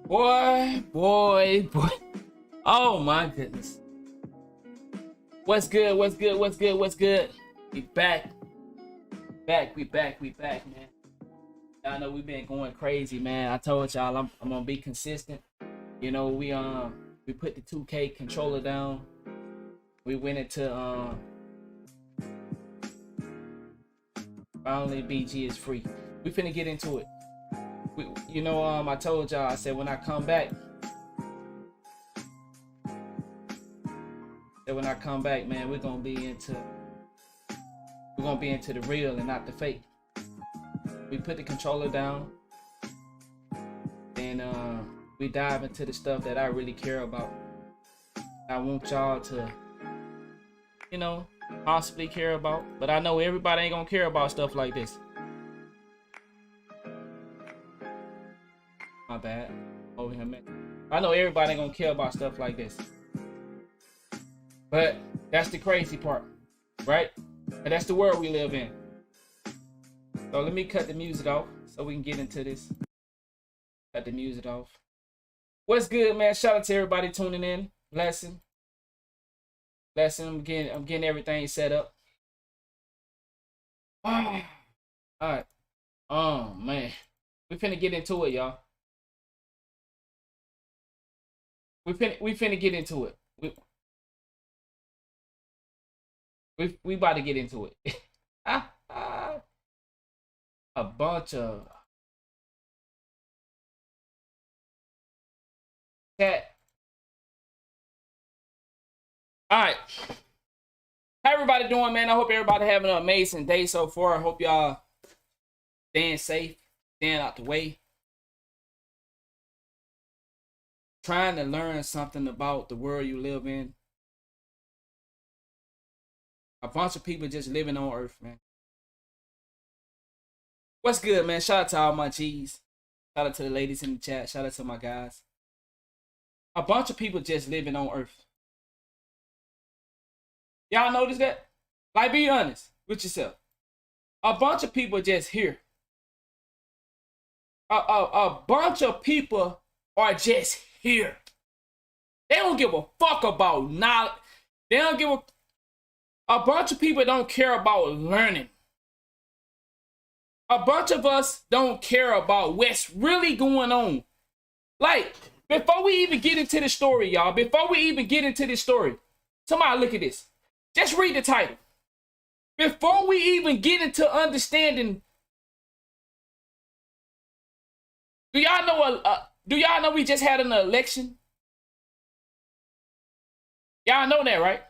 Boy. Oh my goodness. What's good? We back, man. Y'all know we been going crazy, man. I told y'all I'm gonna be consistent. You know, we put the 2K controller down. We went into only BG is free. We finna get into it. I told y'all, I said when I come back, man, we're gonna be into the real and not the fake. We put the controller down and we dive into the stuff that I really care about. I want y'all to, possibly care about, but I know everybody ain't gonna care about stuff like this. My bad. Over here, man. I know everybody ain't gonna care about stuff like this. But that's the crazy part, right? And that's the world we live in. So let me cut the music off so we can get into this. Cut the music off. What's good, man? Shout out to everybody tuning in. Blessing. I'm getting everything set up. All right. Oh man. We finna get into it, y'all. We finna get into it. We about to get into it. A bunch of chat. All right. How everybody doing, man? I hope everybody having an amazing day so far. I hope y'all staying safe, staying out the way. Trying to learn something about the world you live in. A bunch of people just living on Earth, man. What's good, man? Shout out to all my G's. Shout out to the ladies in the chat. Shout out to my guys. A bunch of people just living on Earth. Y'all notice that? Like, be honest with yourself. A bunch of people just here. A bunch of people are just here. They don't give a fuck about knowledge. They don't give a bunch of people don't care about learning. A bunch of us don't care about what's really going on. Like, before we even get into the story, y'all, somebody look at this. Just read the title. Before we even get into understanding, do y'all know we just had an election? Y'all know that, right?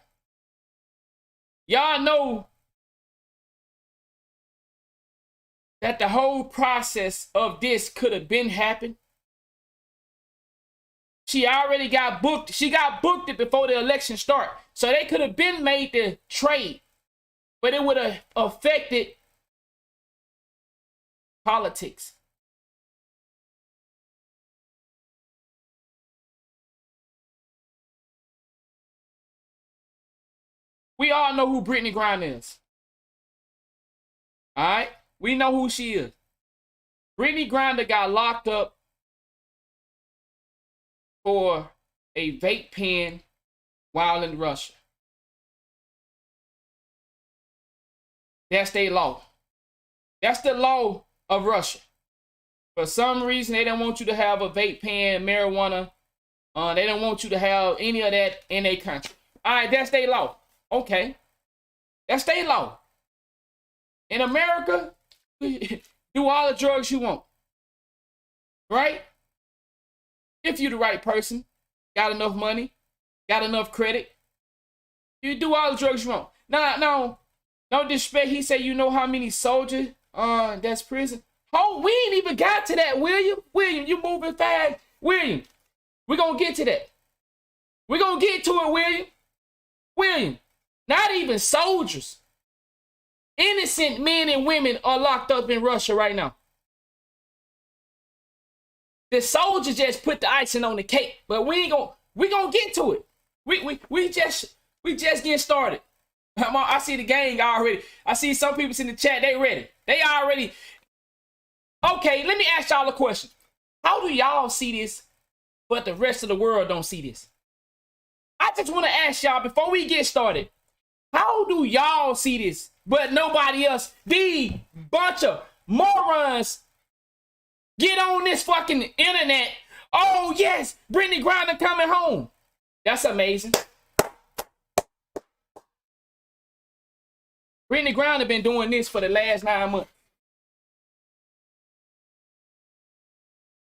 Y'all know that the whole process of this could have been happened. She already got booked. She got booked it before the election start. So they could have been made the trade, but it would have affected politics. We all know who Brittney Griner is. All right? We know who she is. Brittney Griner got locked up for a vape pen while in Russia. That's their law. That's the law of Russia. For some reason, they don't want you to have a vape pen, marijuana. They don't want you to have any of that in their country. All right, that's their law. Okay. That's their law. In America, do all the drugs you want. Right? If you're the right person, got enough money, got enough credit, you do all the drugs you want. Now, no disrespect, he said, you know how many soldiers that's prison? Oh, we ain't even got to that, William. William, you moving fast. William, we're going to get to that. We're going to get to it, William. William, not even soldiers. Innocent men and women are locked up in Russia right now. The soldiers just put the icing on the cake, but we gonna get to it. We just getting started. I see the gang already. I see some people in the chat, they ready. They already. Okay, let me ask y'all a question. How do y'all see this, but the rest of the world don't see this? I just want to ask y'all before we get started. How do y'all see this, but nobody else? The bunch of morons get on this fucking internet. Oh, yes, Brittney Griner coming home. That's amazing. Brittney Griner been doing this for the last 9 months.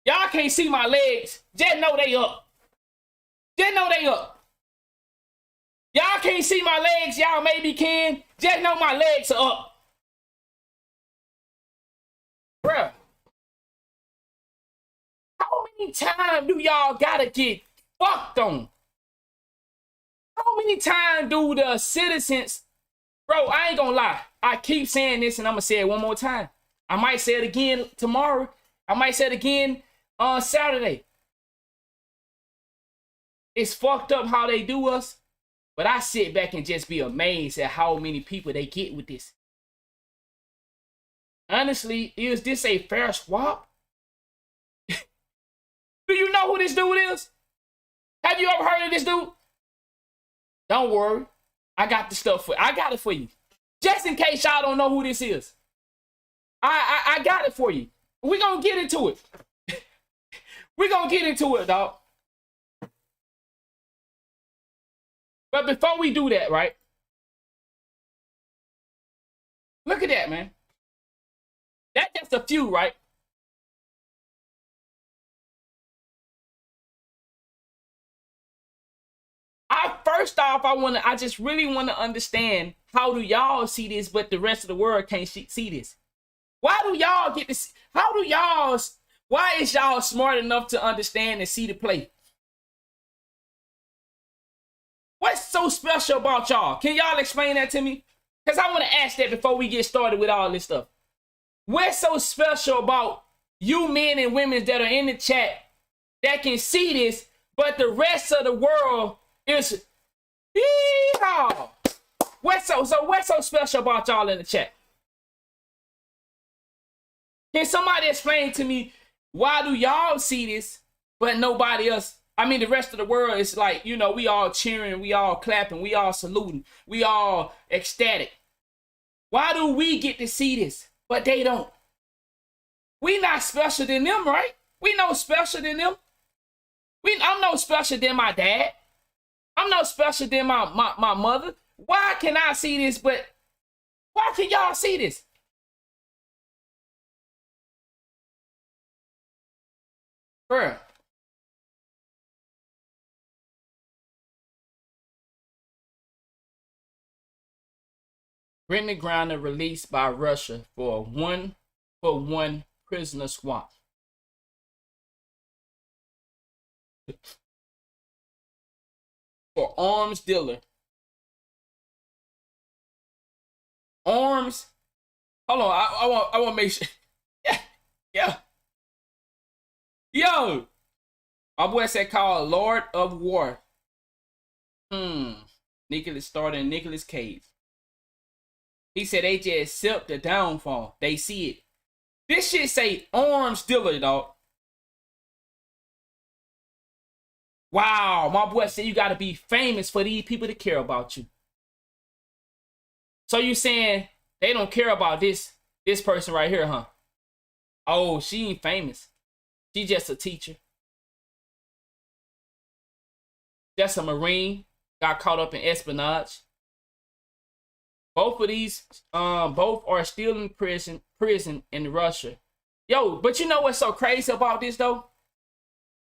Y'all can't see my legs. Just know they up. Just know they up. Y'all can't see my legs. Y'all maybe can. Just know my legs are up. Bruh. How many times do y'all gotta get fucked on? How many times do the citizens... Bro, I ain't gonna lie. I keep saying this and I'm gonna say it one more time. I might say it again tomorrow. I might say it again on Saturday. It's fucked up how they do us. But I sit back and just be amazed at how many people they get with this. Honestly, is this a fair swap? Do you know who this dude is? Have you ever heard of this dude? Don't worry. I got the stuff for you. I got it for you. Just in case y'all don't know who this is. I got it for you. We're going to get into it. We're going to get into it, dog. But before we do that, right? Look at that, man. That's just a few, right? First off, I just really want to understand, how do y'all see this, but the rest of the world can't see this? Why do y'all get this? Why is y'all smart enough to understand and see the play? What's so special about y'all? Can y'all explain that to me? Because I want to ask that before we get started with all this stuff. What's so special about you men and women that are in the chat that can see this, but the rest of the world is... Yeehaw! What's so special about y'all in the chat? Can somebody explain to me, why do y'all see this, but nobody else? I mean, the rest of the world is like, you know, we all cheering, we all clapping, we all saluting, we all ecstatic. Why do we get to see this, but they don't? We not special than them, right? We no special than them. I'm no special than my dad. I'm no special than my mother. Why can I see this, but why can y'all see this? Bruh. Brittney Griner released by Russia for a 1-for-1 prisoner swap. For arms dealer. Arms. Hold on, I want to make sure. Yeah. Yo. My boy said called Lord of War. Nicholas starring Nicolas Cage. He said they just accept the downfall. They see it. This shit say arms dealer, dog. Wow, my boy said you gotta be famous for these people to care about you. So you saying they don't care about this person right here, huh? Oh, she ain't famous. She just a teacher. Just a Marine. Got caught up in espionage. Both of these, both are still in prison in Russia. Yo, but you know what's so crazy about this though?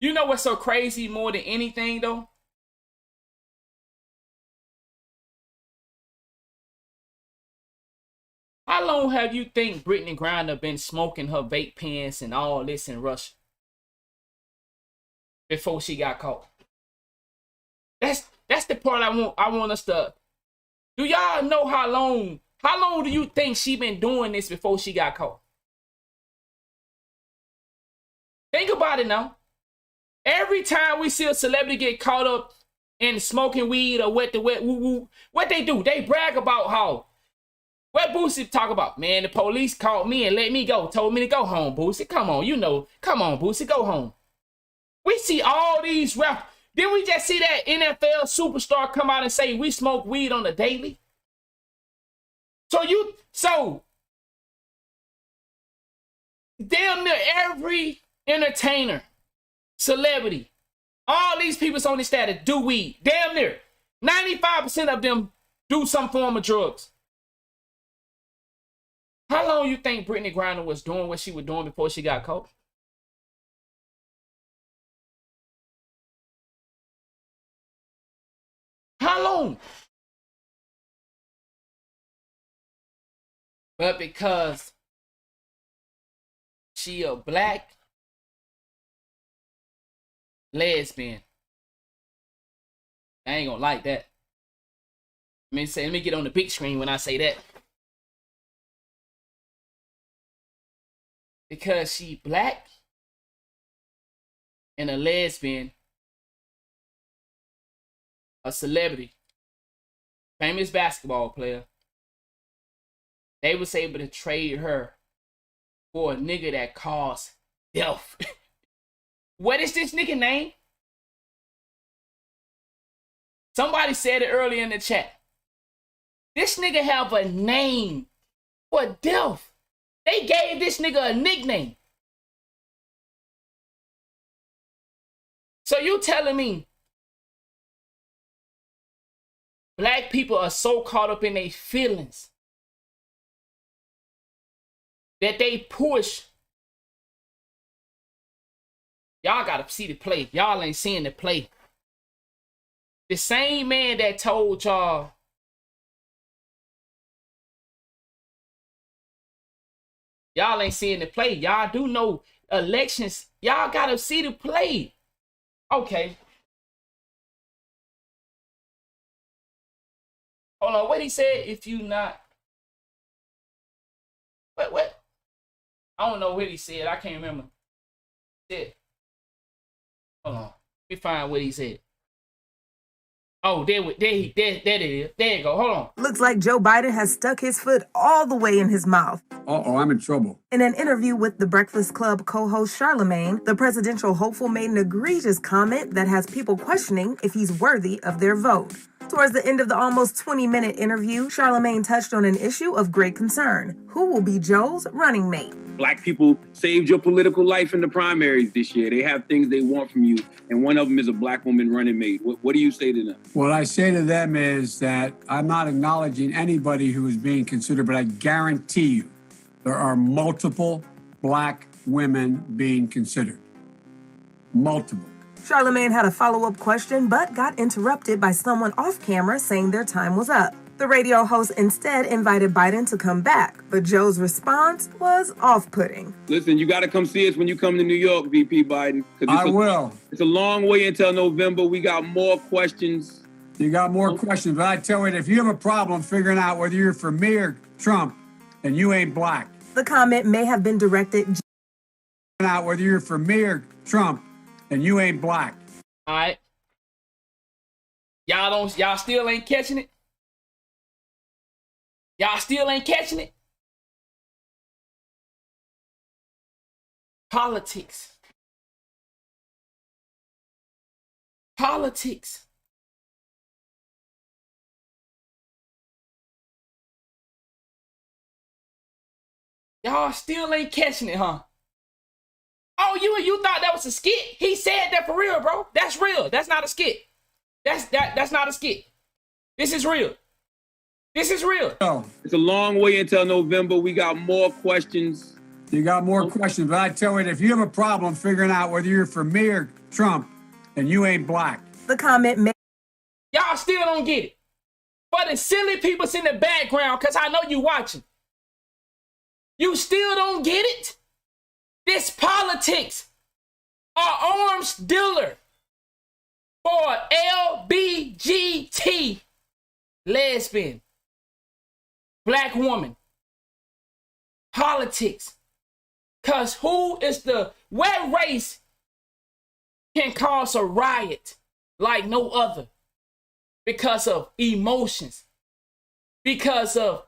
You know what's so crazy more than anything though? How long have you think Brittney Griner been smoking her vape pens and all this in Russia? Before she got caught. That's the part I want us to. Do y'all know how long do you think she been doing this before she got caught? Think about it now. Every time we see a celebrity get caught up in smoking weed or what they do? They brag about how. What Boosie talk about? Man, the police called me and let me go. Told me to go home, Boosie. Come on, you know. Come on, Boosie, go home. We see all these rap. Didn't we just see that NFL superstar come out and say we smoke weed on the daily? So damn near every entertainer, celebrity, all these people on this status do weed. Damn near 95% of them do some form of drugs. How long you think Brittney Griner was doing what she was doing before she got caught? How long? But because she a black lesbian, I ain't gonna like that. Let me get on the big screen when I say that. Because she black and a lesbian, a celebrity, famous basketball player, they was able to trade her for a nigga that caused death. What is this nigga name? Somebody said it earlier in the chat. This nigga have a name for death. They gave this nigga a nickname. So you telling me black people are so caught up in their feelings that they push. Y'all gotta see the play. Y'all ain't seeing the play. The same man that told y'all ain't seeing the play. Y'all do know elections. Y'all gotta see the play. Okay. Hold on. What he said? If you not. What? I don't know what he said. I can't remember. Shit. Hold on. Let me find what he said. Oh, there it is. There you go. Hold on. Looks like Joe Biden has stuck his foot all the way in his mouth. Uh-oh, I'm in trouble. In an interview with the Breakfast Club co-host Charlemagne, the presidential hopeful made an egregious comment that has people questioning if he's worthy of their vote. Towards the end of the almost 20-minute interview, Charlemagne touched on an issue of great concern. Who will be Joe's running mate? Black people saved your political life in the primaries this year. They have things they want from you, and one of them is a black woman running mate. What do you say to them? What I say to them is that I'm not acknowledging anybody who is being considered, but I guarantee you there are multiple black women being considered. Multiple. Charlemagne had a follow-up question, but got interrupted by someone off camera saying their time was up. The radio host instead invited Biden to come back, but Joe's response was off-putting. Listen, you got to come see us when you come to New York, VP Biden. I will. It's a long way until November. We got more questions. You got more questions, but I tell you, if you have a problem figuring out whether you're for me or Trump, then you ain't black. The comment may have been directed out whether you're for me or Trump, and you ain't black. All right. Y'all still ain't catching it? Y'all still ain't catching it? Politics. Politics. Y'all still ain't catching it, huh? Oh, you thought that was a skit? He said that for real, bro. That's real. That's not a skit. That's not a skit. This is real. This is real. Oh. It's a long way until November. We got more questions. You got more questions, but I tell you, if you have a problem figuring out whether you're for me or Trump, then you ain't black. The comment may... Y'all still don't get it. For the silly people in the background, because I know you watching. You still don't get it? This politics are arms dealer for LBGT, lesbian, black woman, politics. Because what race can cause a riot like no other? Because of emotions, because of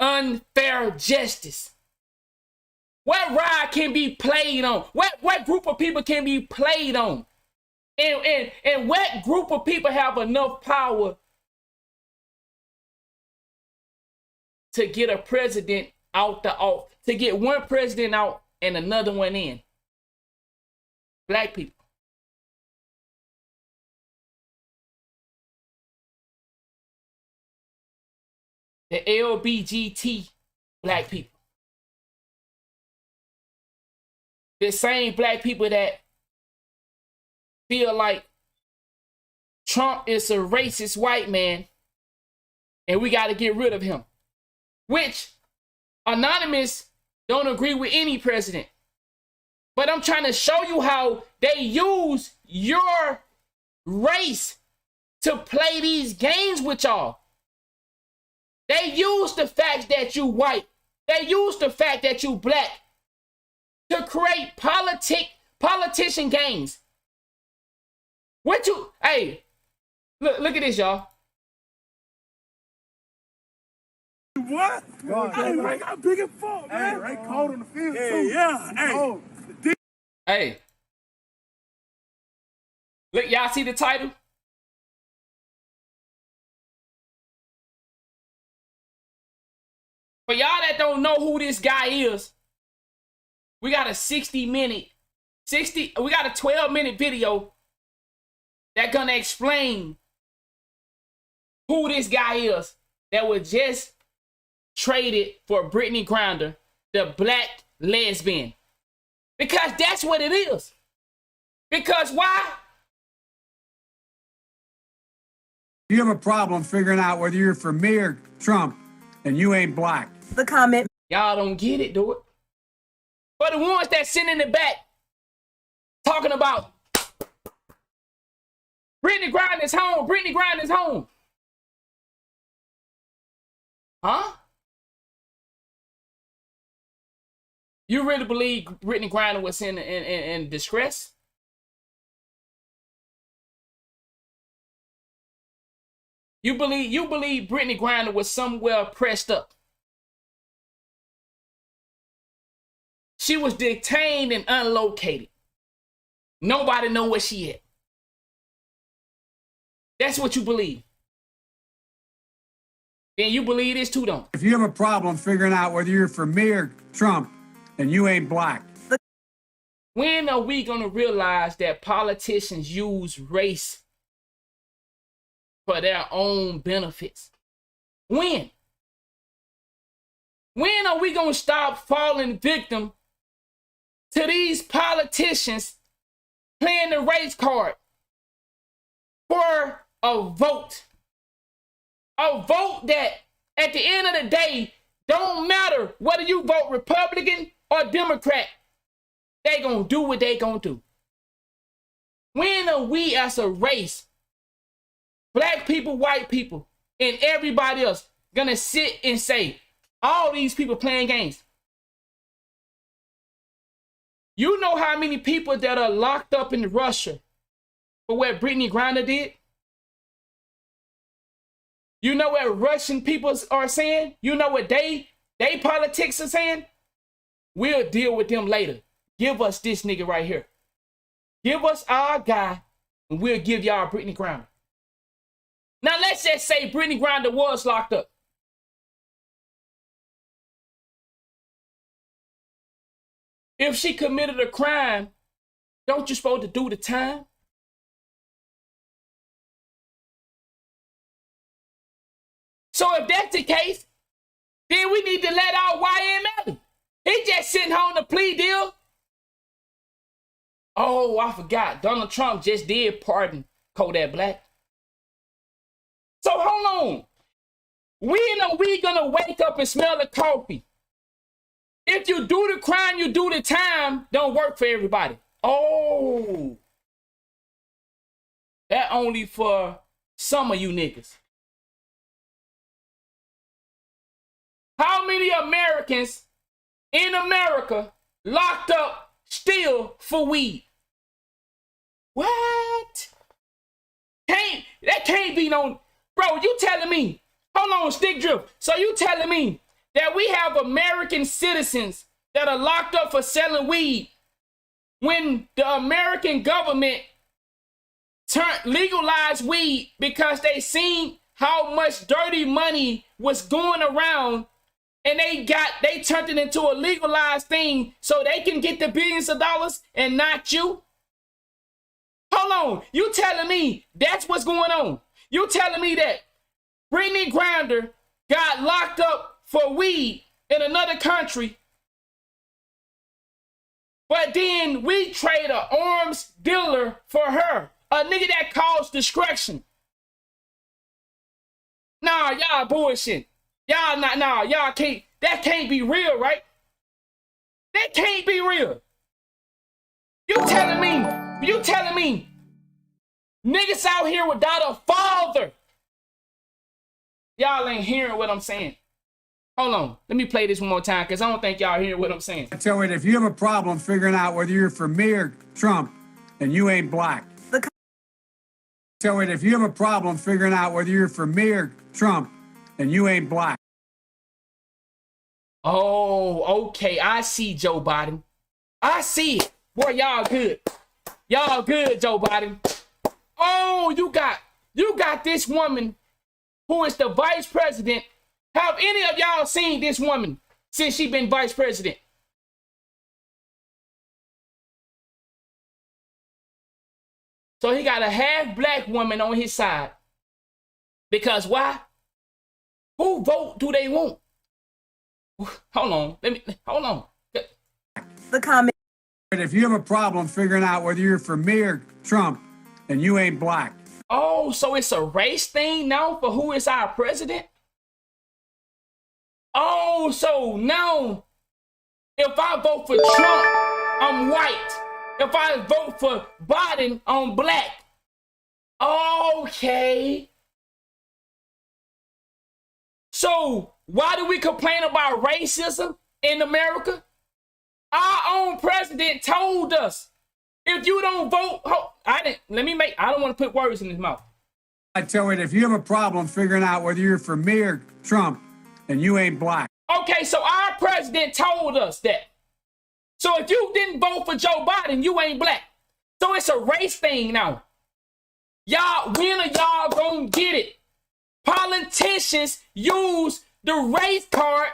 unfair justice. What ride can be played on? What group of people can be played on? And what group of people have enough power to get a president out the office, to get one president out and another one in? Black people. The LBGT black people. The same black people that feel like Trump is a racist white man and we got to get rid of him. Which Anonymous don't agree with any president. But I'm trying to show you how they use your race to play these games with y'all. They use the fact that you white. They use the fact that you black to create politician games. Hey, look at this, y'all. What? Hey, Ray got big and full, man. Hey, Ray cold on the field, too. Yeah, hey. Hey. Look, y'all see the title? For y'all that don't know who this guy is, we got a 12-minute video that gonna explain who this guy is that was just traded for Brittney Griner, the black lesbian. Because that's what it is. Because why? You have a problem figuring out whether you're for me or Trump, and you ain't black. The comment. Y'all don't get it, do it. For the ones that sit in the back talking about Brittney Griner's home, Brittney Griner's home. Huh? You really believe Brittney Griner was in distress? You believe Brittney Griner was somewhere pressed up? She was detained and unlocated. Nobody know where she at. That's what you believe. Then you believe this too, don't you? If you have a problem figuring out whether you're for me or Trump, then you ain't black. When are we going to realize that politicians use race for their own benefits? When? When are we going to stop falling victim to these politicians playing the race card for a vote? A vote that at the end of the day don't matter whether you vote Republican or Democrat. They gonna do what they gonna do. When are we as a race, black people, white people, and everybody else gonna sit and say, all these people playing games? You know how many people that are locked up in Russia for what Brittney Griner did? You know what Russian people are saying? You know what they politics are saying? We'll deal with them later. Give us this nigga right here. Give us our guy, and we'll give y'all Brittney Griner. Now, let's just say Brittney Griner was locked up. If she committed a crime, don't you supposed to do the time? So if that's the case, then we need to let out YML. He just sitting on the plea deal. Oh, I forgot. Donald Trump just did pardon Kodak Black. So hold on. When are we gonna wake up and smell the coffee? If you do the crime, you do the time, don't work for everybody. Oh. That only for some of you niggas. How many Americans in America locked up still for weed? What? That can't be no, bro, you telling me, hold on, stick drift. So you telling me that we have American citizens that are locked up for selling weed when the American government legalized weed because they seen how much dirty money was going around, and they turned it into a legalized thing so they can get the billions of dollars and not you? Hold on, you telling me that's what's going on? You telling me that Brittney Griner got locked up for weed in another country, but then we trade an arms dealer for her, a nigga that caused destruction? Nah, y'all bullshit. Y'all not, nah, y'all can't, that can't be real, right? That can't be real. You telling me niggas out here without a father? Y'all ain't hearing what I'm saying. Hold on, let me play this one more time because I don't think y'all hear what I'm saying. I tell you, if you have a problem figuring out whether you're for me or Trump, then you ain't black. Tell you, if you have a problem figuring out whether you're for me or Trump, then you ain't black. Oh, okay, I see, Joe Biden. I see it. Boy, y'all good. Y'all good, Joe Biden. Oh, you got this woman who is the vice president. Have any of y'all seen this woman since she been vice president? So he got a half black woman on his side. Because why? Who vote do they want? Hold on. The comment. If you have a problem figuring out whether you're for me or Trump, then you ain't black. Oh, so it's a race thing now for who is our president? Oh, so now if I vote for Trump, I'm white. If I vote for Biden, I'm black. Okay. So why do we complain about racism in America? Our own president told us, if you don't vote, I don't want to put words in his mouth. I tell you, if you have a problem figuring out whether you're for me or Trump, then you ain't black. Okay, so our president told us that. So if you didn't vote for Joe Biden, you ain't black. So it's a race thing now. Y'all, when are y'all gonna get it? Politicians use the race card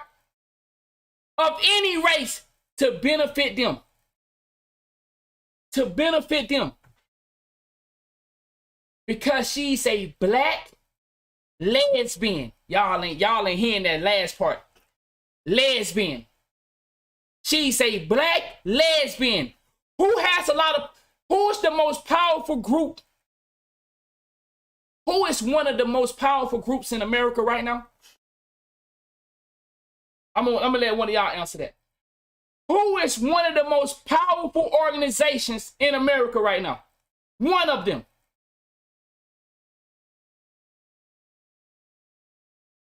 of any race to benefit them. To benefit them. Because she's a black lesbian. Y'all ain't hearing that last part. Lesbian. She's a black lesbian. Who's the most powerful group? Who is one of the most powerful groups in America right now? I'm gonna let one of y'all answer that. Who is one of the most powerful organizations in America right now? One of them.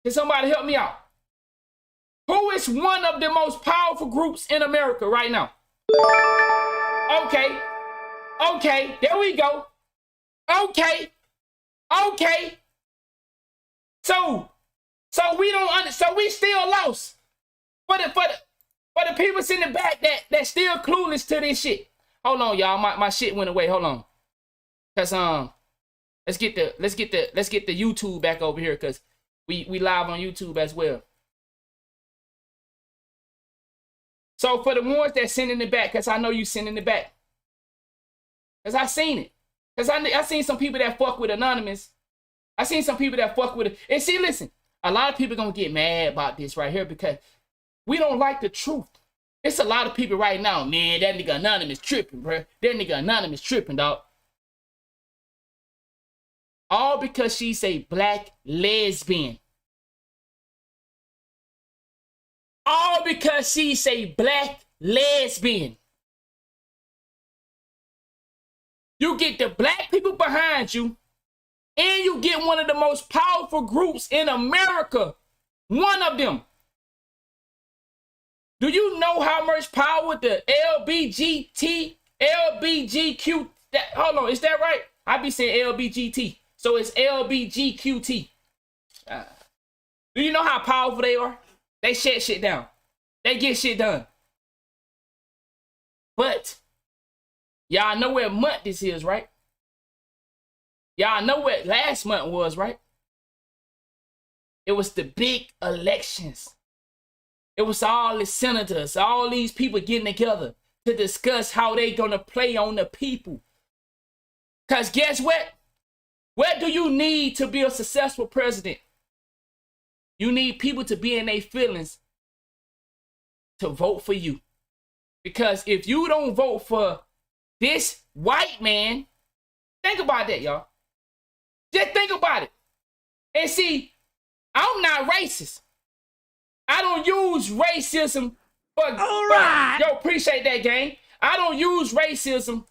Can somebody help me out? Who is one of the most powerful groups in America right now? Okay, there we go. Okay. So we still lost. For the people in the back that still clueless to this shit. Hold on, y'all. My shit went away. Hold on. Cause let's get the YouTube back over here, cause we live on YouTube as well. So for the ones that sending it back, cause I know you sending it back. Cause I seen it. Cause I seen some people that fuck with Anonymous. I seen some people that fuck with it. And see, listen, a lot of people gonna get mad about this right here because we don't like the truth. It's a lot of people right now, man, that nigga Anonymous tripping, bro. That nigga Anonymous tripping, dog. All because she's a black lesbian. All because she's a black lesbian. You get the black people behind you, and you get one of the most powerful groups in America. One of them. Do you know how much power the LBGQ, hold on, is that right? I be saying LBGT, so it's LBGQT. Do you know how powerful they are? They shut shit down. They get shit done. But y'all know what month this is, right? Y'all know what last month was, right? It was the big elections. It was all the senators, all these people getting together to discuss how they gonna play on the people. Because guess what? What do you need to be a successful president? You need people to be in their feelings to vote for you. Because if you don't vote for this white man, think about that, y'all. Just think about it. And see, I'm not racist. I don't use racism for... All right. Yo, appreciate that, gang. I don't use racism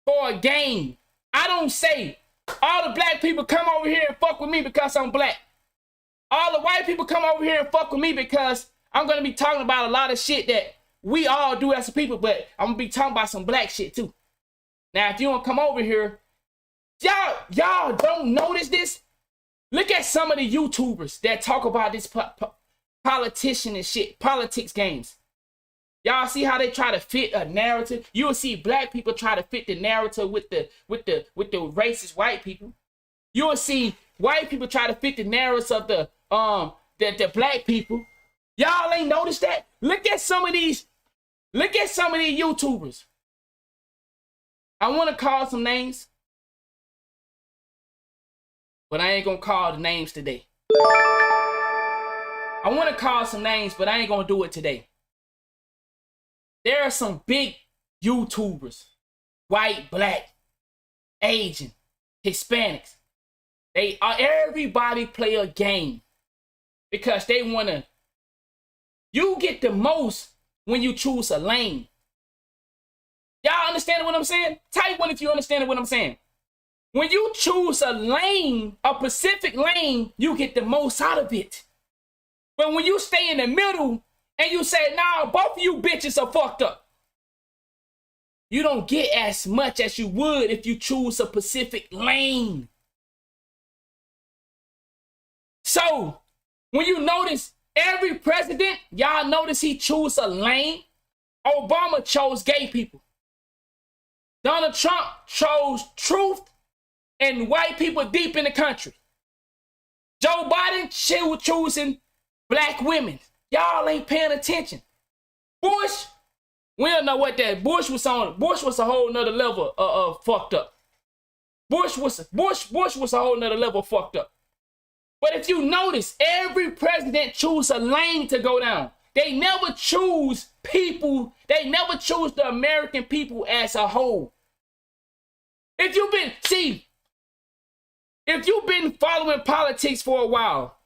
for a game. I don't say, all the black people come over here and fuck with me because I'm black. All the white people come over here and fuck with me because I'm going to be talking about a lot of shit that we all do as a people, but I'm going to be talking about some black shit too. Now, if you don't come over here, y'all don't notice this? Look at some of the YouTubers that talk about this politician and shit, politics games. Y'all see how they try to fit a narrative? You will see black people try to fit the narrative with the racist white people. You will see white people try to fit the narrative of the black people. Y'all ain't noticed that? Look at some of these YouTubers. I want to call some names, but I ain't gonna call the names today. I want to call some names, but I ain't gonna do it today. There are some big YouTubers, white, black, Asian, Hispanics. Everybody play a game because they wanna. You get the most when you choose a lane. Y'all understand what I'm saying? Type one if you understand what I'm saying. When you choose a lane, a specific lane, you get the most out of it. But when you stay in the middle and you say, nah, both of you bitches are fucked up, you don't get as much as you would if you choose a specific lane. So, when you notice every president, y'all notice he choose a lane. Obama chose gay people. Donald Trump chose truth and white people deep in the country. Joe Biden, she was choosing black women. Y'all ain't paying attention. Bush, we don't know what that Bush was on. Bush was a whole nother level of fucked up. Bush was a whole nother level of fucked up. But if you notice, every president choose a lane to go down. They never choose people. They never choose the American people as a whole. If you've been following politics for a while,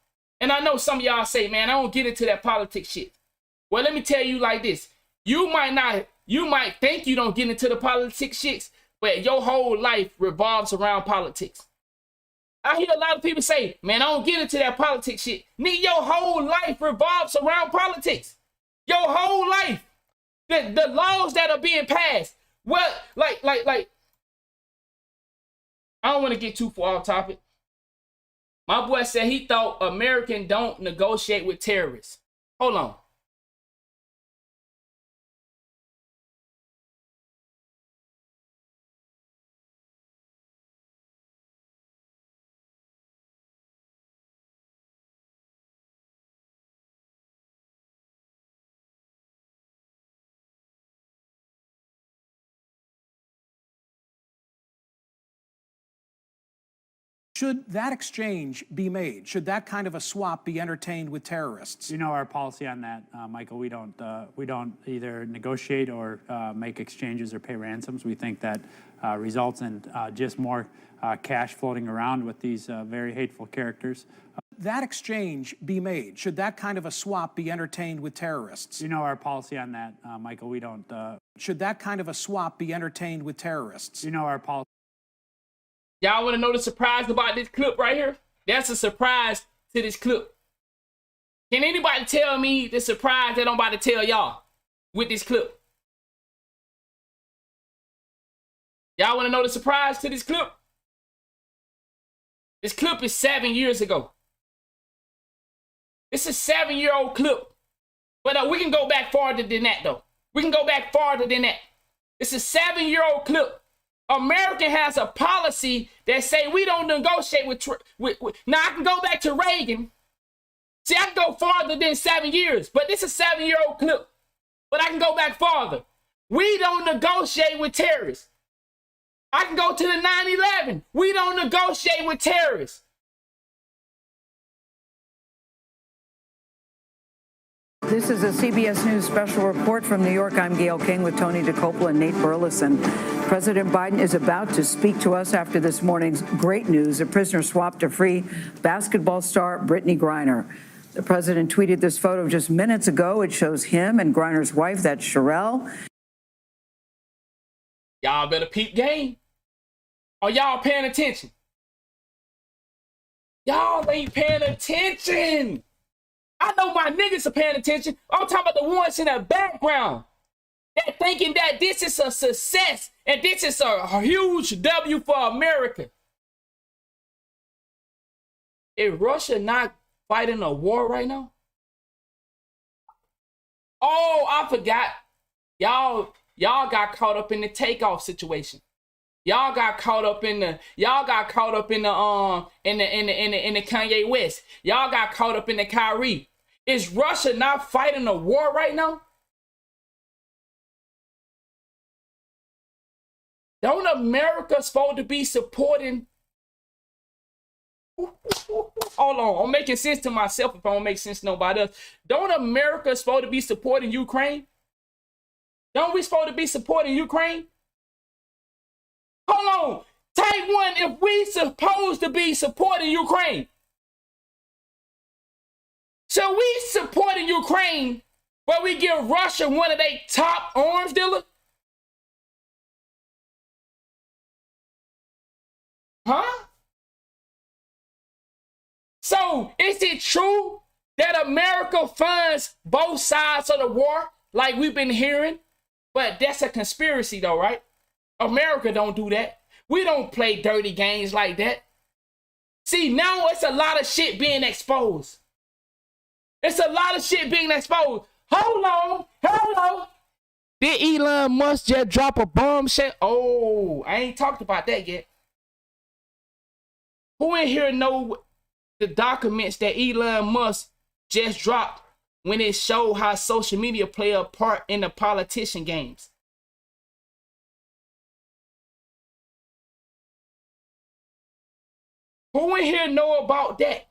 and I know some of y'all say, man, I don't get into that politics shit. Well, let me tell you like this. You might think you don't get into the politics shit, but your whole life revolves around politics. I hear a lot of people say, man, I don't get into that politics shit. Nigga, your whole life revolves around politics. Your whole life. The laws that are being passed. Well, like, I don't want to get too far off topic. My boy said he thought Americans don't negotiate with terrorists. Hold on. Should that exchange be made? Should that kind of a swap be entertained with terrorists? You know our policy on that, Michael. We don't either negotiate or make exchanges or pay ransoms. We think that results in just more cash floating around with these very hateful characters. That exchange be made? Should that kind of a swap be entertained with terrorists? You know our policy on that, Michael. We don't. Should that kind of a swap be entertained with terrorists? You know our policy. Y'all want to know the surprise about this clip right here? That's a surprise to this clip. Can anybody tell me the surprise that I'm about to tell y'all with this clip? Y'all want to know the surprise to this clip? This clip is 7 years ago. It's a 7-year-old clip. But we can go back farther than that, though. We can go back farther than that. It's a 7-year-old clip. America has a policy that say we don't negotiate with now I can go back to Reagan. See, I can go farther than 7 years, but this is a 7-year-old clip. But I can go back farther. We don't negotiate with terrorists. I can go to the 9/11. We don't negotiate with terrorists. This is a CBS News special report from New York. I'm Gail King with Tony DeCoppola and Nate Burleson. President Biden is about to speak to us after this morning's great news. A prisoner swapped to free basketball star Brittney Griner. The president tweeted this photo just minutes ago. It shows him and Griner's wife, that's Sherelle. Y'all better peep game. Are y'all paying attention? Y'all ain't paying attention. I know my niggas are paying attention. I'm talking about the ones in the background. They're thinking that this is a success and this is a huge W for America. Is Russia not fighting a war right now? Oh, I forgot. Y'all got caught up in the takeoff situation. Y'all got caught up in the Kanye West. Y'all got caught up in the Kyrie. Is Russia not fighting a war right now? Don't America supposed to be supporting? Hold on, I'm making sense to myself if I don't make sense to nobody else. Don't America supposed to be supporting Ukraine? Don't we supposed to be supporting Ukraine? Hold on, take one if we supposed to be supporting Ukraine. So we supporting Ukraine, but we give Russia one of their top arms dealers? Huh? So is it true that America funds both sides of the war like we've been hearing? But that's a conspiracy though, right? America don't do that. We don't play dirty games like that. See, now it's a lot of shit being exposed. It's a lot of shit being exposed. Hold on. Did Elon Musk just drop a bombshell? Oh, I ain't talked about that yet. Who in here know the documents that Elon Musk just dropped when it showed how social media play a part in the politician games? Who in here know about that?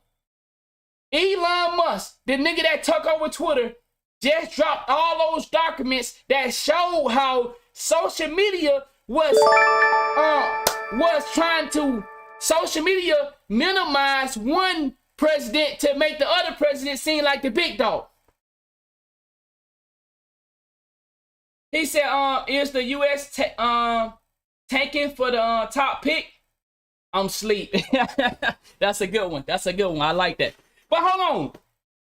Elon Musk, the nigga that took over Twitter, just dropped all those documents that showed how social media was trying to minimize one president to make the other president seem like the big dog. He said, is the U.S. tanking for the top pick? I'm asleep. That's a good one. That's a good one. I like that. But hold on.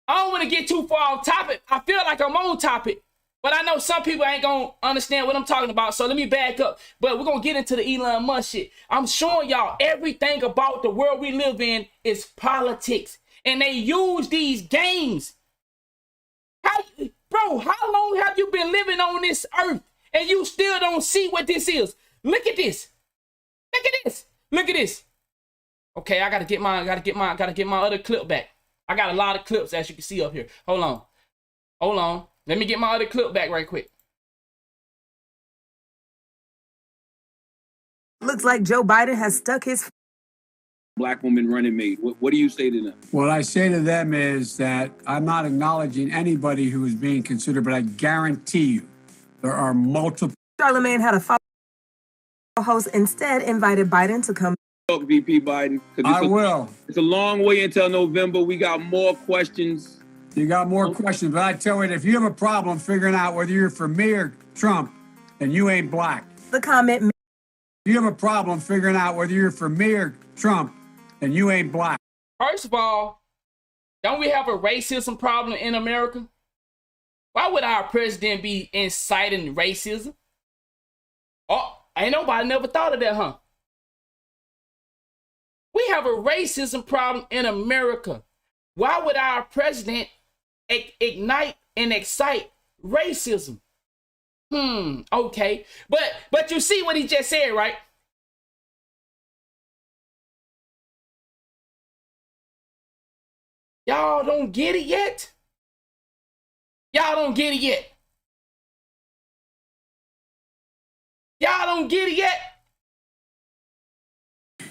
I don't want to get too far off topic. I feel like I'm on topic, but I know some people ain't going to understand what I'm talking about, so let me back up. But we're going to get into the Elon Musk shit. I'm showing y'all everything about the world we live in is politics, and they use these games. Bro, how long have you been living on this earth, and you still don't see what this is? Look at this. Look at this. Look at this. Okay, I gotta get my other clip back. I got a lot of clips, as you can see up here. Hold on. Let me get my other clip back right quick. Looks like Joe Biden has stuck his Black woman running mate. What do you say to them? What I say to them is that I'm not acknowledging anybody who is being considered, but I guarantee you there are multiple. Charlemagne had a follow host instead invited Biden to come. VP Biden. I will. It's a long way until November. We got more questions. You got more questions, but I tell you, if you have a problem figuring out whether you're for me or Trump, then you ain't black. The comment. If you have a problem figuring out whether you're for me or Trump, then you ain't black. First of all, don't we have a racism problem in America? Why would our president be inciting racism? Oh, ain't nobody never thought of that, huh? We have a racism problem in America. Why would our president ignite and excite racism? Okay. But you see what he just said, right? Y'all don't get it yet? Y'all don't get it yet? Y'all don't get it yet?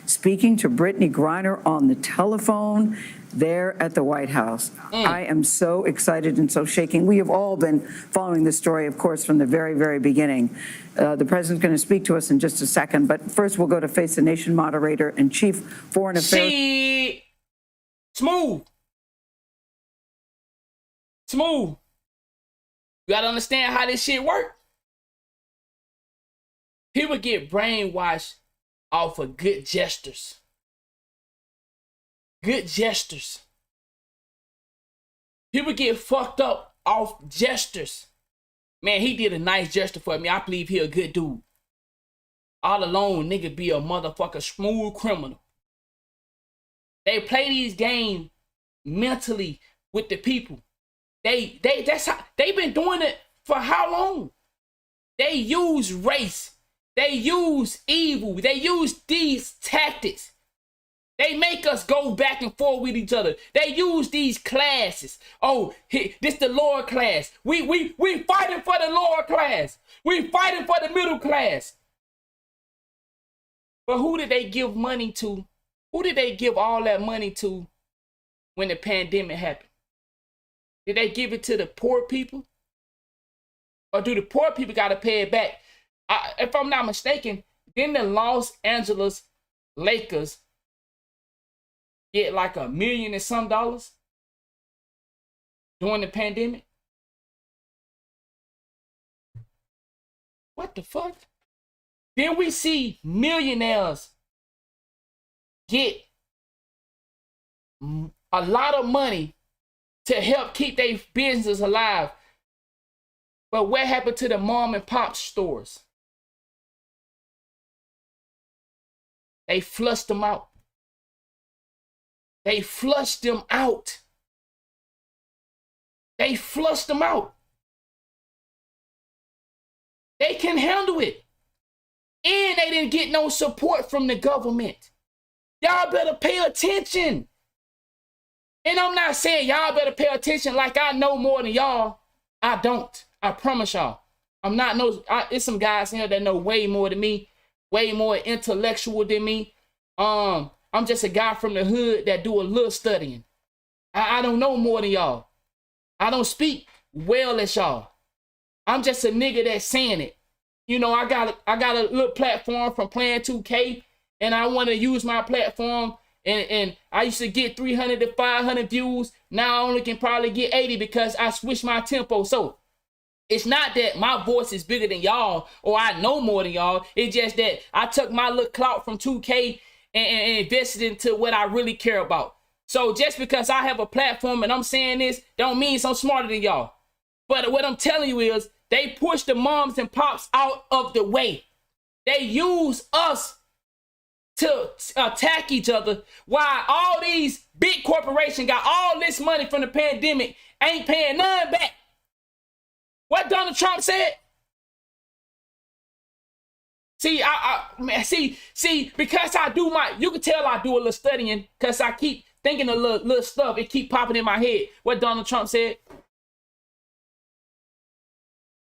Speaking to Brittney Griner on the telephone there at the White House. I am so excited and so shaking. We have all been following this story, of course, from the very, very beginning. The president's going to speak to us in just a second, but first we'll go to Face the Nation moderator and Chief Foreign Affairs. Smooth. You gotta understand how this shit work. People get brainwashed off of good gestures. Good gestures. People get fucked up off gestures. Man, he did a nice gesture for me. I believe he a good dude. All alone, nigga be a motherfucker smooth criminal. They play these games mentally with the people. That's how they've been doing it for how long? They use race. They use evil. They use these tactics. They make us go back and forth with each other. They use these classes. Oh, this the lower class. We fighting for the lower class. We fighting for the middle class. But who did they give money to? Who did they give all that money to when the pandemic happened? Did they give it to the poor people? Or do the poor people got to pay it back? If I'm not mistaken, didn't the Los Angeles Lakers get like $1 million and some during the pandemic? What the fuck? Then we see millionaires get a lot of money to help keep their business alive. But what happened to the mom and pop stores? They flushed them out. They flushed them out. They flushed them out. They can handle it. And they didn't get no support from the government. Y'all better pay attention. And I'm not saying y'all better pay attention like I know more than y'all. I don't. I promise y'all. I'm not it's some guys here that know way more than me, way more intellectual than me. I'm just a guy from the hood that do a little studying. I don't know more than y'all. I don't speak well as y'all. I'm just a nigga that's saying it. You know, I got a little platform from playing 2K, and I want to use my platform. And I used to get 300 to 500 views. Now I only can probably get 80 because I switched my tempo. So it's not that my voice is bigger than y'all or I know more than y'all. It's just that I took my little clout from 2K and invested into what I really care about. So just because I have a platform and I'm saying this, don't mean I'm smarter than y'all. But what I'm telling you is they push the moms and pops out of the way. They use us to attack each other while all these big corporations got all this money from the pandemic, ain't paying none back. What Donald Trump said? See, see, because I do you can tell I do a little studying because I keep thinking of little stuff. It keep popping in my head. What Donald Trump said?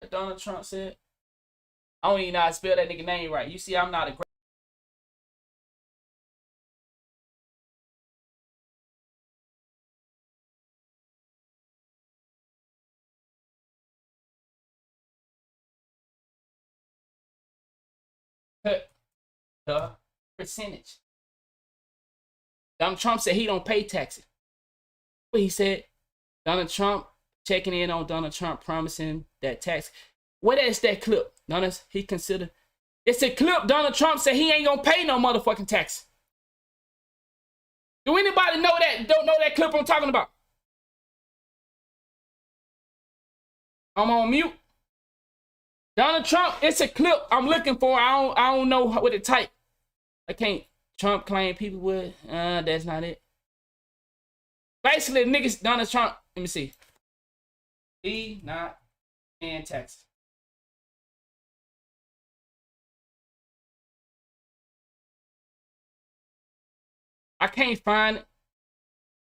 What Donald Trump said? I don't even know how to spell that nigga name right. You see, I'm not a great. The percentage. Donald Trump said he don't pay taxes. What he said? Donald Trump checking in on Donald Trump promising that tax. What is that clip? He considered. It's a clip. Donald Trump said he ain't gonna pay no motherfucking tax. Do anybody know that? Don't know that clip I'm talking about? I'm on mute. Donald Trump, it's a clip I'm looking for. I don't know what to type. I can't. Trump claim people would. That's not it. Basically, niggas, Donald Trump, let me see. He not paying taxes. I can't find it.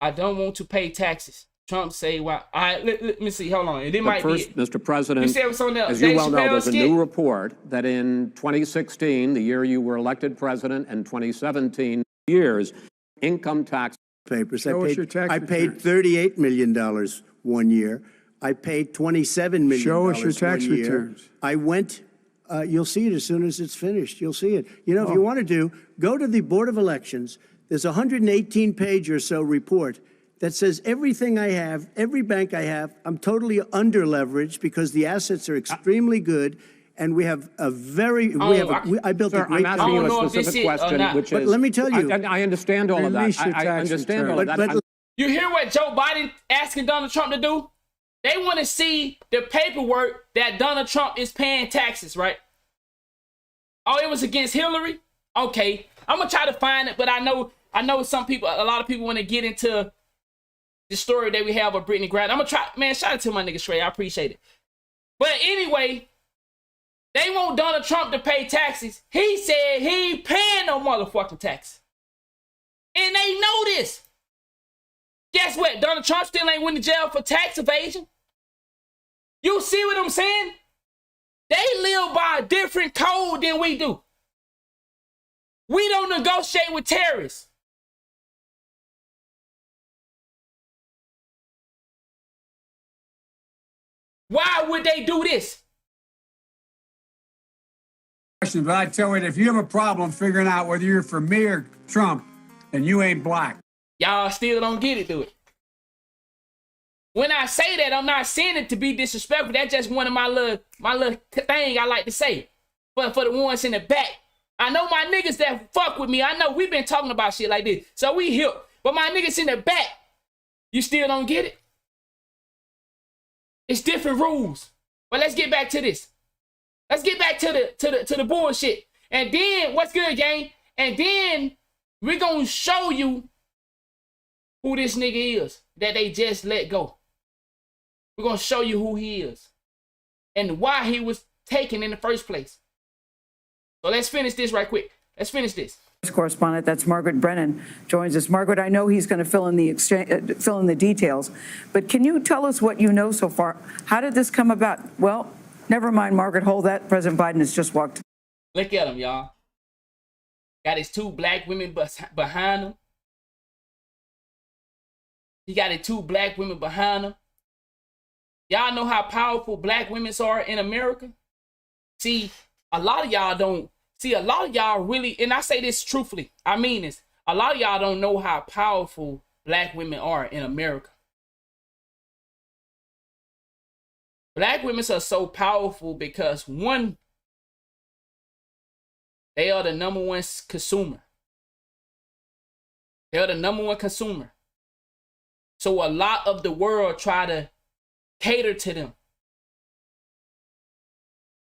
I don't want to pay taxes. Trump say, well, let me see, hold on. It might first, be Mr. President, you said it was on as you well know, there's a new report that in 2016, the year you were elected president, and 2017 years, income tax papers. Show us your tax I paid returns. $38 million 1 year. I paid $27 million. Show us your tax 1 year. returns. I went, you'll see it as soon as it's finished. You'll see it. You know, if you want to go to the Board of Elections. There's a 118-page or so report that says everything I have, every bank I have, I'm totally under leveraged because the assets are extremely good, and we have a very. I built a great. I'm asking you a specific question, which but is. let me tell you. I understand all of that. I understand all of that. But you hear what Joe Biden asking Donald Trump to do? They want to see the paperwork that Donald Trump is paying taxes, right? Oh, it was against Hillary? Okay, I'm gonna try to find it, but I know some people, a lot of people want to get into the story that we have of Brittney Griner. I'm gonna try, man, shout out to my nigga Shrey. I appreciate it. But anyway, they want Donald Trump to pay taxes. He said he ain't paying no motherfucking tax. And they know this. Guess what? Donald Trump still ain't went to jail for tax evasion. You see what I'm saying? They live by a different code than we do. We don't negotiate with terrorists. Why would they do this? But I tell you, if you have a problem figuring out whether you're for me or Trump, then you ain't black. Y'all still don't get it, do it. When I say that, I'm not saying it to be disrespectful. That's just one of my little thing I like to say. But for the ones in the back, I know my niggas that fuck with me. I know we've been talking about shit like this. So we hip. But my niggas in the back, you still don't get it? It's different rules. But let's get back to this. Let's get back to the bullshit. And then, what's good, gang? And then we're gonna show you who this nigga is that they just let go. We're gonna show you who he is and why he was taken in the first place. So let's finish this right quick. Let's finish this. Correspondent, that's Margaret Brennan, joins us. Margaret, I know he's going to fill in the details, but can you tell us what you know so far? How did this come about? Well, never mind, Margaret, hold that. President Biden has just walked. Look at him, y'all. Got his 2 black women behind him. He got his 2 black women behind him. Y'all know how powerful black women are in America? See, a lot of y'all don't. See, a lot of y'all really, and I say this truthfully, I mean this, a lot of y'all don't know how powerful black women are in America. Black women are so powerful because, one, they are the #1 consumer. They are the #1 consumer. So a lot of the world try to cater to them.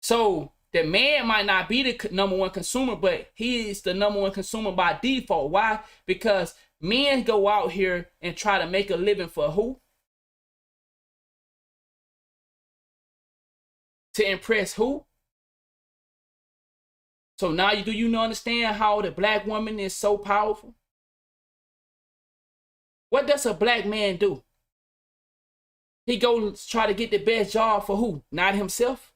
So the man might not be the #1 consumer, but he is the #1 consumer by default. Why? Because men go out here and try to make a living for who? To impress who? So now do you understand how the black woman is so powerful? What does a black man do? He goes try to get the best job for who? Not himself.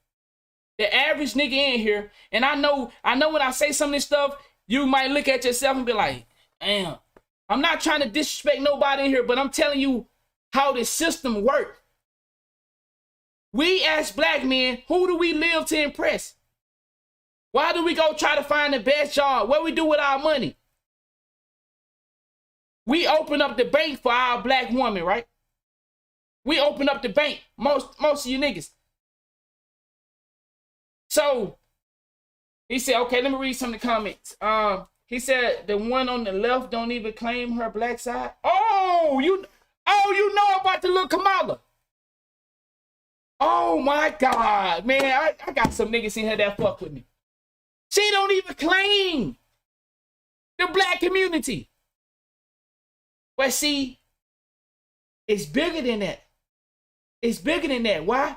The average nigga in here, and I know when I say some of this stuff, you might look at yourself and be like, damn, I'm not trying to disrespect nobody in here, but I'm telling you how this system works. We as black men, who do we live to impress? Why do we go try to find the best job? What we do with our money? We open up the bank for our black woman, right? We open up the bank, most of you niggas. So he said, okay, let me read some of the comments. He said the one on the left don't even claim her black side. Oh, you know about the little Kamala. Oh my God, man, I got some niggas in here that fuck with me. She don't even claim the black community. But see, it's bigger than that. It's bigger than that. Why?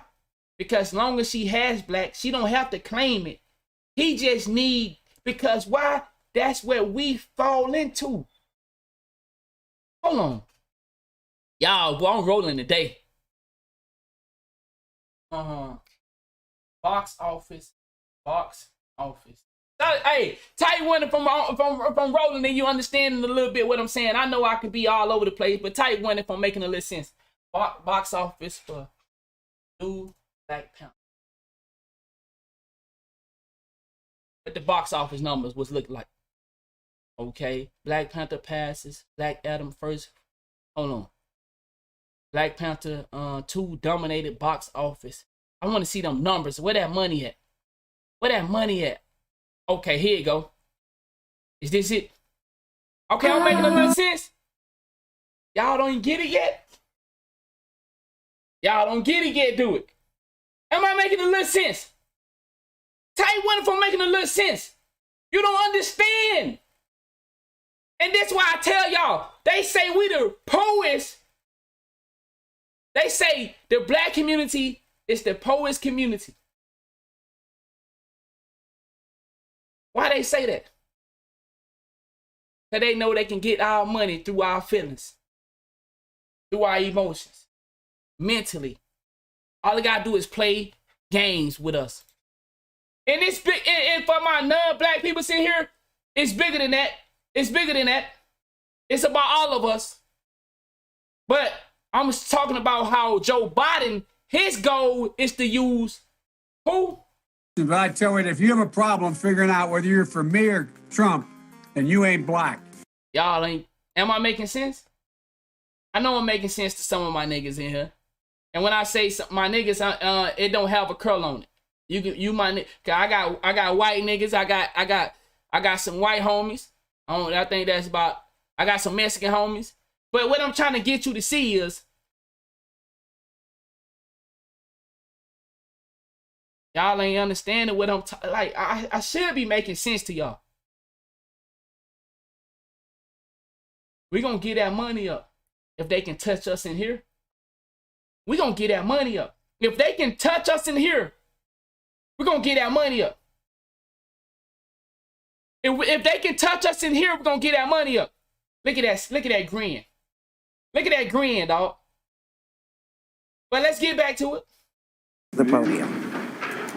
Because as long as she has black, she don't have to claim it. He just need, because why? That's where we fall into. Hold on. Y'all, boy, I'm rolling today. Box office. Hey, type one if I'm rolling and you understanding a little bit what I'm saying. I know I could be all over the place, but type one if I'm making a little sense. Box office for new Black Panther. What the box office numbers was look like. Okay, Black Panther passes. Black Adam first. Hold on. Black Panther 2 dominated box office. I want to see them numbers. Where that money at? Where that money at? Okay, here you go. Is this it? Okay, I'm making a little sense. Y'all don't get it yet? Y'all don't get it yet, do it. Am I making a little sense? Type one if I'm making a little sense. You don't understand. And that's why I tell y'all, they say we the poets. They say the black community is the poets community. Why they say that? Because they know they can get our money through our feelings, through our emotions, mentally. All they gotta do is play games with us. And it's big. And for my non-black people sitting here, it's bigger than that. It's bigger than that. It's about all of us. But I'm talking about how Joe Biden, his goal is to use who? But I tell you, if you have a problem figuring out whether you're for me or Trump, then you ain't black. Y'all ain't. Am I making sense? I know I'm making sense to some of my niggas in here. And when I say my niggas, it don't have a curl on it. You my I got white niggas. I got some white homies. I think that's about. I got some Mexican homies. But what I'm trying to get you to see is, y'all ain't understanding what I'm like. I should be making sense to y'all. We gonna get that money up if they can touch us in here. We gonna get that money up if they can touch us in here. We're going to get our money up. If they can touch us in here, we're going to get our money up. Look at that. Look at that grin. Look at that grin, dog. But let's get back to it. The podium.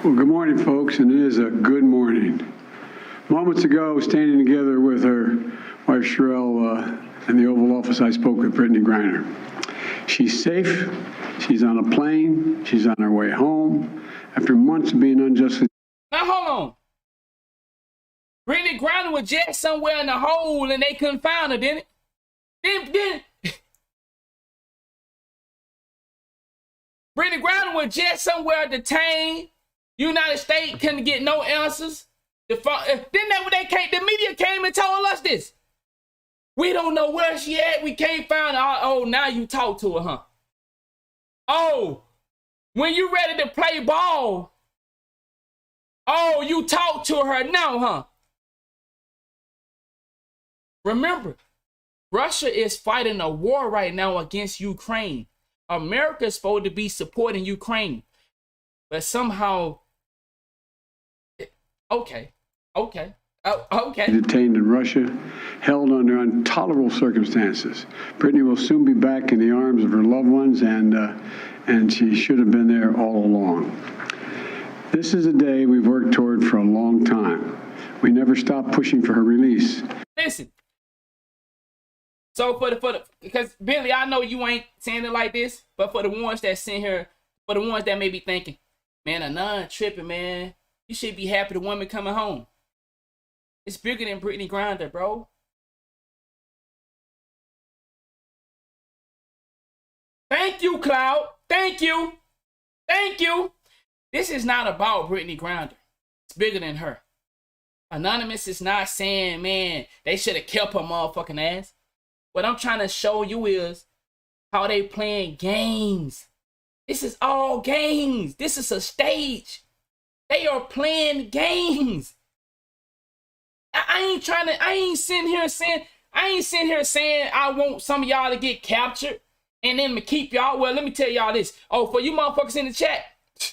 Well, good morning, folks, and it is a good morning. Moments ago, standing together with her wife, Sherelle, in the Oval Office, I spoke with Brittney Griner. She's safe. She's on a plane. She's on her way home after months of being unjustly. Now, hold on. Brittney Griner was just somewhere in the hole and they couldn't find her, didn't it? Then Brittney Griner was just somewhere detained. United States couldn't get no answers. The media came and told us this. We don't know where she at. We can't find her. Oh, now you talk to her, huh? Oh, when you ready to play ball, oh, you talk to her now, huh? Remember, Russia is fighting a war right now against Ukraine. America is supposed to be supporting Ukraine. But somehow, okay. Detained in Russia, held under intolerable circumstances. Brittney will soon be back in the arms of her loved ones, and she should have been there all along. This is a day we've worked toward for a long time. We never stopped pushing for her release. Listen. So because Billy, I know you ain't saying it like this, but for the ones that sit here, for the ones that may be thinking, man, Anon tripping, man. You should be happy the woman coming home. It's bigger than Brittney Griner, bro. Thank you, Cloud. Thank you. Thank you. This is not about Brittney Griner. It's bigger than her. Anonymous is not saying, man, they should have kept her motherfucking ass. What I'm trying to show you is how they playing games. This is all games. This is a stage. They are playing games. I ain't sitting here saying I want some of y'all to get captured and then to keep y'all. Well, let me tell y'all this. Oh, for you motherfuckers in the chat,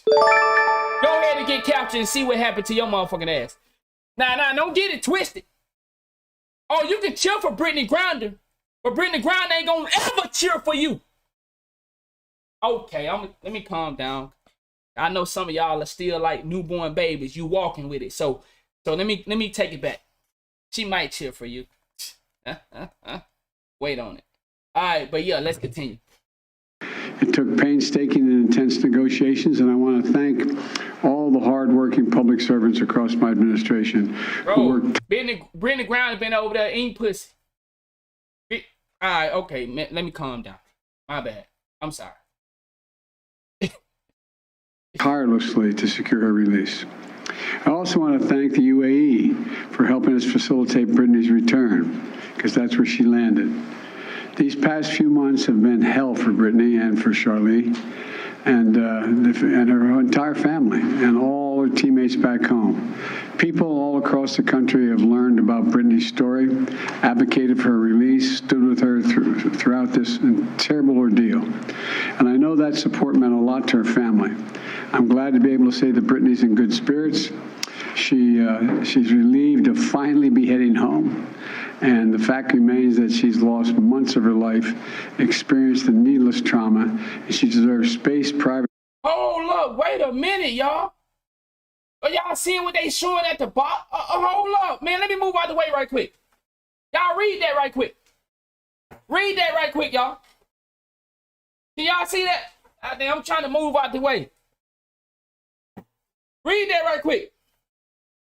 go ahead and get captured and see what happened to your motherfucking ass. Nah, don't get it twisted. Oh, you can cheer for Brittney Griner, but Brittney Griner ain't gonna ever cheer for you. Okay, let me calm down. I know some of y'all are still like newborn babies. You walking with it. So let me take it back. She might cheer for you. Wait on it. All right, but yeah, let's continue. It took painstaking and intense negotiations, and I want to thank all the hardworking public servants across my administration who worked. Brittney Griner been over there eating pussy. All right, okay, let me calm down. My bad. I'm sorry. Tirelessly to secure her release. I also want to thank the UAE for helping us facilitate Brittney's return, because that's where she landed. These past few months have been hell for Brittney and for Charlie and her entire family and all her teammates back home. People all across the country have learned about Brittney's story, advocated for her release, stood with her throughout this terrible ordeal. And I know that support meant a lot to her family. I'm glad to be able to say that Brittney's in good spirits. She's relieved to finally be heading home. And the fact remains that she's lost months of her life, experienced a needless trauma, and she deserves space, privacy. Hold up, wait a minute, y'all. Are y'all seeing what they showing at the bottom? Hold up, man. Let me move out the way right quick. Y'all read that right quick. Read that right quick, y'all. Can y'all see that? I'm trying to move out the way. Read that right quick.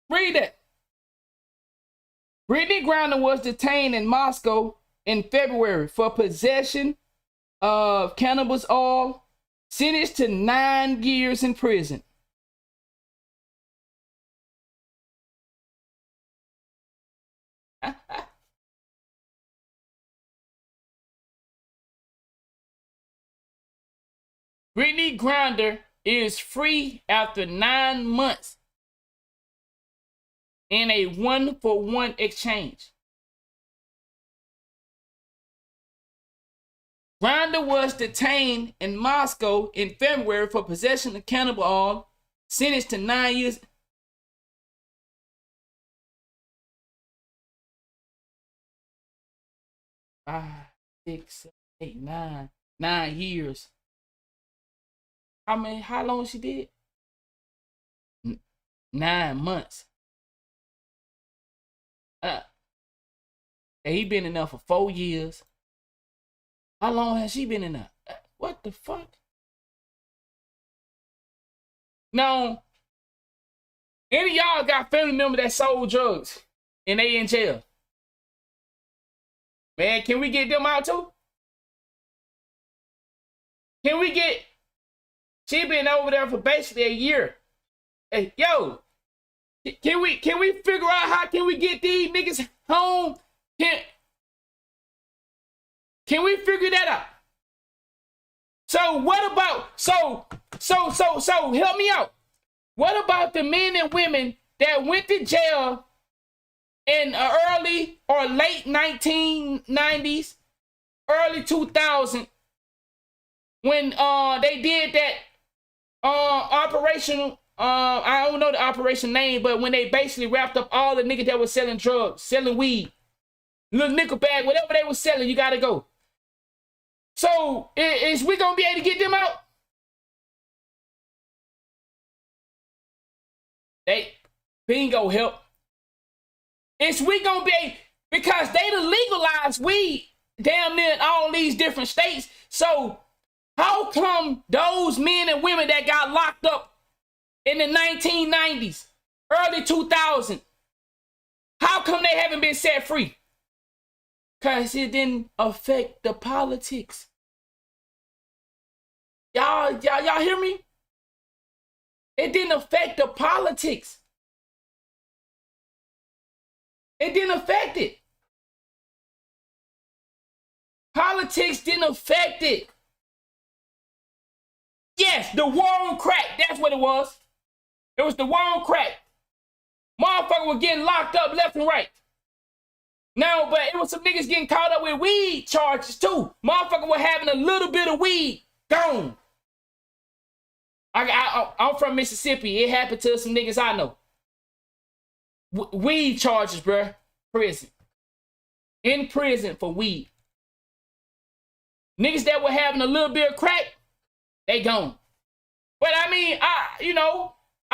Read that. Brittney Griner was detained in Moscow in February for possession of cannabis oil, sentenced to 9 years in prison. Brittney Griner is free after 9 months in a 1-for-1 exchange. Griner was detained in Moscow in February for possession of cannabis oil, sentenced to 9 years. Five, 6, 7, 8, 9. 9 years. How long she did? 9 months. And he been in there for 4 years. How long has she been in there? What the fuck? Now, any of y'all got family members that sold drugs and they in jail? Man, can we get them out too? Can we get... She been over there for basically a year. Hey, yo, can we figure out how can we get these niggas home? Can we figure that out? So what about so help me out. What about the men and women that went to jail in early or late 1990s, early 2000 when they did that operation, I don't know the operation name, but when they basically wrapped up all the niggas that was selling drugs, selling weed, little nickel bag, whatever they was selling, you gotta go. So is we gonna be able to get them out? They bingo help. Is we gonna be, because they done legalized weed damn near in all these different states. So how come those men and women that got locked up in the 1990s, early 2000s, how come they haven't been set free? Because it didn't affect the politics. Y'all hear me? It didn't affect the politics. It didn't affect it. Politics didn't affect it. Yes, the war on crack. That's what it was. It was the war on crack. Motherfuckers were getting locked up left and right. No, but it was some niggas getting caught up with weed charges too. Motherfuckers were having a little bit of weed. Gone. I'm from Mississippi. It happened to some niggas I know. Weed charges, bruh. Prison. In prison for weed. Niggas that were having a little bit of crack, they gone. But I mean, I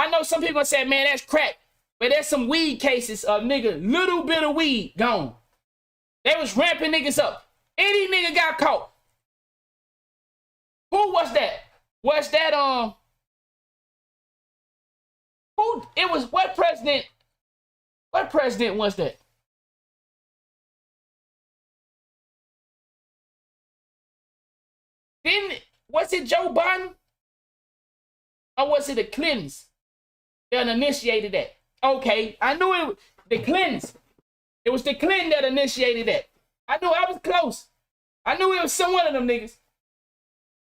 know some people say, man, that's crack. But there's some weed cases of nigga, little bit of weed gone. They was ramping niggas up. Any nigga got caught. Who was that? Was that, who, it was, what president was that? Was it Joe Biden? Or was it the Clintons that initiated that? Okay, I knew it was the Clintons. It was the Clinton that initiated that. I knew I was close. I knew it was some one of them niggas.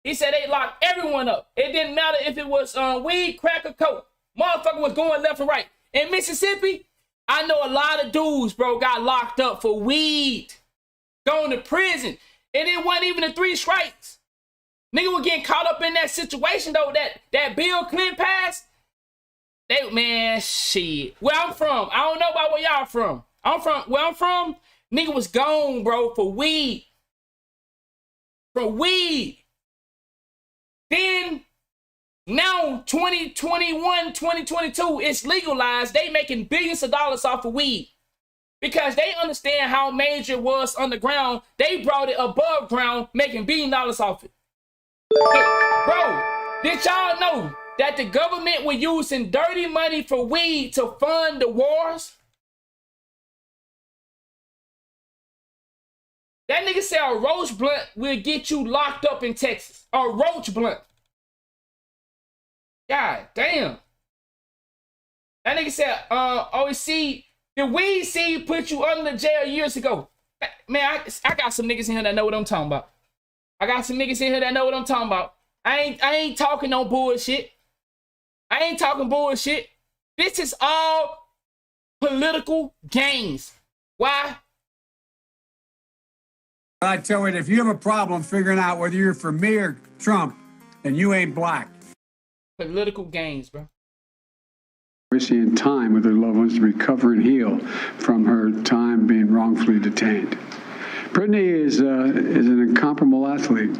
He said they locked everyone up. It didn't matter if it was weed, crack, or coke. Motherfucker was going left and right. In Mississippi, I know a lot of dudes, bro, got locked up for weed. Going to prison. And it wasn't even the 3 strikes. Nigga was getting caught up in that situation, though, that Bill Clinton passed. Man, shit. Where I'm from, I don't know about where y'all from. Where I'm from, nigga was gone, bro, for weed. For weed. Then, now, 2021, 2022, it's legalized. They making billions of dollars off of weed. Because they understand how major it was underground. They brought it above ground, making billions of dollars off it. Bro, did y'all know that the government was using dirty money for weed to fund the wars? That nigga said a roach blunt will get you locked up in Texas. A roach blunt. God damn. That nigga said, the weed seed put you under jail years ago. Man, I got some niggas in here that know what I'm talking about. I ain't talking no bullshit. I ain't talking bullshit. This is all political games. Why? I tell you, if you have a problem figuring out whether you're for me or Trump, then you ain't black. Political games, bro. and time with her loved ones to recover and heal from her time being wrongfully detained. Brittney is an incomparable athlete,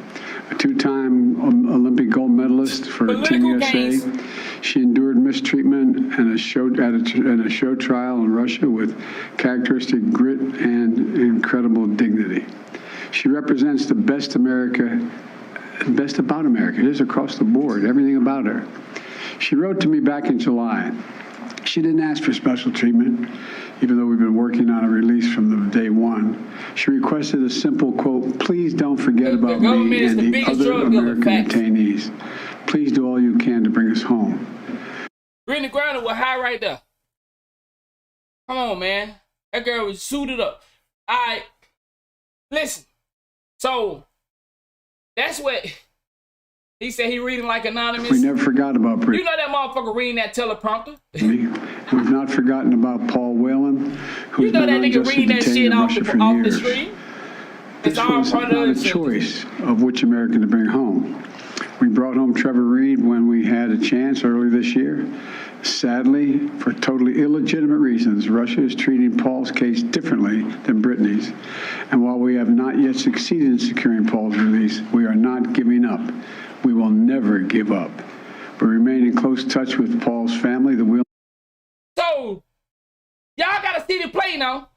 a two-time Olympic gold medalist for Team USA. She endured mistreatment and a show trial in Russia with characteristic grit and incredible dignity. She represents the best about America. It is across the board, everything about her. She wrote to me back in July. She didn't ask for special treatment, even though we've been working on a release from the day one. She requested a simple quote, please don't forget about me and the other American detainees. Please do all you can to bring us home. Brittney Griner was high right there. Come on, man. That girl was suited up. All right. Listen. So, that's what he said. He reading like anonymous. We never forgot about Brittney. You know that motherfucker reading that teleprompter. We've not forgotten about Paul Whelan, who's been unjustly detained in Russia for years. This was not a choice of which American to bring home. We brought home Trevor Reed when we had a chance early this year. Sadly, for totally illegitimate reasons, Russia is treating Paul's case differently than Brittney's. And while we have not yet succeeded in securing Paul's release, we are not giving up. We will never give up. We remain in close touch with Paul's family. So, y'all gotta see the play now.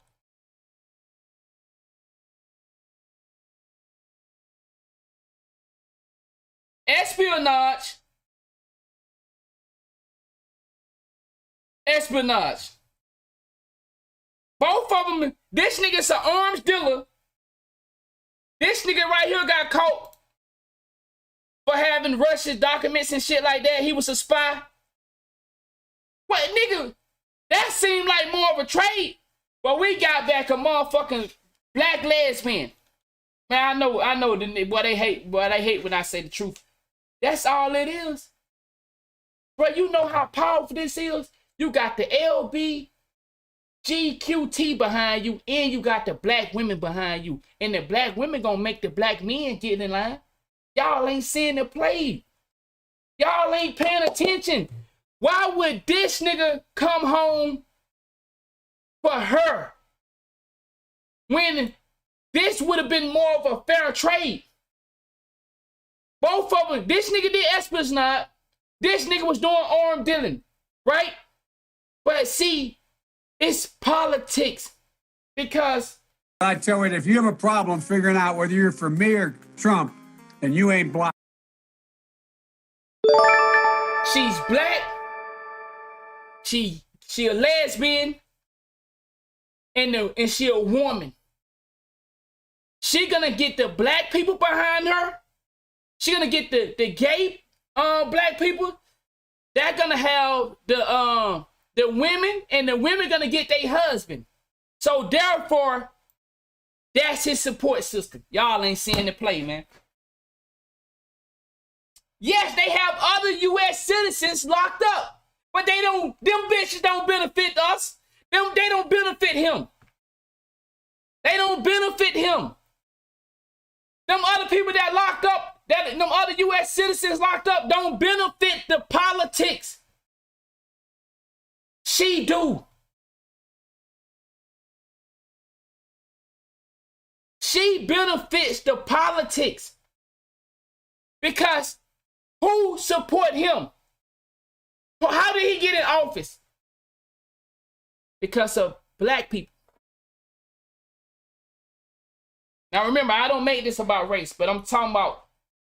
Espionage. Both of them, this nigga's an arms dealer. This nigga right here got caught for having Russian documents and shit like that. He was a spy. What, nigga? That seemed like more of a trade. But we got back a motherfucking black lesbian. Man, I know, boy, they hate when I say the truth. That's all it is. Bro, you know how powerful this is? You got the LBGQT behind you, and you got the black women behind you. And the black women gonna make the black men get in line. Y'all ain't seeing the play. Y'all ain't paying attention. Why would this nigga come home for her when this would have been more of a fair trade? Both of them, this nigga did espionage. This nigga was doing arm dealing, right? But see, it's politics because I tell you, if you have a problem figuring out whether you're for me or Trump, then you ain't black. She's black. She a lesbian, and she a woman. She gonna get the black people behind her. She gonna get the gay black people. They're gonna have the women, and the women gonna get their husband. So therefore, that's his support system. Y'all ain't seeing the play, man. Yes, they have other U.S. citizens locked up, but them bitches don't benefit us. They don't benefit him. They don't benefit him. Them other people that locked up, them other U.S. citizens locked up don't benefit the politics. She do. She benefits the politics. Because who support him? How did he get in office? Because of black people. Now remember, I don't make this about race, but I'm talking about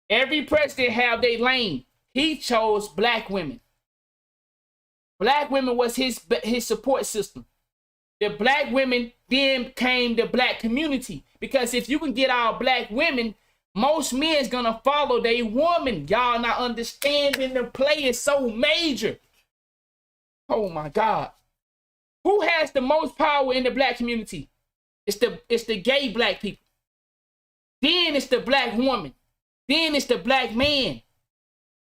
every president have their lane. He chose black women. Black women was his support system. The black women then came the black community. Because if you can get our black women, most men's gonna follow their woman. Y'all not understanding the play is so major. Oh my God. Who has the most power in the black community? It's the gay black people. Then it's the black woman. Then it's the black man.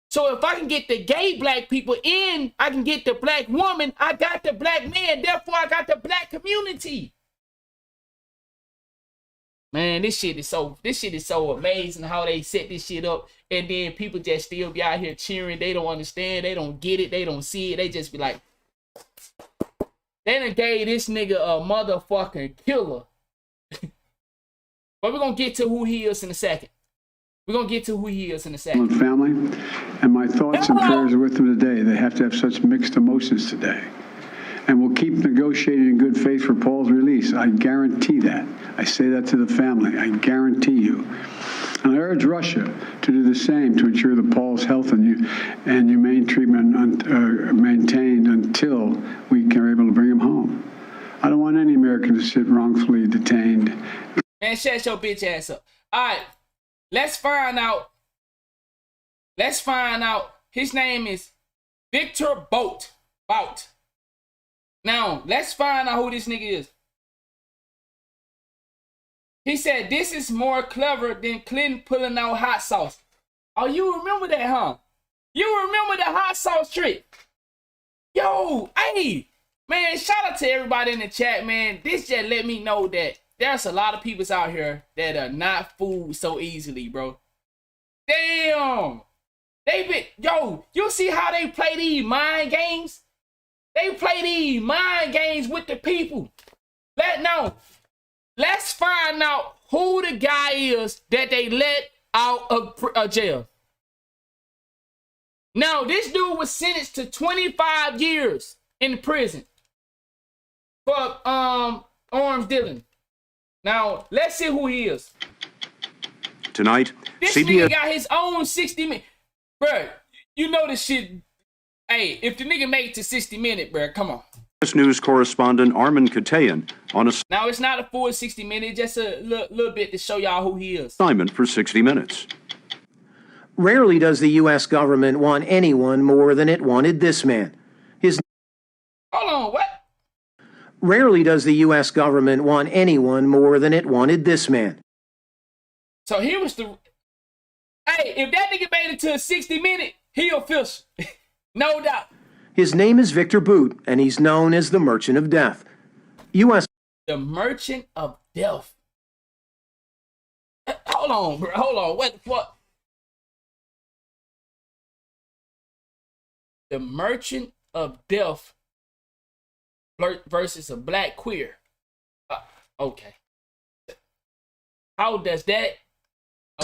So if I can get the gay black people in, I can get the black woman, I got the black man, therefore I got the black community. Man, this shit is so amazing how they set this shit up, and then people just still be out here cheering. They don't understand, they don't get it, they don't see it, they just be like, They done gave this nigga a motherfucking killer. But we're gonna get to who he is in a second. Family, and my thoughts and prayers are with them today. They have to have such mixed emotions today. And we'll keep negotiating in good faith for Paul's release. I guarantee that. I say that to the family. I guarantee you. And I urge Russia to do the same to ensure that Paul's health and humane treatment maintained until we are able to bring him home. I don't want any American to sit wrongfully detained. Man, shut your bitch ass up. All right, let's find out. His name is Viktor Bout. Now, let's find out who this nigga is. He said, this is more clever than Clinton pulling out hot sauce. Oh, you remember that, huh? You remember the hot sauce trick? Yo, hey, man, shout out to everybody in the chat, man. This just let me know that there's a lot of people out here that are not fooled so easily, bro. Damn. You see how they play these mind games? They play these mind games with the people. Let's find out who the guy is that they let out of jail. Now, this dude was sentenced to 25 years in prison for arms dealing. Now, let's see who he is. Tonight, this CBS nigga got his own 60 minutes. Bro, you know this shit. Hey, if the nigga made it to 60 minutes, bro, come on. News correspondent Armin Katayan on Now, it's not a full 60 minutes, just a little bit to show y'all who he is. assignment for 60 Minutes. Rarely does the U.S. government want anyone more than it wanted this man. Hold on, what? Rarely does the U.S. government want anyone more than it wanted this man. So here was the... Hey, if that nigga made it to a 60 minute, he official. No doubt. His name is Viktor Bout, and he's known as the Merchant of Death. The Merchant of Death. Hold on, bro. Hold on. What the fuck? The Merchant of Death versus a black queer. Okay. How does that...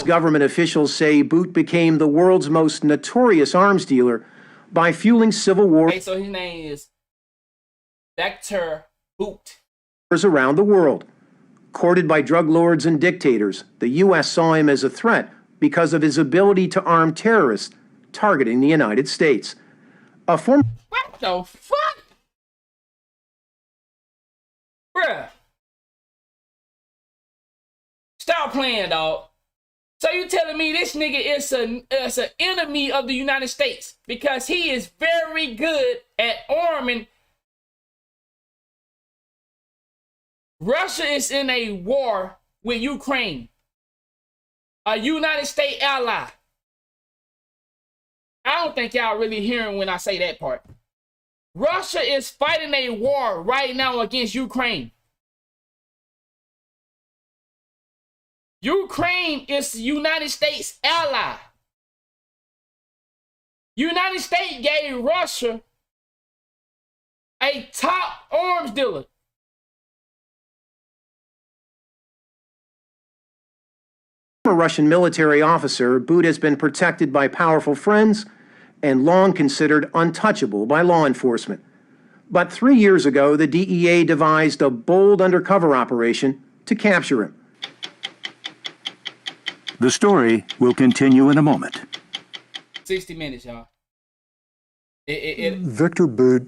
Government officials say Bout became the world's most notorious arms dealer by fueling civil war. Okay, so his name is Viktor Bout. Around the world. Courted by drug lords and dictators, the U.S. saw him as a threat because of his ability to arm terrorists targeting the United States. A former... What the fuck? Bruh. Stop playing, dog. So you telling me this nigga is an enemy of the United States because he is very good at arming. Russia is in a war with Ukraine, a United States ally. I don't think y'all really hearing when I say that part. Russia is fighting a war right now against Ukraine. Ukraine is the United States ally. United States gave Russia a top arms dealer. A Russian military officer, Bout has been protected by powerful friends and long considered untouchable by law enforcement. But 3 years ago, the DEA devised a bold undercover operation to capture him. The story will continue in a moment. 60 minutes, y'all. Viktor Bout,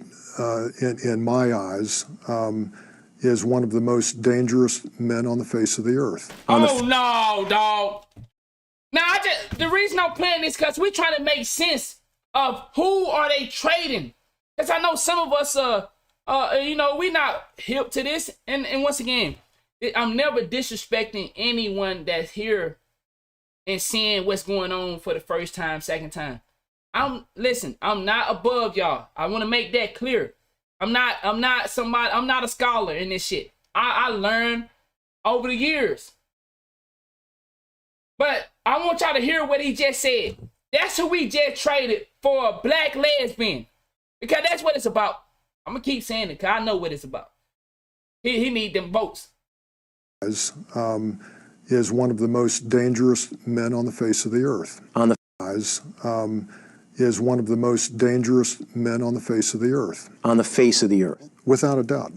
in my eyes, is one of the most dangerous men on the face of the earth. Oh, no, dog. Now, the reason I'm playing this because we're trying to make sense of who are they trading. Because I know some of us, we're not hip to this. And once again, I'm never disrespecting anyone that's here and seeing what's going on for the first time, second time. I'm not above y'all. I want to make that clear. I'm not a scholar in this shit. I learned over the years. But I want y'all to hear what he just said. That's who we just traded for a black lesbian. Because that's what it's about. I'm gonna keep saying it because I know what it's about. He need them votes. Is one of the most dangerous men on the face of the earth. Is one of the most dangerous men on the face of the earth. On the face of the earth. Without a doubt.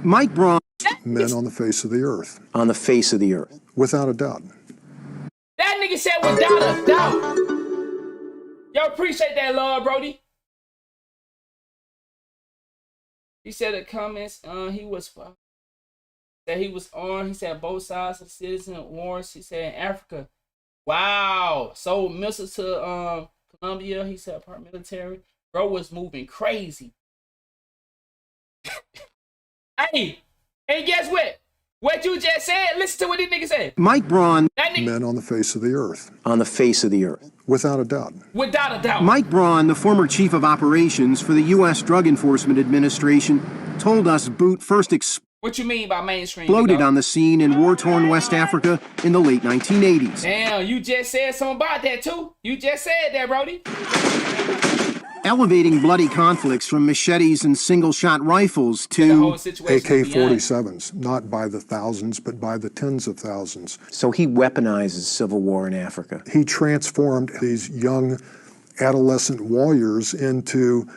Mike Braun. Men on the face of the earth. On the face of the earth. Without a doubt. That nigga said without a doubt. Yo, appreciate that love, Brody. He said the comments, he said both sides of citizen wars. He said in Africa. Wow. So missiles to Colombia, he said paramilitary. Bro was moving crazy. Hey, and guess what? What you just said, listen to what this nigga said. Mike Braun. Men on the face of the earth. On the face of the earth. Without a doubt. Without a doubt. Mike Braun, the former chief of operations for the U.S. Drug Enforcement Administration, told us Bout first what you mean by mainstream? exploded on the scene in war-torn West Africa in the late 1980s. Damn, you just said something about that too. You just said that, Brody. Elevating bloody conflicts from machetes and single-shot rifles to AK-47s, not by the thousands, but by the tens of thousands. So he weaponizes civil war in Africa. He transformed these young adolescent warriors into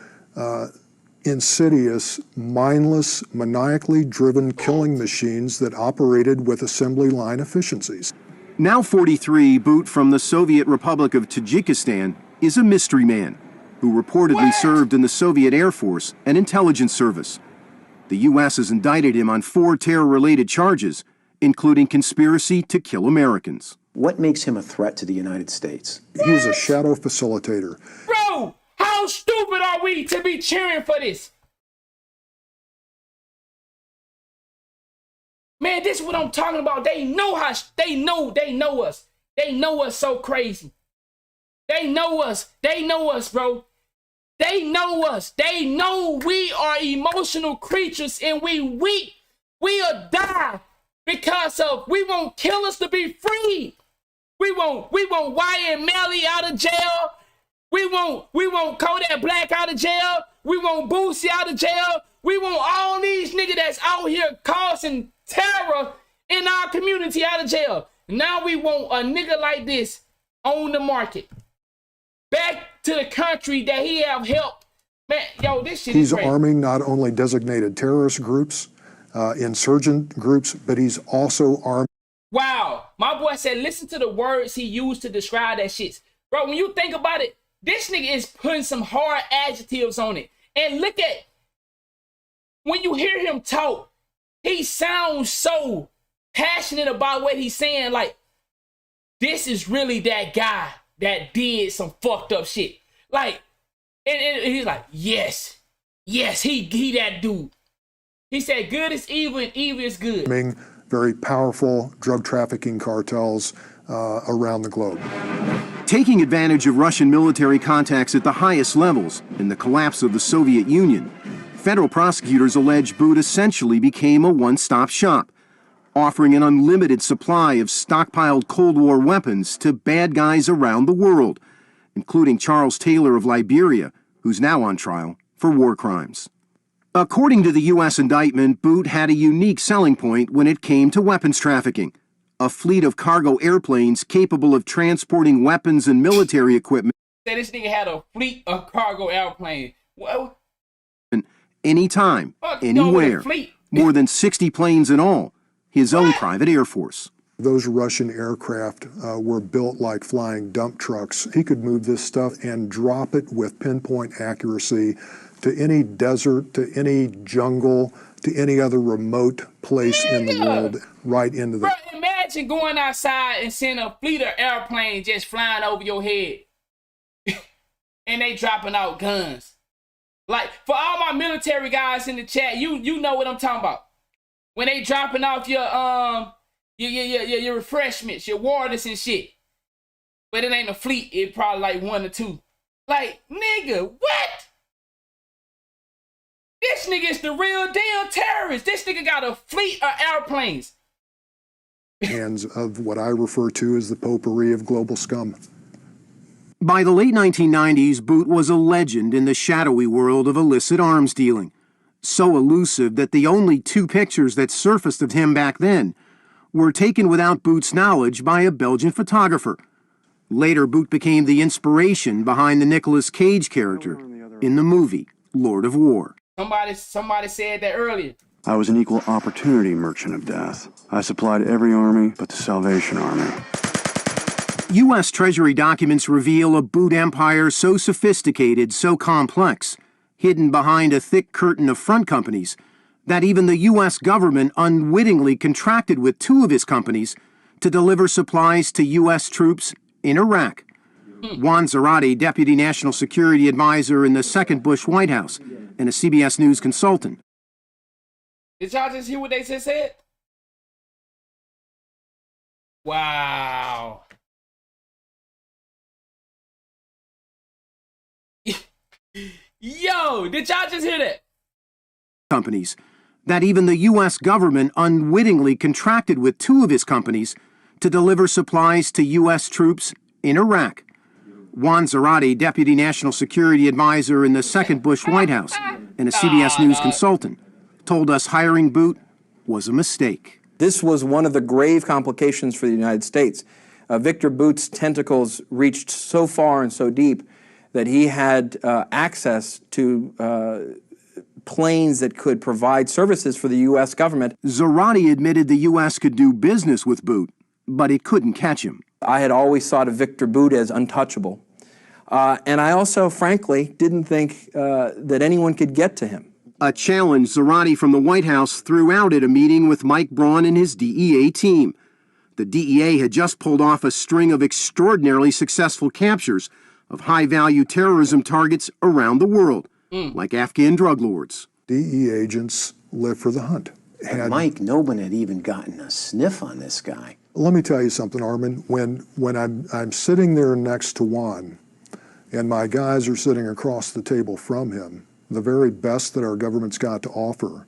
insidious, mindless, maniacally driven killing machines that operated with assembly line efficiencies. Now 43, Bout from the Soviet Republic of Tajikistan is a mystery man who reportedly served in the Soviet Air Force and Intelligence Service. The U.S. has indicted him on 4 terror-related charges, including conspiracy to kill Americans. What makes him a threat to the United States? He was a shadow facilitator. Bro, how stupid are we to be cheering for this? Man, this is what I'm talking about. They know us. They know us. They know us so crazy. They know us, bro. They know us. They know we are emotional creatures and we weak. We'll die because of, we want killers to be free. We want Wyatt Melly out of jail. We want Kodak Black out of jail. We want Boosie out of jail. We want all these niggas that's out here causing terror in our community out of jail. Now we want a nigga like this on the market. Back to the country that he have helped. Man, yo, this shit is He's great. arming not only designated terrorist groups, insurgent groups, but he's also arming. Wow. My boy said, listen to the words he used to describe that shit. Bro, when you think about it, this nigga is putting some hard adjectives on it. And look at, when you hear him talk, he sounds so passionate about what he's saying. Like, this is really that guy that did some fucked up shit. Like, and he's like, yes, he that dude. He said, good is evil and evil is good. Very powerful drug trafficking cartels around the globe. Taking advantage of Russian military contacts at the highest levels in the collapse of the Soviet Union, federal prosecutors allege Bout essentially became a one-stop shop, offering an unlimited supply of stockpiled Cold War weapons to bad guys around the world, including Charles Taylor of Liberia, who's now on trial for war crimes. According to the U.S. indictment, Bout had a unique selling point when it came to weapons trafficking, a fleet of cargo airplanes capable of transporting weapons and military equipment. Said this nigga had a fleet of cargo airplanes. Well, anytime, anywhere, more than 60 planes in all, his own private air force. Those Russian aircraft were built like flying dump trucks. He could move this stuff and drop it with pinpoint accuracy to any desert, to any jungle, to any other remote place in the world, right into the... Bro, imagine going outside and seeing a fleet of airplanes just flying over your head. And they dropping out guns. Like, for all my military guys in the chat, you know what I'm talking about. When they dropping off your refreshments, your waters and shit. But it ain't a fleet, it probably like 1 or 2. Like, nigga, what? This nigga is the real deal terrorist. This nigga got a fleet of airplanes. Hands of what I refer to as the potpourri of global scum. By the late 1990s, Bout was a legend in the shadowy world of illicit arms dealing, so elusive that the only two pictures that surfaced of him back then were taken without Bout's knowledge by a Belgian photographer. Later, Bout became the inspiration behind the Nicolas Cage character in the movie Lord of War. Somebody said that earlier. I was an equal opportunity merchant of death. I supplied every army but the Salvation Army. U.S. Treasury documents reveal a Bout empire so sophisticated, so complex, hidden behind a thick curtain of front companies, that even the U.S. government unwittingly contracted with two of his companies to deliver supplies to U.S. troops in Iraq. Juan Zarate, Deputy National Security Advisor in the second Bush White House and a CBS News consultant. Did y'all just hear what they just said? Wow. Yo, did y'all just hear that? Companies that even the U.S. government unwittingly contracted with two of his companies to deliver supplies to U.S. troops in Iraq. Juan Zarate, Deputy National Security Advisor in the second Bush White House and a CBS News consultant, told us hiring Bout was a mistake. This was one of the grave complications for the United States. Viktor Bout's tentacles reached so far and so deep that he had access to planes that could provide services for the U.S. government. Zarate admitted the U.S. could do business with Bout, but it couldn't catch him. I had always thought of Viktor Bout as untouchable. And I also, frankly, didn't think that anyone could get to him. A challenge Zarate from the White House threw out at a meeting with Mike Braun and his DEA team. The DEA had just pulled off a string of extraordinarily successful captures of high-value terrorism targets around the world, like Afghan drug lords. DEA agents live for the hunt. Mike, no one had even gotten a sniff on this guy. Let me tell you something, Armin. When I'm sitting there next to Juan, and my guys are sitting across the table from him, the very best that our government's got to offer,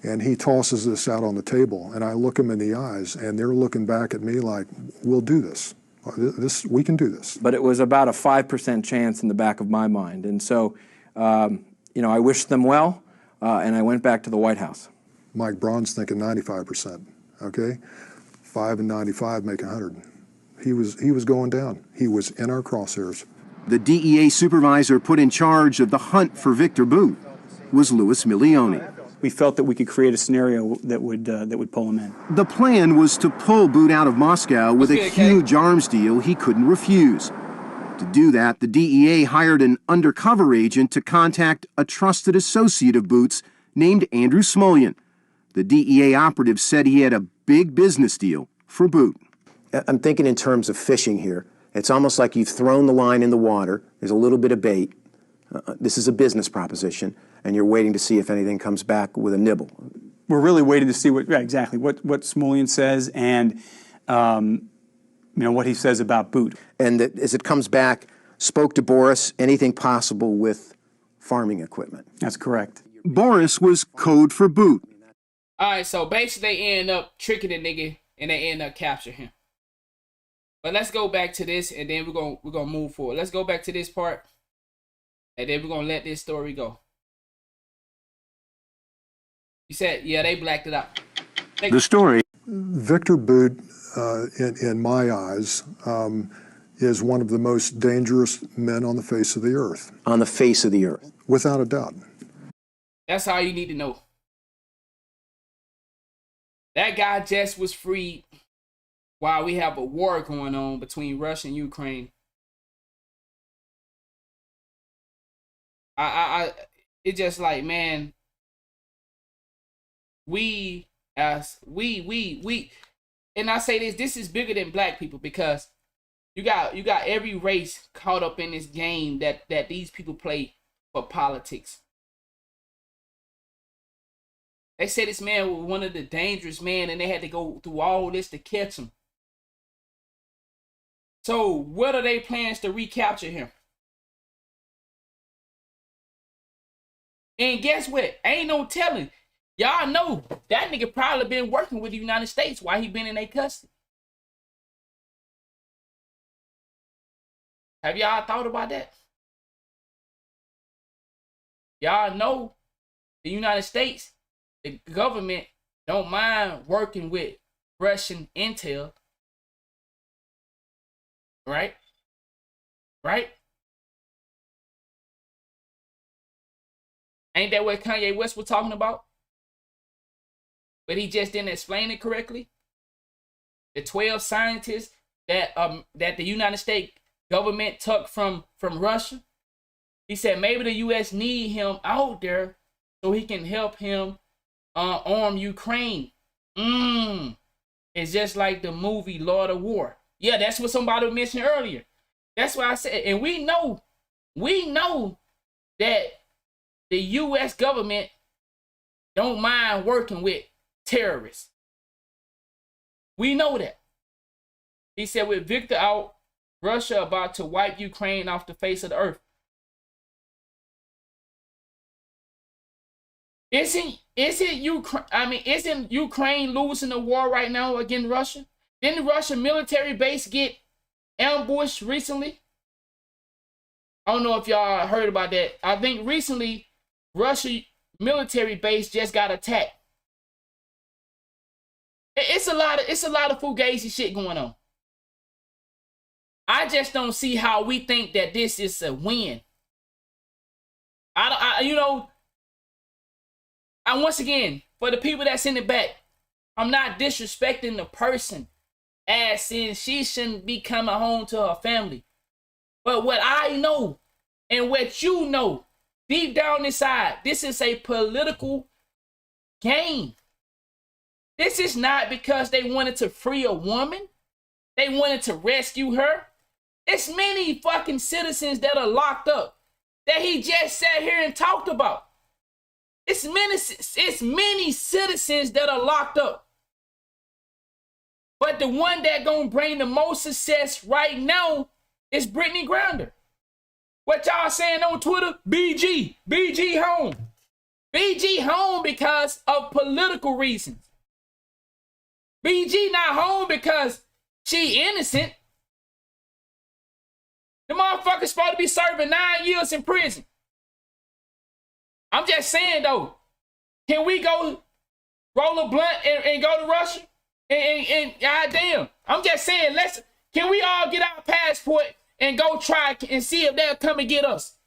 and he tosses this out on the table, and I look him in the eyes, and they're looking back at me like, we'll do this. We can do this. But it was about a 5% chance in the back of my mind. And so, I wished them well, and I went back to the White House. Mike Braun's thinking 95%, okay? 5 and 95 make 100. He was going down. He was in our crosshairs. The DEA supervisor put in charge of the hunt for Viktor Bout was Louis Milioni. We felt that we could create a scenario that would pull him in. The plan was to pull Bout out of Moscow with a huge arms deal he couldn't refuse. To do that, the DEA hired an undercover agent to contact a trusted associate of Bout's named Andrew Smulyan. The DEA operative said he had a big business deal for Bout. I'm thinking in terms of fishing here. It's almost like you've thrown the line in the water. There's a little bit of bait. This is a business proposition, and you're waiting to see if anything comes back with a nibble. We're really waiting to see what Smulyan says and what he says about Bout. And that as it comes back, spoke to Boris, anything possible with farming equipment. That's correct. Boris was code for Bout. All right, so basically they end up tricking the nigga and they end up capturing him. But let's go back to this, and then we're gonna move forward. Let's go back to this part, and then we're gonna let this story go. You said, yeah, they blacked it out. The story. Viktor Bout, in my eyes, is one of the most dangerous men on the face of the earth. On the face of the earth. Without a doubt. That's all you need to know. That guy just was freed while we have a war going on between Russia and Ukraine. It's just like, man, we, and I say this is bigger than black people, because you got every race caught up in this game that these people play for politics. They said this man was one of the dangerous men, and they had to go through all this to catch him. So what are their plans to recapture him? And guess what? Ain't no telling. Y'all know that nigga probably been working with the United States while he been in their custody. Have y'all thought about that? Y'all know the United States, the government don't mind working with Russian intel. Right? Right? Ain't that what Kanye West was talking about? But he just didn't explain it correctly. The 12 scientists that the United States government took from Russia. He said maybe the U.S. need him out there so he can help him arm Ukraine. It's just like the movie Lord of War. Yeah, that's what somebody mentioned earlier. That's why I said, and we know that the U.S. government don't mind working with terrorists. We know that. He said with Viktor out, Russia about to wipe Ukraine off the face of the earth. Isn't Ukraine losing the war right now against Russia? Didn't the Russian military base get ambushed recently? I don't know if y'all heard about that. I think recently Russian military base just got attacked. It's a lot of fugazi shit going on. I just don't see how we think that this is a win. Once again, for the people that's in the back, I'm not disrespecting the person, as in she shouldn't be coming home to her family. But what I know and what you know, deep down inside, this is a political game. This is not because they wanted to free a woman. They wanted to rescue her. It's many fucking citizens that are locked up that he just sat here and talked about. It's many citizens that are locked up. But the one that gonna bring the most success right now is Brittney Griner. What y'all saying on Twitter? BG home. BG home because of political reasons. BG not home because she innocent. The motherfucker's supposed to be serving 9 years in prison. I'm just saying though, can we go roll a blunt and go to Russia? And goddamn, I'm just saying, can we all get our passport and go try and see if they'll come and get us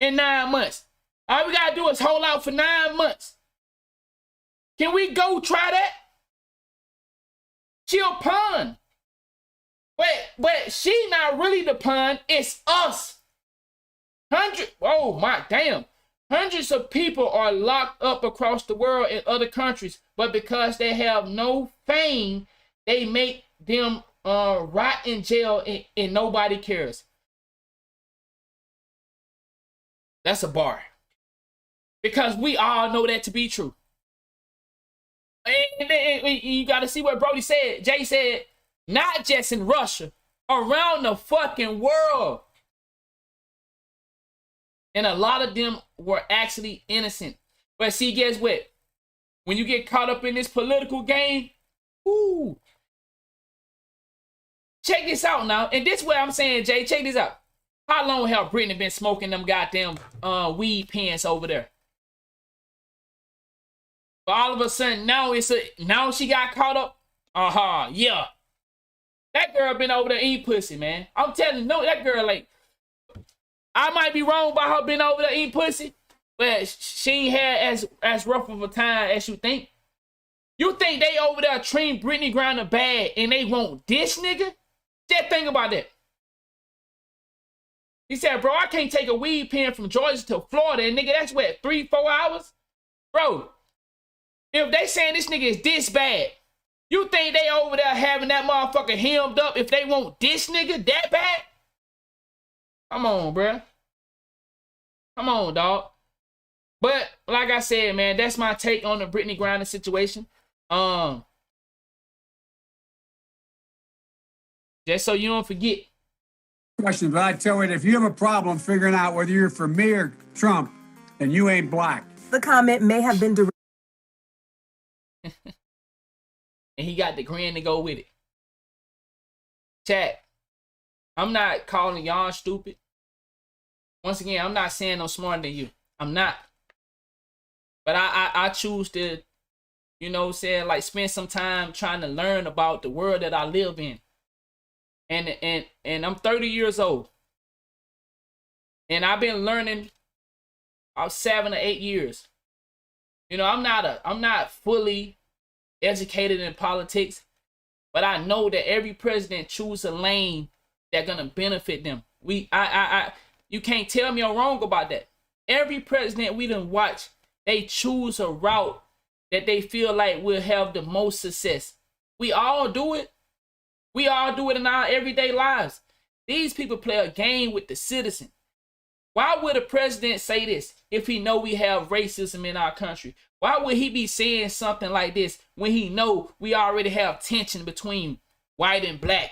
in 9 months? All we gotta do is hold out for 9 months. Can we go try that? She a pawn. But she not really the pawn, it's us. Hundreds of people are locked up across the world in other countries, but because they have no fame, they make them rot in jail and nobody cares. That's a bar. Because we all know that to be true. And you got to see what Brody said. Jay said, not just in Russia, around the fucking world. And a lot of them were actually innocent. But see, guess what? When you get caught up in this political game, check this out now. And this is what I'm saying, Jay. Check this out. How long have Brittney been smoking them goddamn weed pens over there? But all of a sudden, now she got caught up. Yeah. That girl been over there eating pussy, man. I'm telling you, no, that girl, like, I might be wrong about her being over there eating pussy, but she ain't had as rough of a time as you think. You think they over there treating Brittney Griner bad and they want this nigga? Just think about that. He said, bro, I can't take a weed pen from Georgia to Florida, and nigga, that's what, 3-4 hours? Bro, if they saying this nigga is this bad, you think they over there having that motherfucker hemmed up if they want this nigga that bad? Come on, bruh. Come on, dog. But like I said, man, that's my take on the Brittney Griner situation. Just so you don't forget. Question, but I tell you, if you have a problem figuring out whether you're for me or Trump, then you ain't black. The comment may have been directed. And he got the grin to go with it. Chat, I'm not calling y'all stupid. Once again, I'm not saying I'm smarter than you. I'm not. But I choose to, you know, say like spend some time trying to learn about the world that I live in. And I'm 30 years old. And I've been learning about 7 or 8 years. You know, I'm not fully educated in politics, but I know that every president choose a lane that's gonna benefit them. You can't tell me I'm wrong about that. Every president we done watch, they choose a route that they feel like will have the most success. We all do it. We all do it in our everyday lives. These people play a game with the citizen. Why would a president say this if he know we have racism in our country? Why would he be saying something like this when he know we already have tension between white and black,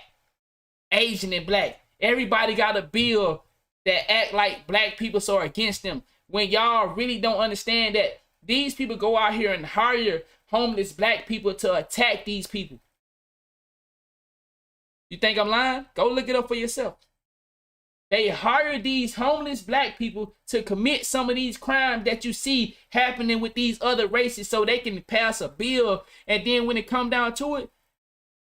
Asian and black? Everybody got a bill that act like black people are against them, when y'all really don't understand that these people go out here and hire homeless black people to attack these people. You think I'm lying? Go look it up for yourself. They hire these homeless black people to commit some of these crimes that you see happening with these other races so they can pass a bill. And then when it come down to it,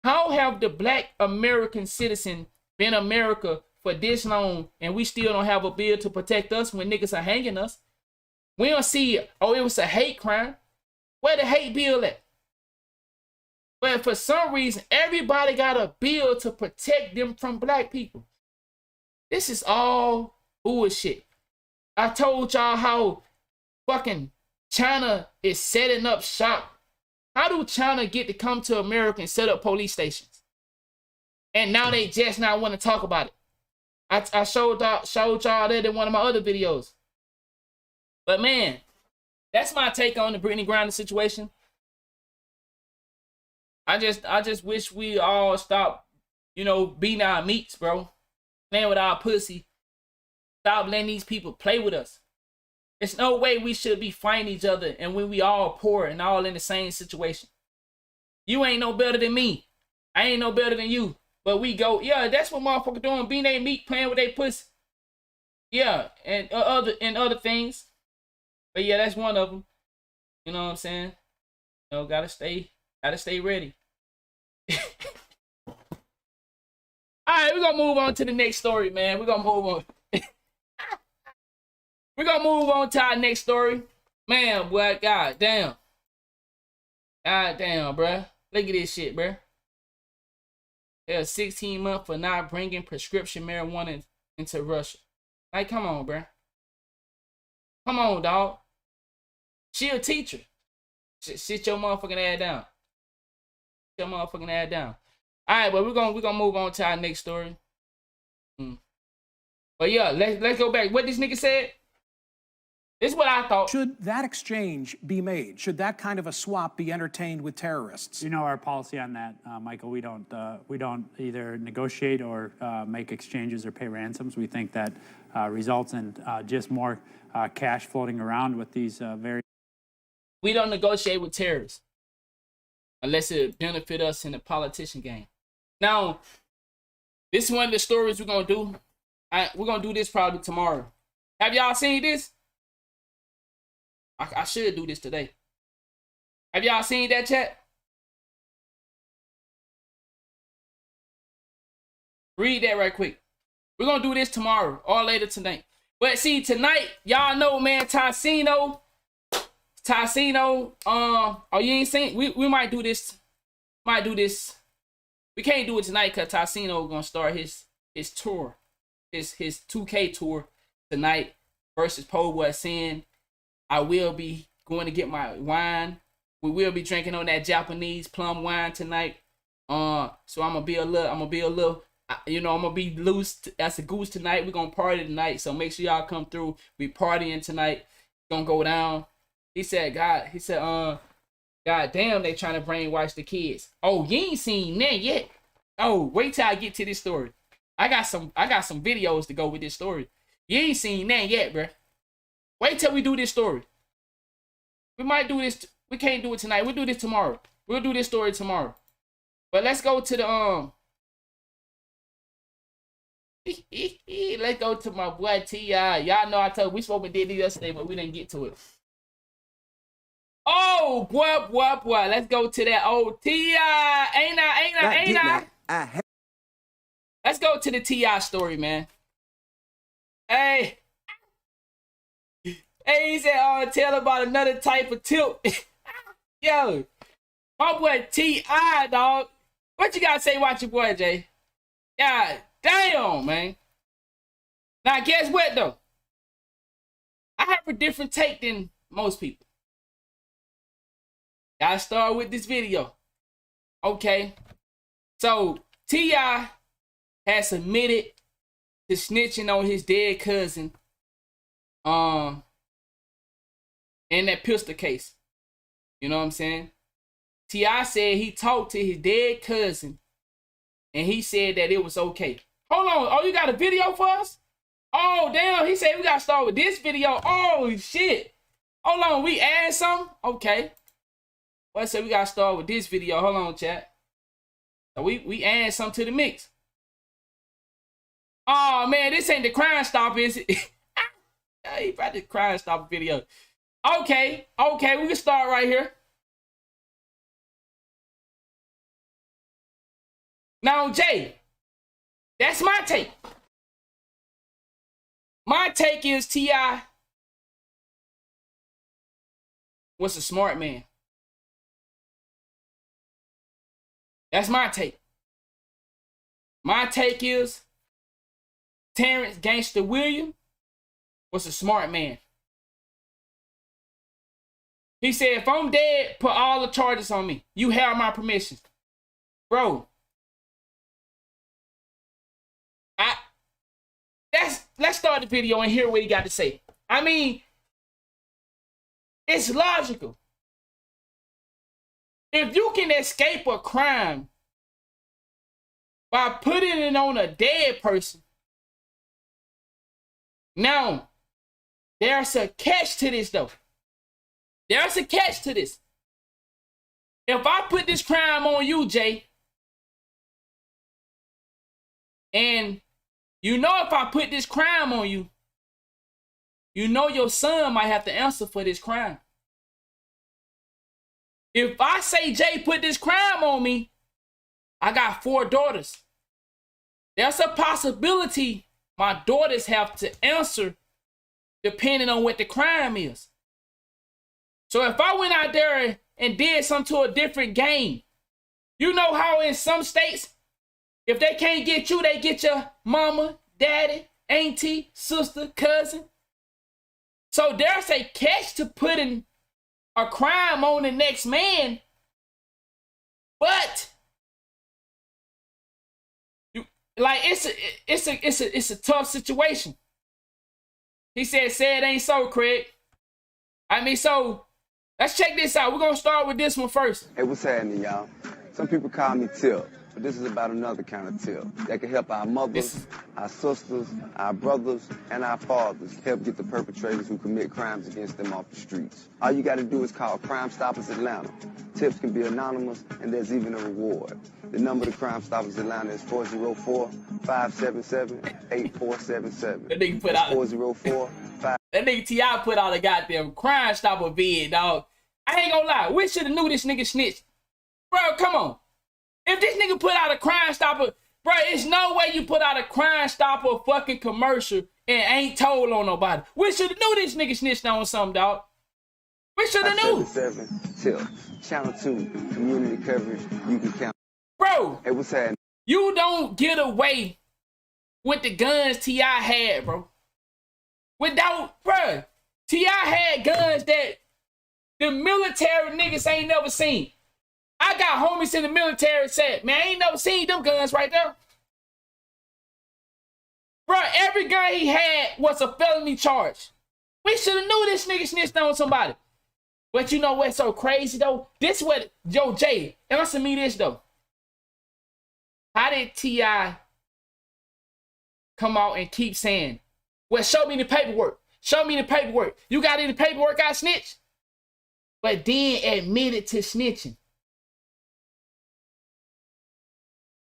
how have the black American citizen been America for this long and we still don't have a bill to protect us when niggas are hanging us? We don't see, oh, it was a hate crime. Where the hate bill at? But for some reason, everybody got a bill to protect them from black people. This is all bullshit. I told y'all how fucking China is setting up shop. How do China get to come to America and set up police stations? And now they just not want to talk about it. I showed y'all that in one of my other videos. But man, that's my take on the Brittney Griner situation. I just wish we all stop, you know, beating our meats, bro. Playing with our pussy. Stop letting these people play with us. There's no way we should be fighting each other and when we all poor and all in the same situation. You ain't no better than me. I ain't no better than you. But we go, yeah, that's what motherfuckers doing, beating their meat, playing with their pussy. Yeah, and other things. But yeah, that's one of them. You know what I'm saying? You know, gotta stay ready. All right, we're gonna move on to the next story, man. We're gonna move on. We're gonna move on to our next story. Man, boy, goddamn. Goddamn, bruh. Look at this shit, bruh. There's 16 months for not bringing prescription marijuana into Russia. Like, come on, bruh. Come on, dog. She a teacher. Sit your motherfucking ass down. Sit your motherfucking ass down. All right, but we're gonna move on to our next story. But yeah, let's go back. What this nigga said? This is what I thought. Should that exchange be made? Should that kind of a swap be entertained with terrorists? You know our policy on that, Michael. We don't either negotiate or make exchanges or pay ransoms. We think that results in just more cash floating around with these very. We don't negotiate with terrorists unless it benefit us in the politician game. Now, this is one of the stories we're gonna do. We're gonna do this probably tomorrow. Have y'all seen this? I should do this today. Have y'all seen that, chat? Read that right quick. We're gonna do this tomorrow or later tonight. But see, tonight, y'all know, man, Tassino. Oh, you ain't seen? We might do this. Might do this. We can't do it tonight because Tassino gonna start his tour, his 2K tour tonight versus Po Boy Sin. I will be going to get my wine. We will be drinking on that Japanese plum wine tonight. So I'm gonna be a little, you know, I'm gonna be loose as a goose tonight. We're gonna party tonight, so make sure y'all come through. We partying tonight. It's gonna go down. He said, God damn, they trying to brainwash the kids. Oh, you ain't seen that yet. Oh, wait till I get to this story. I got some videos to go with this story. You ain't seen that yet, bruh. Wait till we do this story. We might do this. We can't do it tonight. We'll do this tomorrow. We'll do this story tomorrow. But let's go to the let's go to my boy T.I. Y'all know I told we supposed to did this yesterday, but we didn't get to it. Oh, boy. Let's go to that old T.I. Ain't I? Let's go to the T.I. story, man. Hey, he said, tell about another type of tip. Yo, my boy T.I., dog. What you got to say about your boy, Jay? God damn, man. Now, guess what, though? I have a different take than most people. Gotta start with this video. Okay. So, T.I. has admitted to snitching on his dead cousin in that pistol case. You know what I'm saying? T.I. said he talked to his dead cousin and he said that it was okay. Hold on. Oh, you got a video for us? Oh, damn. He said we got to start with this video. Oh, shit. Hold on. We add something? Okay. Well, I said we got to start with this video. Hold on, chat. So we add something to the mix. Oh, man. This ain't the Crime Stopper, is it? He brought the Crime Stopper video. Okay. We can start right here. Now, Jay, that's my take. My take is T.I. was a smart man. That's my take. My take is Terrence Gangster Williams was a smart man. He said, if I'm dead, put all the charges on me. You have my permission. Bro. Let's start the video and hear what he got to say. I mean, it's logical. If you can escape a crime by putting it on a dead person, now, there's a catch to this, though. There's a catch to this. If I put this crime on you, Jay, and you know if I put this crime on you, you know your son might have to answer for this crime. If I say, Jay, put this crime on me, I got 4 daughters. There's a possibility my daughters have to answer depending on what the crime is. So if I went out there and did something to a different gang, you know how in some states, if they can't get you, they get your mama, daddy, auntie, sister, cousin. So there's a catch to putting a crime on the next man, but it's a tough situation. He said it ain't so, Craig. I mean, so let's check this out. We're gonna start with this one first. Hey, what's happening, y'all? Some people call me Tip, but this is about another kind of tip that can help our mothers, our sisters, our brothers, and our fathers help get the perpetrators who commit crimes against them off the streets. All you got to do is call Crime Stoppers Atlanta. Tips can be anonymous, and there's even a reward. The number to Crime Stoppers Atlanta is 404-577-8477. That nigga put out 404-5. That nigga T.I. put out a goddamn Crime Stopper vid, dog. I ain't gonna lie. We should have knew this nigga snitched. Bro, come on. If this nigga put out a Crime Stopper, bro, there's no way you put out a Crime Stopper fucking commercial and ain't told on nobody. We should have knew this nigga snitched on something, dog. We should have knew. 7 Tips. Channel 2, community coverage, you can count. Bro, hey, what's happening? You don't get away with the guns T.I. had, bro. Without, bro, T.I. had guns that the military niggas ain't never seen. I got homies in the military said, man, I ain't never seen them guns right there. Bro, every gun he had was a felony charge. We should have knew this nigga snitched on somebody. But you know what's so crazy, though? This what, yo, Jay, answer me this, though. How did T.I. come out and keep saying, well, show me the paperwork. Show me the paperwork. You got any paperwork I snitched? But then admitted to snitching.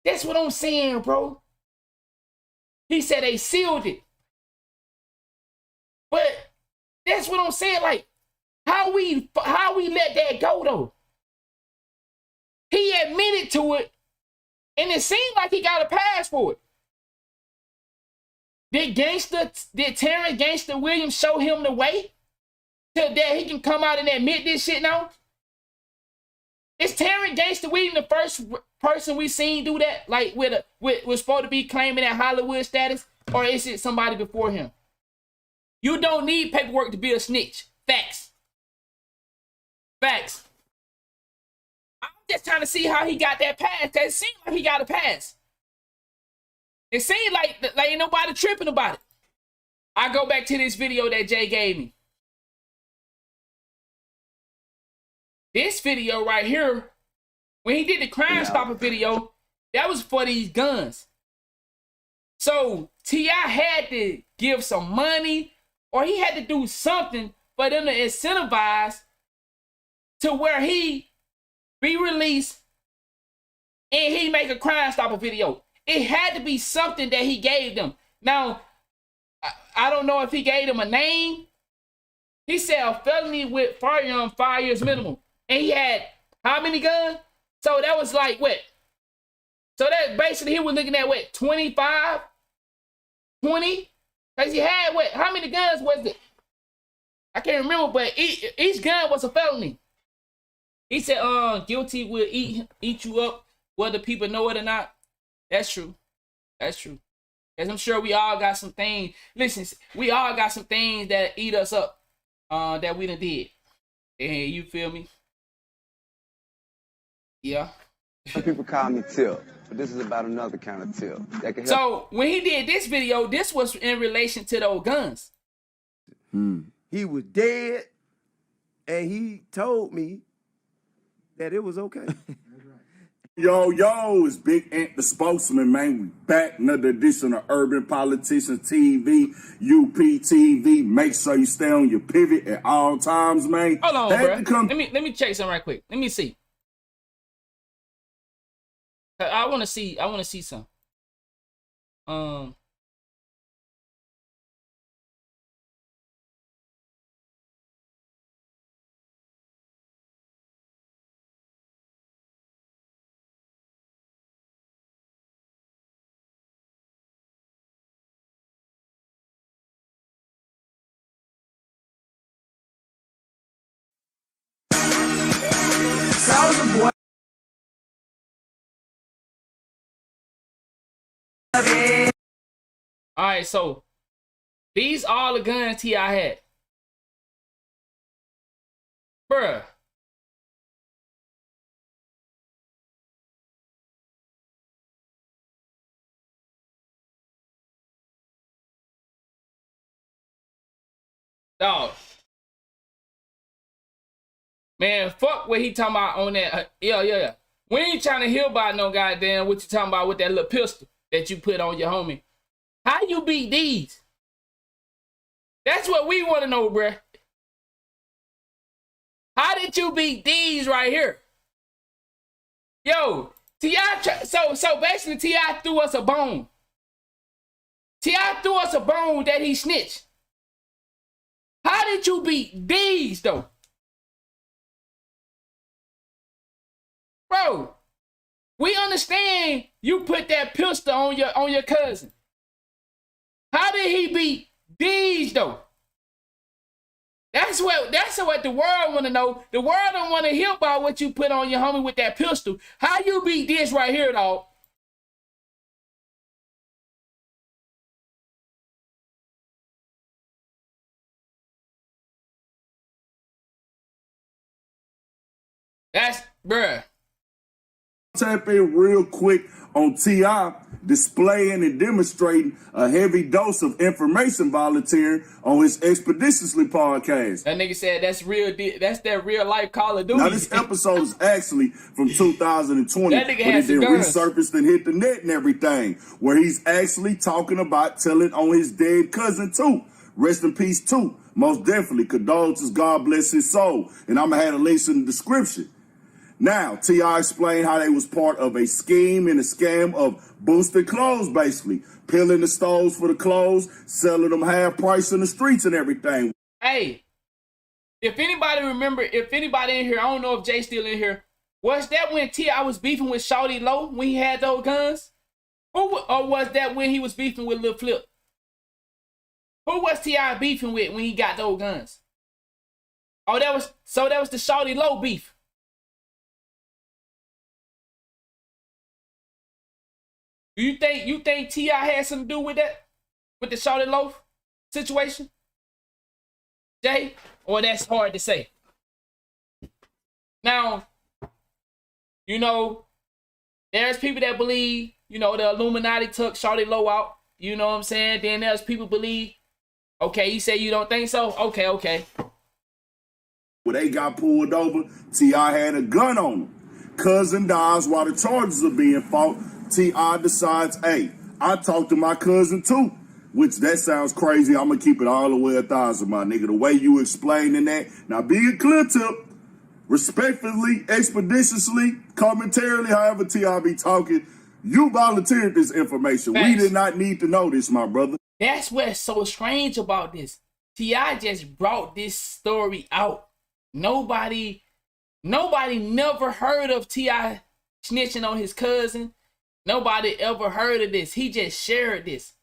That's what I'm saying, bro. He said they sealed it. But that's what I'm saying. Like, How we let that go though? He admitted to it, and it seemed like he got a pass for it. Did Terrence Gangster Williams show him the way so that he can come out and admit this shit now? Is Terrence Gangster Williams the first person we seen do that? Like was supposed to be claiming that Hollywood status, or is it somebody before him? You don't need paperwork to be a snitch. Facts. Facts. I'm just trying to see how he got that pass. That seemed like he got a pass. It seemed like ain't nobody tripping about it. I go back to this video that Jay gave me. This video right here, when he did the Crime Stopper video, that was for these guns. So T.I. had to give some money, or he had to do something for them to incentivize to where he be released and he make a Crime Stopper video. It had to be something that he gave them. Now, I don't know if he gave them a name. He said a felony with firearm 5 years minimum. And he had how many guns? So that was like what? So that basically he was looking at what? 25? 20? Because he had what? How many guns was it? I can't remember, but each gun was a felony. He said, guilty will eat you up, whether people know it or not. That's true. That's true. Because I'm sure we all got some things. Listen, we all got some things that eat us up that we done did. And you feel me? Yeah. Some people call me Tip, but this is about another kind of Tip. That can help. So when he did this video, this was in relation to those guns. He was dead, and he told me that it was okay. Yo, it's Big Ant the spokesman, man. We back, another edition of Urban Politicians TV, UPTV. Make sure you stay on your pivot at all times, man. Hold on, bro. Let me check something right quick. Let me see. I want to see some. All right, so these all the guns T.I. had. Bruh. Dog. Man, fuck what he talking about on that. Yeah. We ain't trying to hear about no goddamn what you talking about with that little pistol that you put on your homie. How you beat these? That's what we want to know, bruh. How did you beat these right here? Yo, T.I. So basically T.I. threw us a bone. T.I. threw us a bone that he snitched. How did you beat these though? Bro, we understand you put that pistol on your cousin. How did he beat these though? That's what the world want to know. The world don't want to hear about what you put on your homie with that pistol. How you beat this right here, dog? That's bruh. Tap in real quick on T.I. displaying and demonstrating a heavy dose of information volunteering on his Expeditiously podcast. That nigga said that's real. That's that real life Call of Duty. Now this episode is actually from 2020, That nigga but had it then some guns. resurfaced and hit the net and everything, where he's actually talking about telling on his dead cousin too. Rest in peace too. Most definitely. Condolences. God bless his soul. And I'm gonna have the links in the description. Now, T.I. explained how they was part of a scheme and a scam of boosted clothes, basically. Peeling the stoves for the clothes, selling them half price in the streets and everything. Hey, If anybody remember, if anybody in here, I don't know if Jay's still in here, was that when T.I. was beefing with Shawty Low when he had those guns? Or was that when he was beefing with Lil Flip? Who was T.I. beefing with when he got those guns? Oh, that was the Shawty Low beef. You think T.I. had something to do with that? With the Shawty Low situation? Jay? Or that's hard to say. Now, you know, there's people that believe, you know, the Illuminati took Shawty Low out. You know what I'm saying? Then there's people believe, okay, you say you don't think so? Okay. When they got pulled over, T.I. had a gun on him. Cousin dies while the charges are being fought. T.I. decides, hey, I talked to my cousin too. Which that sounds crazy. I'm going to keep it all the way 1,000, my nigga. The way you explaining that. Now, being clear tip, respectfully, expeditiously, commentarily, however T.I. be talking, you volunteered this information. Thanks. We did not need to know this, my brother. That's what's so strange about this. T.I. just brought this story out. Nobody never heard of T.I. snitching on his cousin. Nobody ever heard of this. He just shared this.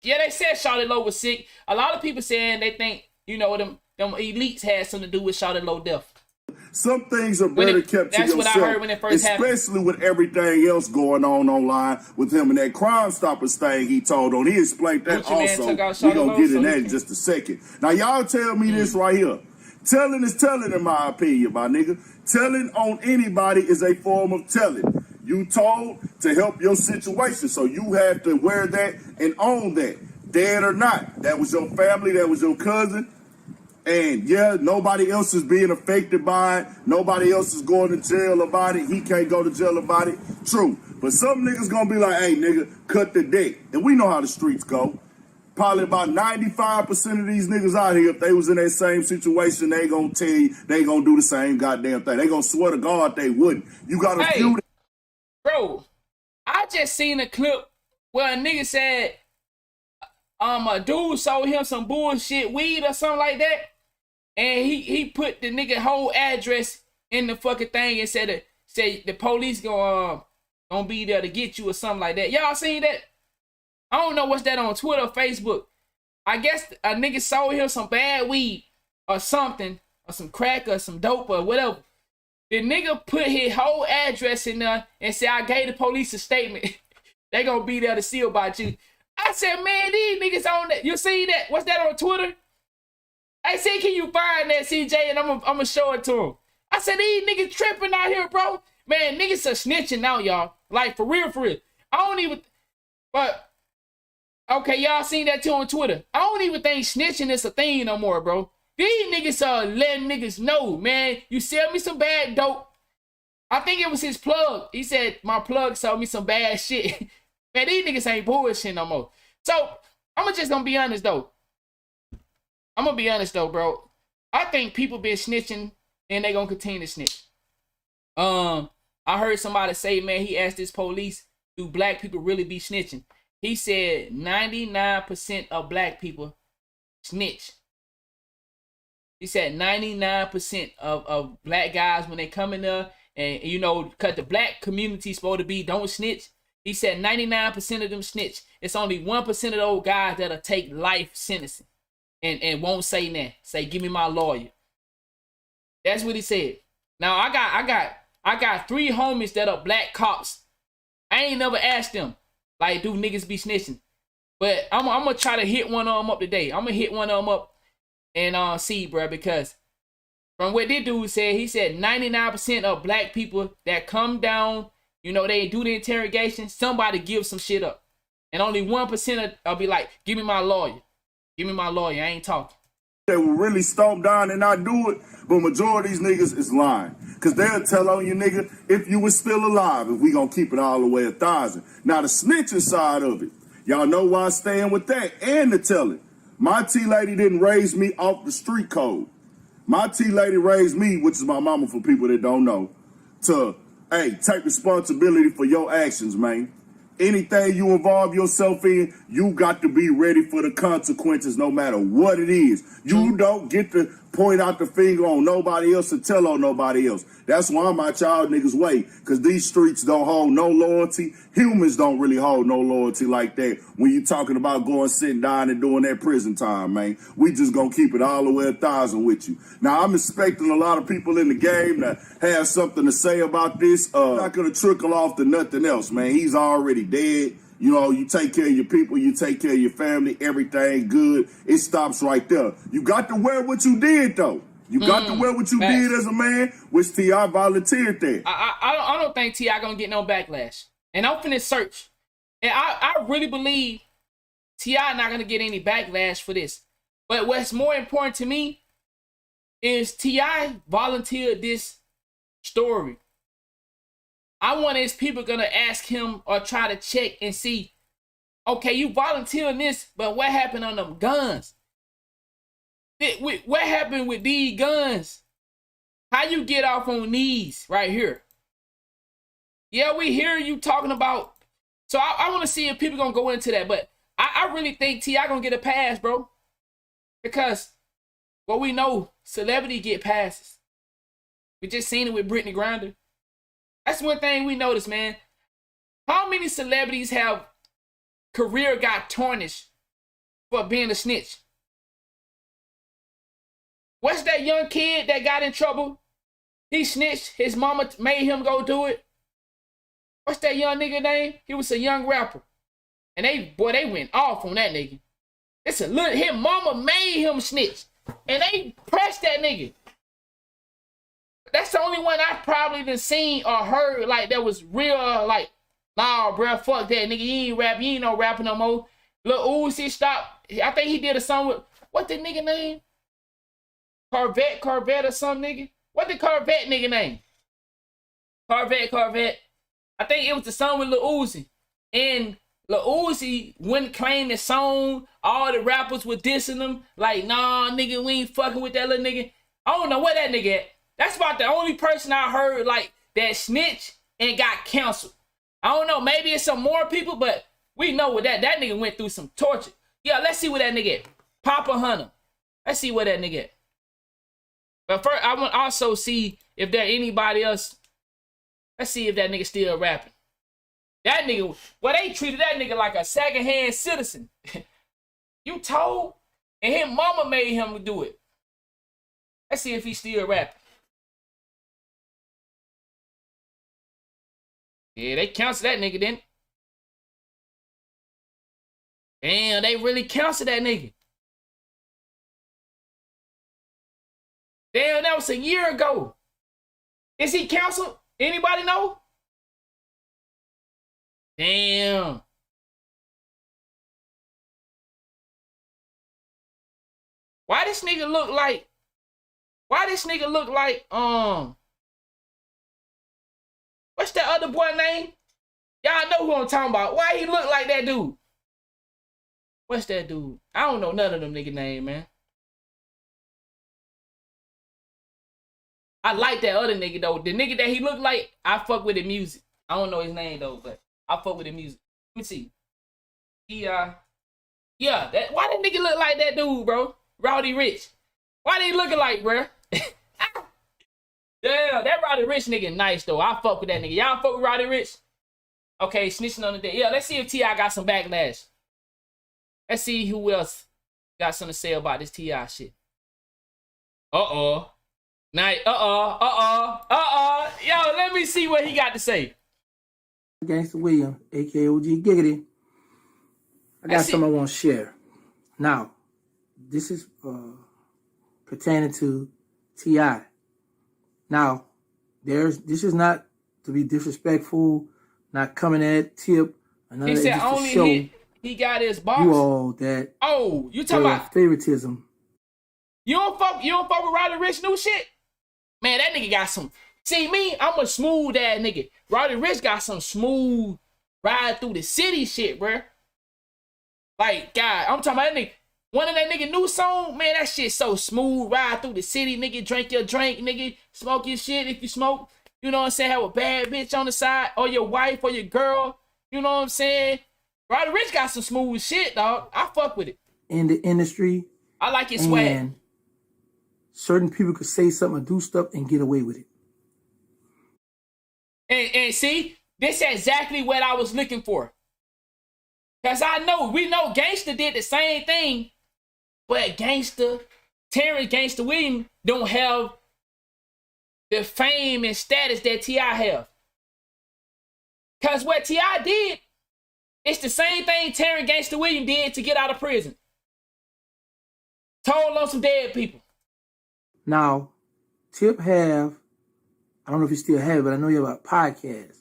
Yeah, they said Shawty Low was sick. A lot of people saying they think, you know, them elites had something to do with Shawty Low death. Some things are better kept to yourself. That's what I heard when it first happened. Especially with everything else going on online with him and that Crime Stoppers thing he told on. He explained that also. We're going to get in that in just a second. Now, y'all tell me this right here. Telling is telling, in my opinion, my nigga. Telling on anybody is a form of telling. You told to help your situation, so you have to wear that and own that, dead or not. That was your family, that was your cousin, and yeah, nobody else is being affected by it. Nobody else is going to jail about it. He can't go to jail about it. True, but some niggas gonna be like, hey, nigga, cut the deck. And we know how the streets go. Probably about 95% of these niggas out here, if they was in that same situation, they gonna tell you they gonna do the same goddamn thing. They gonna swear to God they wouldn't. You got a few. Bro, I just seen a clip where a nigga said a dude sold him some bullshit weed or something like that, and he put the nigga whole address in the fucking thing and said the police gonna be there to get you or something like that. Y'all seen that? I don't know what's that on Twitter or Facebook. I guess a nigga sold him some bad weed or something, or some crack or some dope or whatever. The nigga put his whole address in there and said, I gave the police a statement. They gonna be there to see about you. I said, man, these niggas on that. You see that? What's that on Twitter? I said, can you find that, CJ? And I'm gonna show it to him. I said, these niggas tripping out here, bro. Man, niggas are snitching now, y'all. Like, for real, for real. I don't even, but, okay, y'all seen that too on Twitter. I don't even think snitching is a thing no more, bro. These niggas are letting niggas know, man, you sell me some bad dope. I think it was his plug. He said, my plug sold me some bad shit. Man, these niggas ain't bullshit no more. So, I'm just gonna be honest, though. Bro. I think people been snitching, and they gonna continue to snitch. I heard somebody say, man, he asked this police, do black people really be snitching? He said 99% of black people snitch. He said 99% of black guys, when they come in there, and you know, because the black community supposed to be don't snitch. He said 99% of them snitch. It's only 1% of those guys that'll take life sentencing and won't say that. Say, give me my lawyer. That's what he said. Now I got 3 homies that are black cops. I ain't never asked them, like, do niggas be snitching? But I'm gonna try to hit one of them up today. I'm gonna hit one of them up and see, bro, because from what this dude said, he said 99% of black people that come down, you know, they do the interrogation, somebody gives some shit up. And only 1% will be like, give me my lawyer. Give me my lawyer. I ain't talking. They will really stomp down and not do it, but majority of these niggas is lying. Because they'll tell on you, nigga, if you was still alive, if we gonna keep it all the way 1,000. Now, the snitching side of it, y'all know why I'm staying with that and the telling. My T-lady didn't raise me off the street code. My T-lady raised me, which is my mama for people that don't know, to, hey, take responsibility for your actions, man. anything you involve yourself in, you got to be ready for the consequences no matter what it is. You don't get to point out the finger on nobody else and tell on nobody else. That's why I'm out y'all niggas' way, because these streets don't hold no loyalty. Humans don't really hold no loyalty like that when you talking about going sitting down and doing that prison time, man. We just gonna keep it all the way 1,000 with you. Now, I'm expecting a lot of people in the game to have something to say about this. Not gonna trickle off to nothing else, man. He's already dead. You know, you take care of your people, you take care of your family, everything good. It stops right there. You got to wear what you did, though. You got to wear what you did as a man, which T.I. volunteered that. I don't think T.I. gonna get no backlash. And I'm finna search. And I really believe T.I. not gonna get any backlash for this. But what's more important to me is T.I. volunteered this story. I wonder if people gonna ask him or try to check and see, okay, you volunteering this, but what happened on them guns? What happened with these guns? How you get off on these right here? Yeah, we hear you talking about. So I want to see if people gonna go into that, but I really think T.I. gonna get a pass, bro, because what we know, celebrity get passes. We just seen it with Brittney Griner. That's one thing we noticed, man. How many celebrities have career got tarnished for being a snitch? What's that young kid that got in trouble? He snitched. His mama made him go do it. What's that young nigga name? He was a young rapper. And they went off on that nigga. His mama made him snitch. And they pressed that nigga. That's the only one I probably done seen or heard like that was real, like, nah, bro, fuck that nigga. You ain't rap, you ain't no rapper no more. Lil Uzi stopped. I think he did a song with, what the nigga name? Corvette or some nigga? What the Corvette nigga name? Corvette. I think it was the song with Lil Uzi. And Lil Uzi wouldn't claim the song. All the rappers were dissing him. Like, nah, nigga, we ain't fucking with that little nigga. I don't know where that nigga at. That's about the only person I heard like that snitch and got canceled. I don't know, maybe it's some more people, but we know what that nigga went through some torture. Yeah, let's see where that nigga at. Papa Hunter. Let's see where that nigga at. But first, I want to also see if there anybody else. Let's see if that nigga still rapping. That nigga, well, they treated that nigga like a secondhand citizen. You told? And his mama made him do it. Let's see if he still rapping. Yeah, they canceled that nigga, then. Damn, they really canceled that nigga. Damn, that was a year ago. Is he canceled? Anybody know? Damn. Why this nigga look like what's that other boy name? Y'all know who I'm talking about. Why he look like that dude? What's that dude? I don't know none of them nigga name, man. I like that other nigga though. The nigga that he look like, I fuck with the music. I don't know his name though, but I fuck with the music. Let me see. Why that nigga look like that dude, bro? Rowdy Rich. Why they looking like, bro? Damn, that Rowdy Rich nigga nice though. I fuck with that nigga. Y'all fuck with Rowdy Rich? Okay, snitching on the day. Yeah, let's see if T.I. got some backlash. Let's see who else got something to say about this T.I. shit. Night. Yo, let me see what he got to say. Gangsta William, aka OG Giggity. I got something I want to share. Now, this is pertaining to T.I. Now, this is not to be disrespectful, not coming at Tip. He said only he got his box. You all that. Oh, you talking about favoritism? You don't fuck with Roddy Rich new shit? Man, that nigga got some. See me, I'm a smooth ass nigga. Roddy Rich got some smooth ride through the city shit, bruh. Like, God, I'm talking about that nigga. One of that nigga new song, man, that shit so smooth. Ride through the city, nigga. Drink your drink, nigga. Smoke your shit if you smoke. You know what I'm saying? Have a bad bitch on the side, or your wife, or your girl. You know what I'm saying? Roddy Ricch got some smooth shit, dog. I fuck with it. In the industry. I like his swag. And certain people could say something or do stuff and get away with it. And see, this is exactly what I was looking for. Because we know Gangsta did the same thing, but Terrence Gangsta Williams don't have the fame and status that T.I. have. Because what T.I. did, it's the same thing Terrence Gangsta Williams did to get out of prison. Told on some dead people. Now, Tip I don't know if you still have it, but I know you have a podcast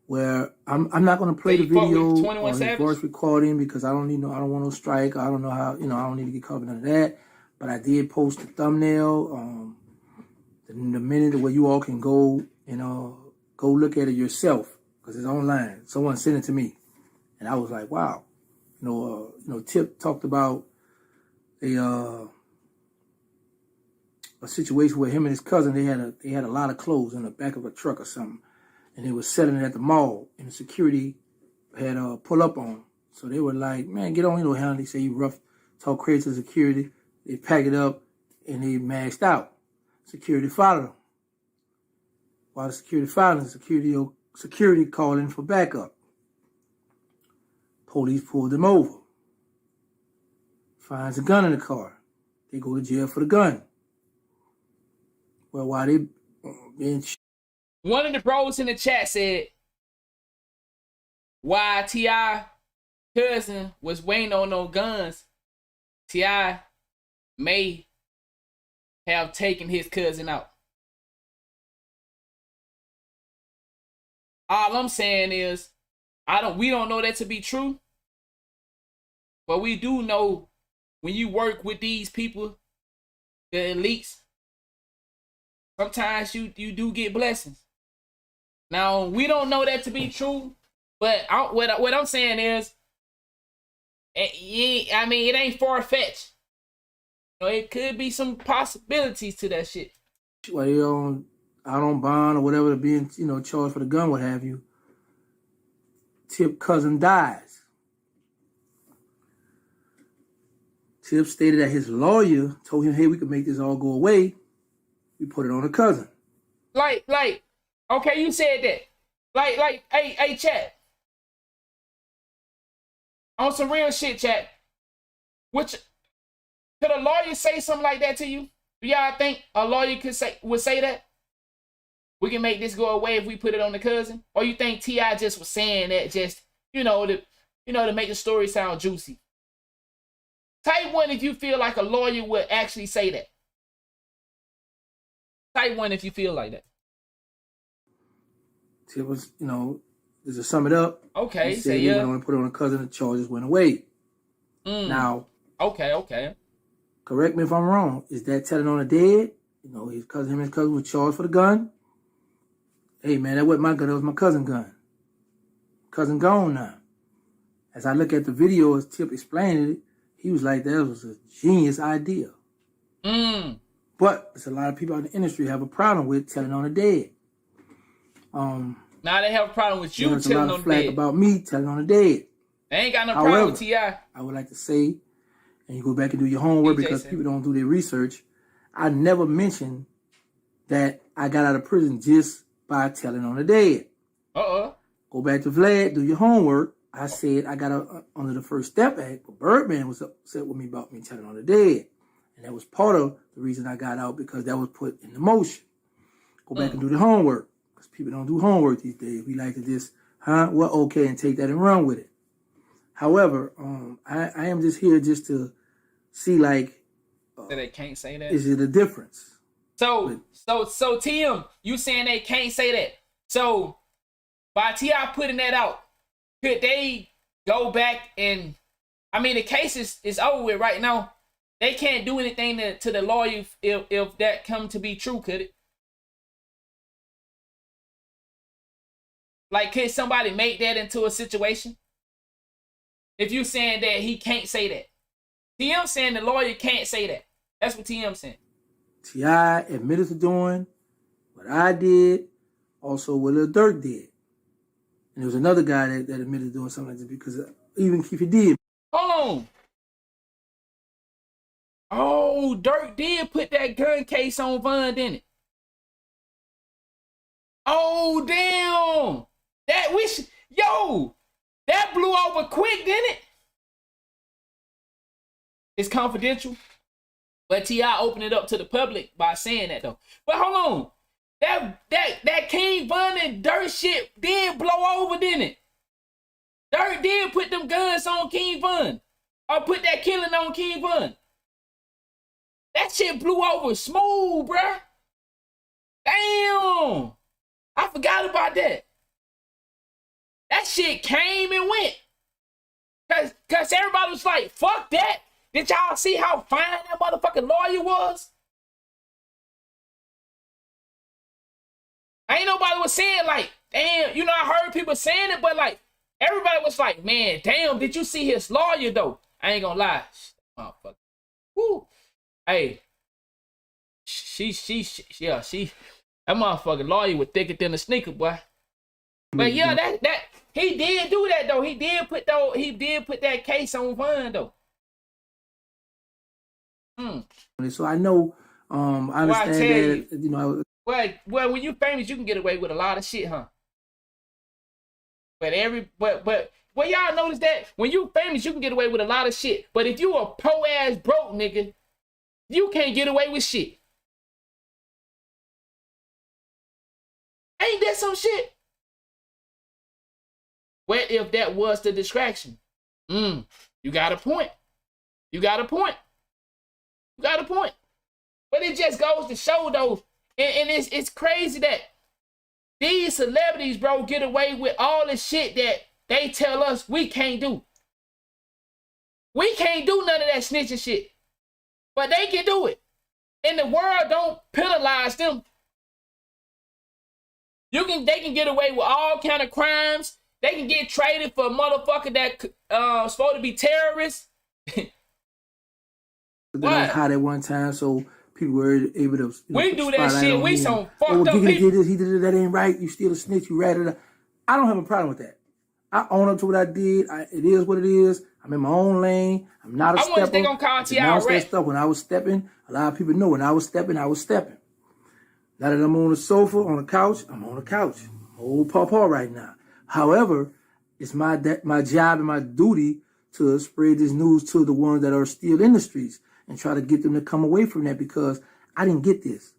where I'm not going to play the video or his voice recording because I don't want no strike. I don't know how, I don't need to get covered under that. But I did post a thumbnail, the minute where you all can go look at it yourself because it's online. Someone sent it to me, and I was like, wow. Tip talked about a situation where him and his cousin they had a lot of clothes in the back of a truck or something, and they were selling it at the mall, and the security had pull up on them. So they were like, man, get on, how they say you rough, talk crazy to security. They pack it up and they maxed out. Security followed them. While the security followed them, security called in for backup. Police pulled them over. Finds a gun in the car. They go to jail for the gun. Well, while they being one of the bros in the chat said why T.I. cousin was waiting on no guns, T.I. may have taken his cousin out. All I'm saying is, we don't know that to be true, but we do know when you work with these people, the elites, sometimes you do get blessings. Now, we don't know that to be true, but what I'm saying is, it ain't far-fetched. It could be some possibilities to that shit. While you're out on bond or whatever, being charged for the gun, what have you, Tip cousin dies. Tip stated that his lawyer told him, hey, we could make this all go away. We put it on a cousin. Okay, you said that. Hey, chat. On some real shit, chat. Could a lawyer say something like that to you? Do y'all think a lawyer would say that? We can make this go away if we put it on the cousin? Or you think T.I. just was saying that just, to make the story sound juicy? Type 1 if you feel like a lawyer would actually say that. Type 1 if you feel like that. Tip was, just to sum it up. Okay, he said he went on to put it on a cousin, the charges went away. Now. Okay. Correct me if I'm wrong. Is that telling on the dead? Him and his cousin were charged for the gun. Hey, man, that wasn't my gun. That was my cousin's gun. Cousin gone now. As I look at the video, as Tip explained it, he was like, that was a genius idea. But there's a lot of people in the industry have a problem with telling on the dead. Now they have a problem with you telling on the dead. There's a lot of flack about me telling on the dead. They ain't got no problem with T.I. I would like to say, and you go back and do your homework because people don't do their research, I never mentioned that I got out of prison just by telling on the dead. Go back to Vlad, do your homework. I said I got out under the First Step Act, but Birdman was upset with me about me telling on the dead. And that was part of the reason I got out because that was put into motion. Go back and do the homework because people don't do homework these days. We like to just, and take that and run with it. However, I am just here just to see they can't say that. Is it a difference? So Tim, you saying they can't say that? So by T.I. putting that out, could they go back and? The case is over with right now. They can't do anything to the lawyer if that come to be true, could it? Could somebody make that into a situation? If you saying that he can't say that. TM saying the lawyer can't say that. That's what TM saying. T.I. admitted to doing what I did, also what Lil Durk did. And there was another guy that admitted doing something like this because even if he did. Hold on. Oh, Dirk did put that gun case on Von, didn't it? Oh, damn. That blew over quick, didn't it? It's confidential. But T.I. opened it up to the public by saying that, though. But hold on. That King Von and Dirk shit did blow over, didn't it? Dirk did put them guns on King Von. Or put that killing on King Von. That shit blew over smooth, bruh. Damn. I forgot about that. That shit came and went. Cause everybody was like, fuck that. Did y'all see how fine that motherfucking lawyer was? Ain't nobody was saying like, damn, you know, I heard people saying it, but like, everybody was like, man, damn, did you see his lawyer though? I ain't gonna lie. Motherfucker. Woo. Hey. That motherfucking lawyer was thicker than a sneaker, boy. But yeah, that he did do that though. He did put that case on Von though. So I know, I understand that, you know. Well, when you famous, you can get away with a lot of shit, huh? But y'all notice that when you famous, you can get away with a lot of shit. But if you a po ass broke nigga, you can't get away with shit. Ain't that some shit? Well, if that was the distraction, you got a point. You got a point. You got a point. But it just goes to show though, and it's crazy that these celebrities, bro, get away with all the shit that they tell us we can't do. We can't do none of that snitching shit. But they can do it. And the world don't penalize them. They can get away with all kind of crimes. They can get traded for a motherfucker that supposed to be terrorists. Like hot at one time, so people were able to. We do that shit. We some fucked up people. He did it. That ain't right. You still a snitch. You ratted it. I don't have a problem with that. I own up to what I did. It is what it is. I'm in my own lane. I'm not a stepper. I wonder if they gonna call T.I. that stuff. When I was stepping, a lot of people know when I was stepping, I was stepping. Now that I'm on the sofa, on the couch, I'm on the couch. Old pawpaw right now. However, it's my job and my duty to spread this news to the ones that are still in the streets and try to get them to come away from that, because I didn't get this.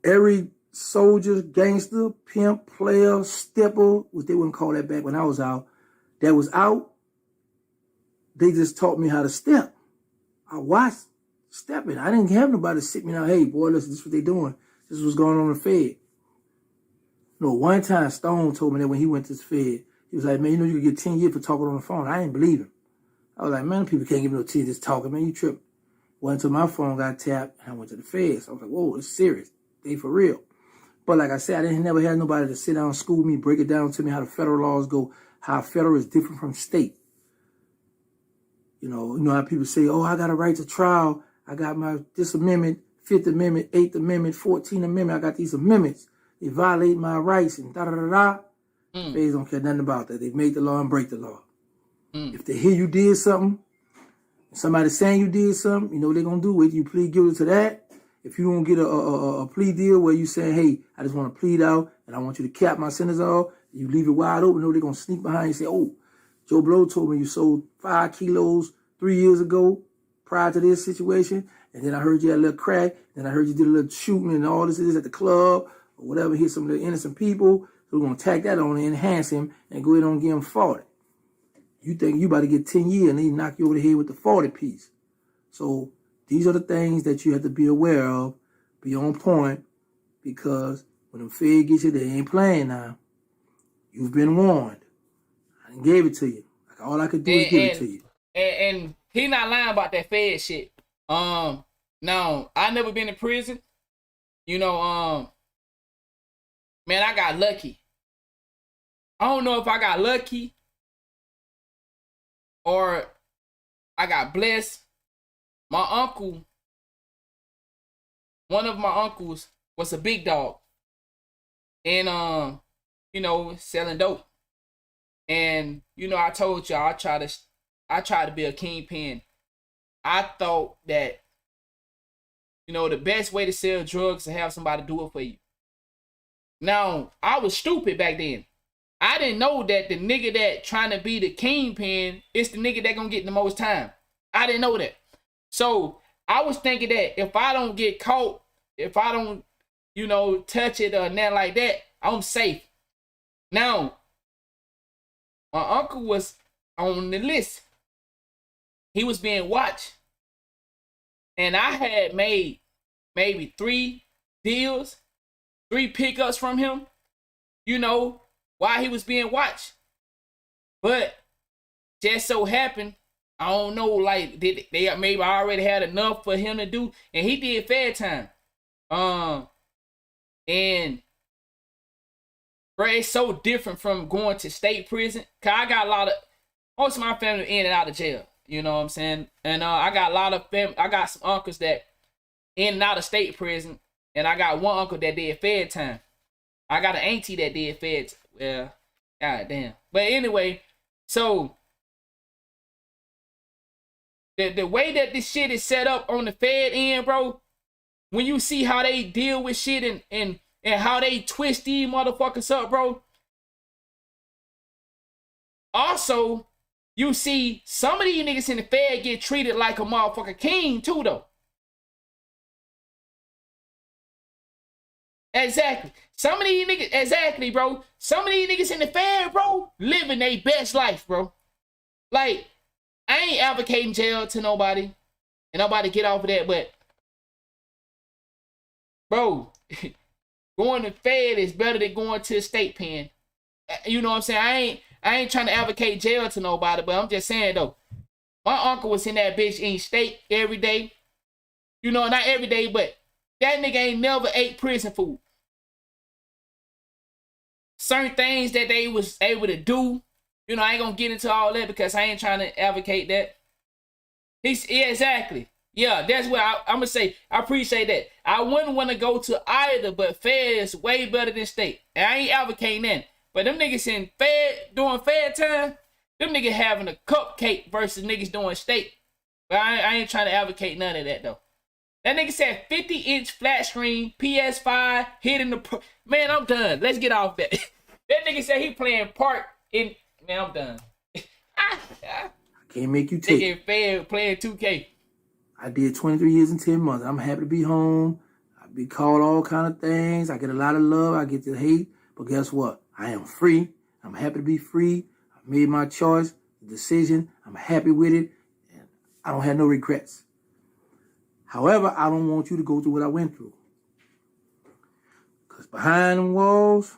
Every soldier, gangster, pimp, player, stepper, what they wouldn't call that back when I was out, that was out, they just taught me how to step. I watched stepping. I didn't have nobody sit me down, hey, boy, listen, this is what they doing. This is what's going on in the Fed. You know, one time Stone told me that when he went to the Fed, he was like, man, you know you could get 10 years for talking on the phone. I didn't believe him. I was like, man, people can't give me no 10 years talking, man, you tripping. Went until my phone got tapped and I went to the Feds. I was like, whoa, it's serious. They for real. But like I said, I never had nobody to sit down and school me, break it down to me how the federal laws go, how federal is different from state. You know how people say, oh, I got a right to trial. I got this amendment, 5th Amendment, 8th Amendment, 14th Amendment. I got these amendments. They violate my rights and da-da-da-da. Feds don't care nothing about that. They make the law and break the law. If they hear you did something, somebody saying you did something, you know what they're going to do with you. Plead guilty to that. If you don't get a plea deal where you saying, hey, I just want to plead out and I want you to cap my sentence off, you leave it wide open, you know they're going to sneak behind you and say, oh, Joe Blow told me you sold 5 kilos 3 years ago prior to this situation, and then I heard you had a little crack, then I heard you did a little shooting and all this at the club or whatever, hit some of the innocent people, so we're going to tack that on and enhance him and go ahead and give him 40. You think you about to get 10 years and they knock you over the head with the 40 piece. So these are the things that you have to be aware of, be on point, because when them Fed get you, they ain't playing now. You've been warned. I done gave it to you. Like all I could do is give it to you. And he not lying about that Fed shit. No, I never been in prison. You know, man, I got lucky. I don't know if I got lucky or I got blessed. My uncle, one of my uncles was a big dog. And selling dope. And, I told y'all I try to be a kingpin. I thought that, the best way to sell drugs is to have somebody do it for you. Now, I was stupid back then. I didn't know that the nigga that trying to be the kingpin is the nigga that gonna get the most time. I didn't know that. So I was thinking that if I don't get caught, if I don't, touch it or nothing like that, I'm safe. Now, my uncle was on the list. He was being watched. And I had made maybe 3 deals, 3 pickups from him, while he was being watched. But just so happened, I don't know, like, did they maybe already had enough for him to do, and he did fair time. And bro, it's so different from going to state prison. Cause I got most of my family in and out of jail. You know what I'm saying? And I got I got some uncles that in and out of state prison, and I got one uncle that did fair time. I got an auntie that did fair. Well, god damn. But anyway, so the way that this shit is set up on the Fed end, bro, when you see how they deal with shit and how they twist these motherfuckers up, bro. Also, you see some of these niggas in the Fed get treated like a motherfucker king too, though. Exactly. Some of these niggas, exactly, bro. Some of these niggas in the Fed, bro, living their best life, bro. Like, I ain't advocating jail to nobody, and nobody get off of that, but, bro, going to Fed is better than going to a state pen. You know what I'm saying? I ain't trying to advocate jail to nobody, but I'm just saying, though, my uncle was in that bitch eating steak every day. Not every day, but that nigga ain't never ate prison food. Certain things that they was able to do, I ain't gonna get into all that because I ain't trying to advocate that. Yeah, exactly. Yeah, that's what I'm gonna say. I appreciate that. I wouldn't want to go to either, but Fed is way better than state. And I ain't advocating that. But them niggas in Fed doing Fed time, them niggas having a cupcake versus niggas doing state. But I ain't trying to advocate none of that, though. That nigga said 50-inch flat screen, PS5, hitting the... Man, I'm done. Let's get off that. That nigga said he playing part in... Man, I'm done. Can't make you take it. Nigga Fed playing 2K. I did 23 years and 10 months. I'm happy to be home. I be called all kind of things. I get a lot of love. I get to hate. But guess what? I am free. I'm happy to be free. I made my choice, the decision. I'm happy with it. And I don't have no regrets. However, I don't want you to go through what I went through. Because behind them walls,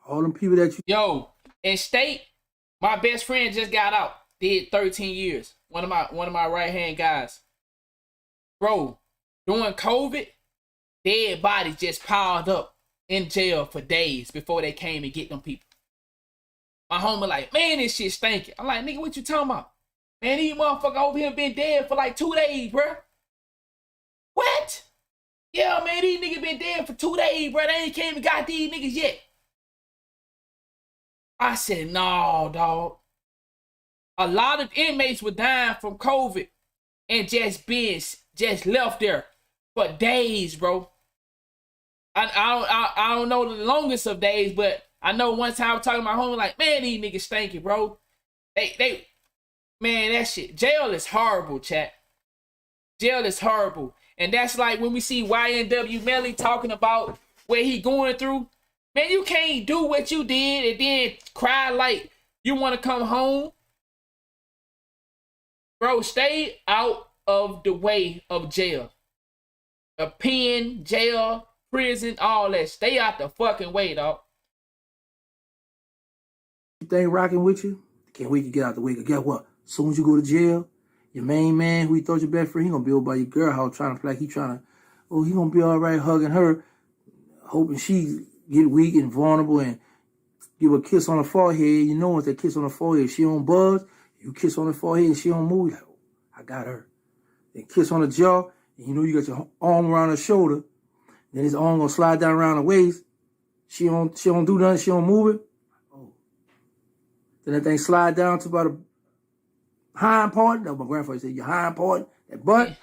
all them people that you... Yo, in state, my best friend just got out. Did 13 years. One of my right-hand guys. Bro, during COVID, dead bodies just piled up in jail for days before they came and get them people. My homie like, man, this shit stinking. I'm like, nigga, what you talking about? Man, these motherfuckers over here been dead for like 2 days, bro. What? Yeah, man, these niggas been dead for 2 days, bro. They ain't came and got these niggas yet. I said, no, dog. A lot of inmates were dying from COVID and just left there for days, bro. I don't know the longest of days, but I know one time I was talking to my homie like, man, these niggas stinking, bro. Man, that shit. Jail is horrible, chat. Jail is horrible. And that's like when we see YNW Melly talking about what he going through. Man, you can't do what you did and then cry like you want to come home. Bro, stay out of the way of jail. A pen, jail, prison, all that. Stay out the fucking way, dog. You think rocking with you? Can't wait to get out the way. Cause guess what? As soon as you go to jail, your main man who you thought your best friend, he gonna be over by your girl house trying to play like he trying to, oh, he gonna be all right hugging her, hoping she get weak and vulnerable and give a kiss on the forehead. You know, once that kiss on the forehead, she don't buzz, you kiss on the forehead and she don't move. Like, oh, I got her. Then kiss on the jaw, and you know you got your arm around her shoulder. Then his arm gonna slide down around the waist. She don't do nothing, she don't move it. Then that thing slide down to about a hind part. No, my grandfather said, your hind part, that butt.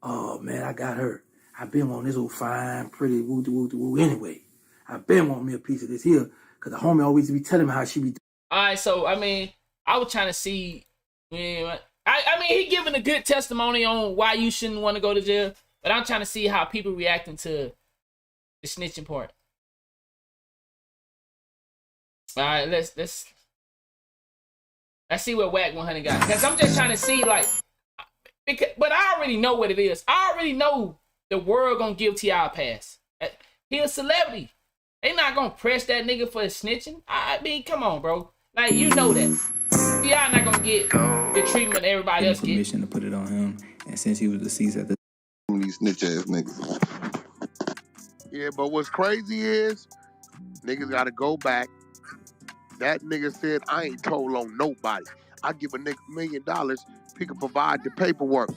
Oh, man, I got hurt. I've been on this old fine, pretty woo anyway. I've been wanting me a piece of this here because the homie always be telling me how she be. All right, so, I mean, I was trying to see. I mean, he giving a good testimony on why you shouldn't want to go to jail, but I'm trying to see how people reacting to the snitching part. All right, let's see what Whack 100 got. Because I'm just trying to see, like, but I already know what it is. I already know the world gonna give T.I. a pass. He a celebrity. They not gonna press that nigga for snitching. I mean, come on, bro. Like, you know that. T.I. not gonna get the treatment everybody else get. Permission to put it on him, and since he was deceased at the these snitch ass niggas. Yeah, but what's crazy is niggas gotta go back. That nigga said, I ain't told on nobody. I give a nigga $1 million, he can provide the paperwork.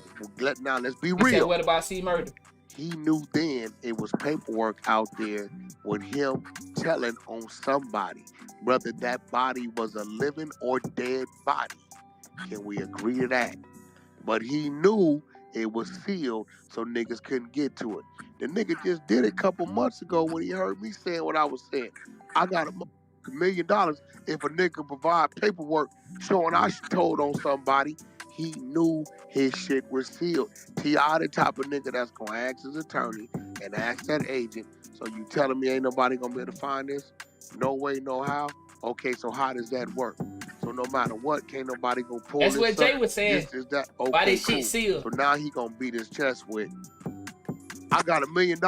Now let's be real. Said, what about C murder? He knew then it was paperwork out there with him telling on somebody, whether that body was a living or dead body. Can we agree to that? But he knew it was sealed, so niggas couldn't get to it. The nigga just did it a couple months ago when he heard me saying what I was saying. I got $1 million if a nigga provide paperwork showing I told on somebody. He knew his shit was sealed. T.I. the type of nigga that's gonna ask his attorney and ask that agent, so you telling me ain't nobody gonna be able to find this? No way, no how? Okay, so how does that work? So no matter what, can't nobody go pull That's this what Jay up. was saying. This is that. Okay, why this cool. shit sealed? So now he gonna beat his chest with, I got $1 million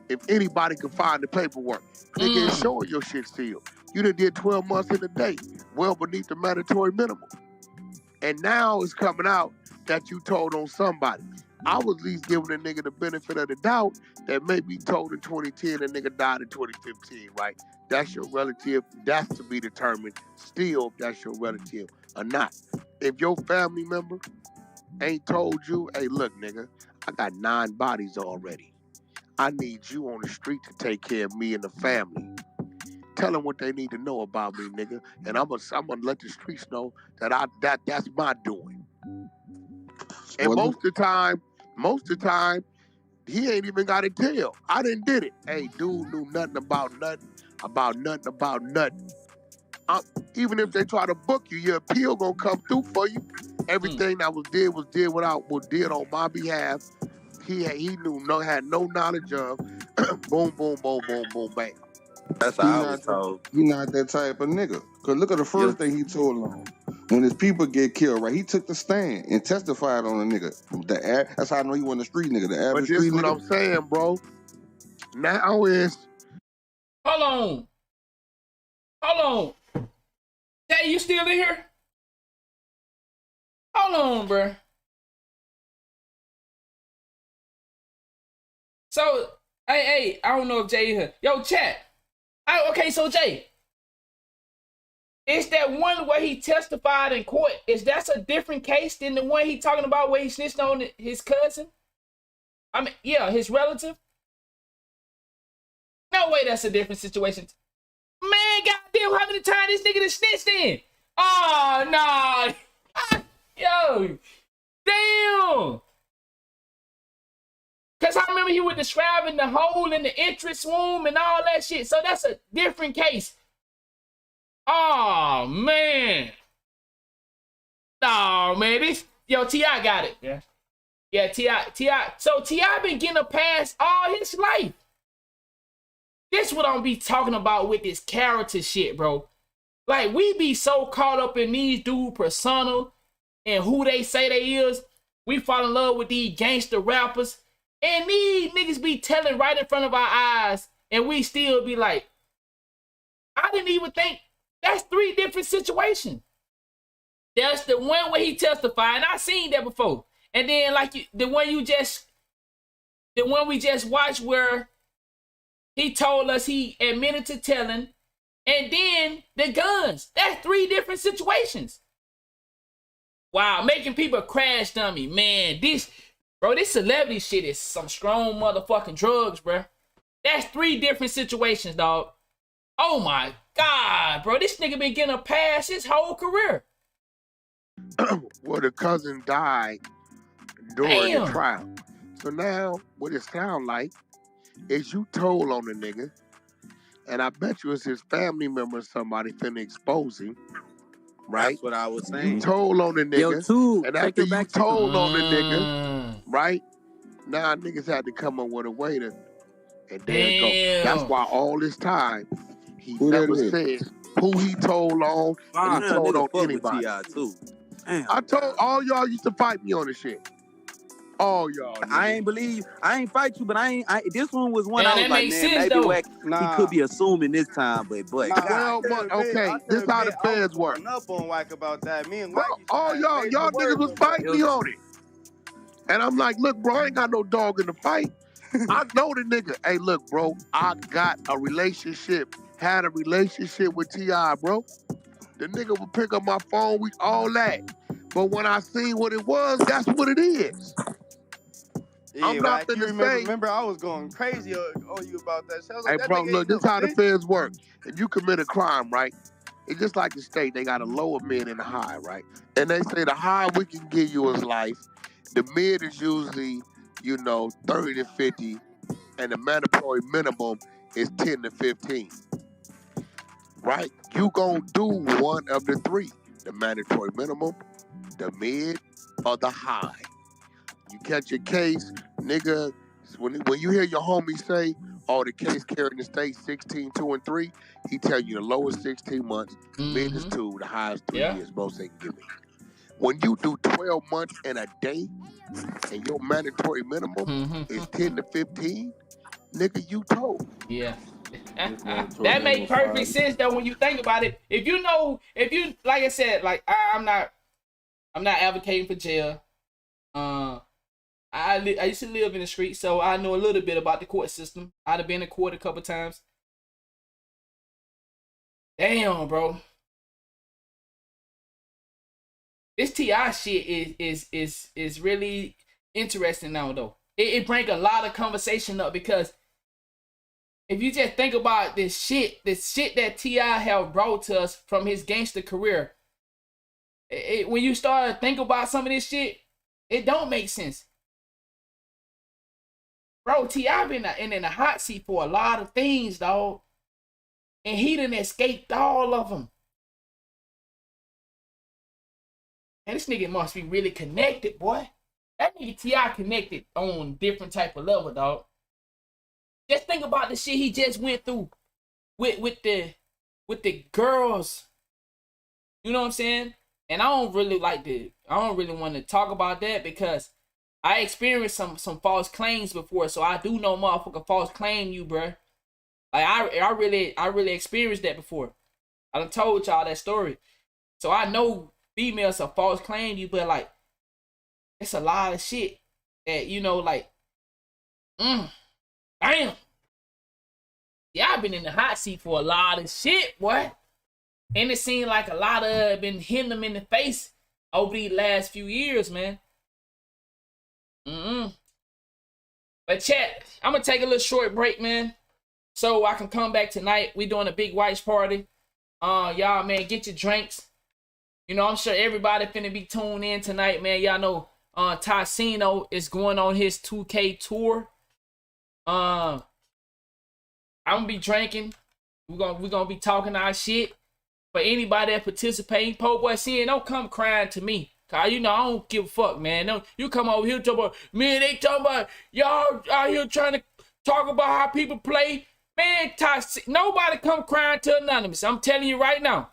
if anybody can find the paperwork. Nigga, it's showing your shit sealed. You done did 12 months in a day, well beneath the mandatory minimum. And now it's coming out that you told on somebody. I was at least giving a nigga the benefit of the doubt that maybe told in 2010, a nigga died in 2015, right? That's your relative. That's to be determined still if that's your relative or not. If your family member ain't told you, hey, look, nigga, I got 9 bodies already. I need you on the street to take care of me and the family. Tell them what they need to know about me, nigga, and I'm gonna let the streets know that that's my doing. And most of the time, he ain't even got to tell. I didn't did it. Hey, dude knew nothing about nothing. Even if they try to book you, your appeal gonna come through for you. Everything that was did on my behalf. He had no knowledge of. Boom, boom, boom, boom, boom, bam. That's how I was told. He not that type of nigga. Cause look at the first thing he told on. When his people get killed, right? He took the stand and testified on a nigga. That's how I know he wasn't a street nigga. The average street nigga. But this is what I'm saying, bro. Now is. Hold on. Jay, you still in here? Hold on, bro. So, hey, I don't know if Jay in here. Yo, chat. Okay, so Jay, is that one where he testified in court? Is that a different case than the one he talking about where he snitched on his cousin? I mean, yeah, his relative. No way, that's a different situation. Man, goddamn, how many times this nigga done snitched in? Oh no, yo, damn. Because I remember he was describing the hole in the entrance room and all that shit. So that's a different case. Oh, man. Oh, man. Yo, T.I. got it. Yeah, T.I. So T.I. been getting a pass all his life. This what I'm be talking about with this character shit, bro. Like, we be so caught up in these dude persona and who they say they is. We fall in love with these gangster rappers. And these niggas be telling right in front of our eyes, and we still be like, I didn't even think. That's 3 different situations. There's the one where he testified, and I seen that before. And then like the one we just watched where he told us he admitted to telling, and then the guns. That's 3 different situations. Wow, making people crash dummy, man. Bro, this celebrity shit is some strong motherfucking drugs, bro. That's 3 different situations, dog. Oh my God, bro, this nigga been getting a pass his whole career. Well, the cousin died during the Damn. trial. So now, what it sound like is you told on the nigga, and I bet you it's his family member or somebody finna expose him, right? That's what I was saying. You told on the Yo, nigga, too, and check after your you back channel. told on the nigga, right? Now niggas had to come up with a way to, and there it go. That's why all this time he Who that never is? said who he told on, and he told on anybody. Too. Damn. I told all y'all used to fight me on this shit. All y'all. Niggas. I ain't believe. I ain't fight you, but this one was one Man, I was that like, makes man, sense, maybe though. Wack, he could be assuming this time, but God, 12 months. Okay, this how the feds work. up on Wack about that. Me and Bro, all y'all niggas was fighting me on it. And I'm like, look, bro, I ain't got no dog in the fight. I know the nigga. Hey, look, bro, I got a relationship, had a relationship with T.I., bro. The nigga would pick up my phone, all that. But when I seen what it was, that's what it is. Yeah, I'm not Wack, you finna say. remember I was going crazy on you about that shit. I was Hey, like, bro, that nigga look, ain't this no how the snitch. feds work. If you commit a crime, right? It's just like the state. They got a lower mid and a high, right? And they say the high we can give you is life. The mid is usually, 30 to 50. And the mandatory minimum is 10 to 15. Right? You gonna do one of the three. The mandatory minimum, the mid, or the high. You catch your case, nigga, when you hear your homie say, the case carrying the state 16, 2, and 3, he tell you the lowest 16 months, mid is 2, the highest 3 years, most they can give me. When you do 12 months in a day, and your mandatory minimum is 10 to 15, nigga, you told. Yeah. That make perfect sense though when you think about it. If you like I said, like I'm not advocating for jail. I used to live in the street, so I know a little bit about the court system. I'd have been in court a couple times. Damn, bro. This T.I. shit is really interesting now though. It brings a lot of conversation up because if you just think about this shit that T.I. have brought to us from his gangster career, when you start to think about some of this shit, it don't make sense. Bro, T.I. been in the hot seat for a lot of things, dog. And he done escaped all of them. And this nigga must be really connected, boy. That nigga T.I. connected on different type of level, dog. Just think about the shit he just went through with the girls. You know what I'm saying? And I don't really want to talk about that because I experienced some false claims before, so I do know motherfucker false claim you, bruh. Like I really experienced that before. I done told y'all that story. So I know females are false claim you, but like it's a lot of shit that damn. Yeah, I've been in the hot seat for a lot of shit, boy. And it seemed like a lot of it been hitting them in the face over these last few years, man. But chat, I'm gonna take a little short break, man, so I can come back tonight. We doing a big watch party. Y'all, man, get your drinks. I'm sure everybody finna be tuned in tonight, man. Y'all know Tassino is going on his 2K tour. I'm gonna be drinking. We're gonna be talking our shit. For anybody that participating, Po Boy seeing, don't come crying to me. Cause I don't give a fuck, man. No, you come over here talking about, man, they talking about y'all out here trying to talk about how people play. Man, nobody come crying to Anonymous. I'm telling you right now.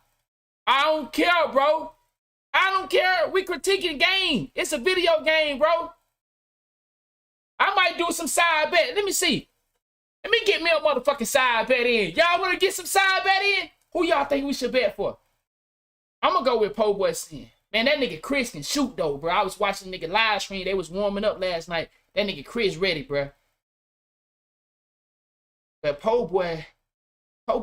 I don't care, bro. I don't care. We critiquing game. It's a video game, bro. I might do some side bet. Let me see. Let me get me a motherfucking side bet in. Y'all want to get some side bet in? Who y'all think we should bet for? I'm going to go with Po Boy Sin. Man, that nigga Chris can shoot, though, bro. I was watching the nigga live stream. They was warming up last night. That nigga Chris ready, bro. But Po Boy, I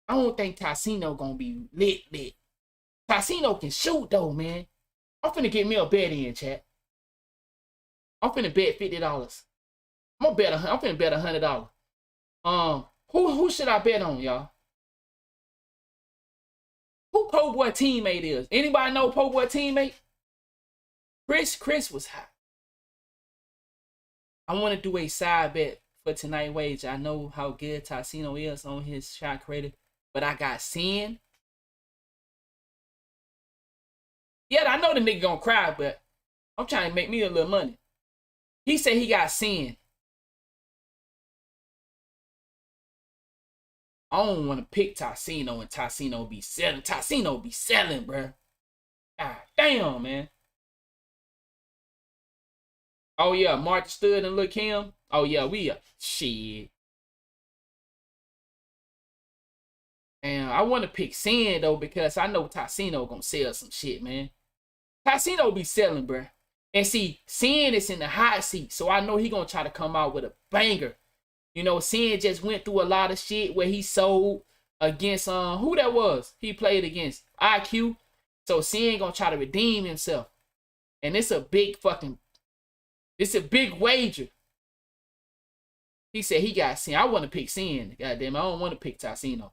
don't think Tassino going to be lit. Tassino can shoot, though, man. I'm finna get me a bet in, chat. I'm finna bet $50. I'm finna bet $100. Who should I bet on, y'all? Who Po Boy teammate is? Anybody know Po Boy teammate? Chris was hot. I want to do a side bet for tonight wage. I know how good Tassino is on his shot creator, but I got Sin. Yeah, I know the nigga gonna cry, but I'm trying to make me a little money. He said he got Sin. I don't want to pick Tassino and Tassino be selling. Tassino be selling, bruh. God damn, man. Oh, yeah, Mark Stood and look him. Oh, yeah, we shit. And I want to pick Sin, though, because I know Tassino gonna sell some shit, man. Tassino be selling, bruh. And see, Sin is in the hot seat, so I know he gonna try to come out with a banger. You know, Sin just went through a lot of shit where he sold against, who that was? He played against IQ. So Sin gonna try to redeem himself. And it's a big wager. He said he got Sin. I want to pick Sin. Goddamn, I don't want to pick Tassino.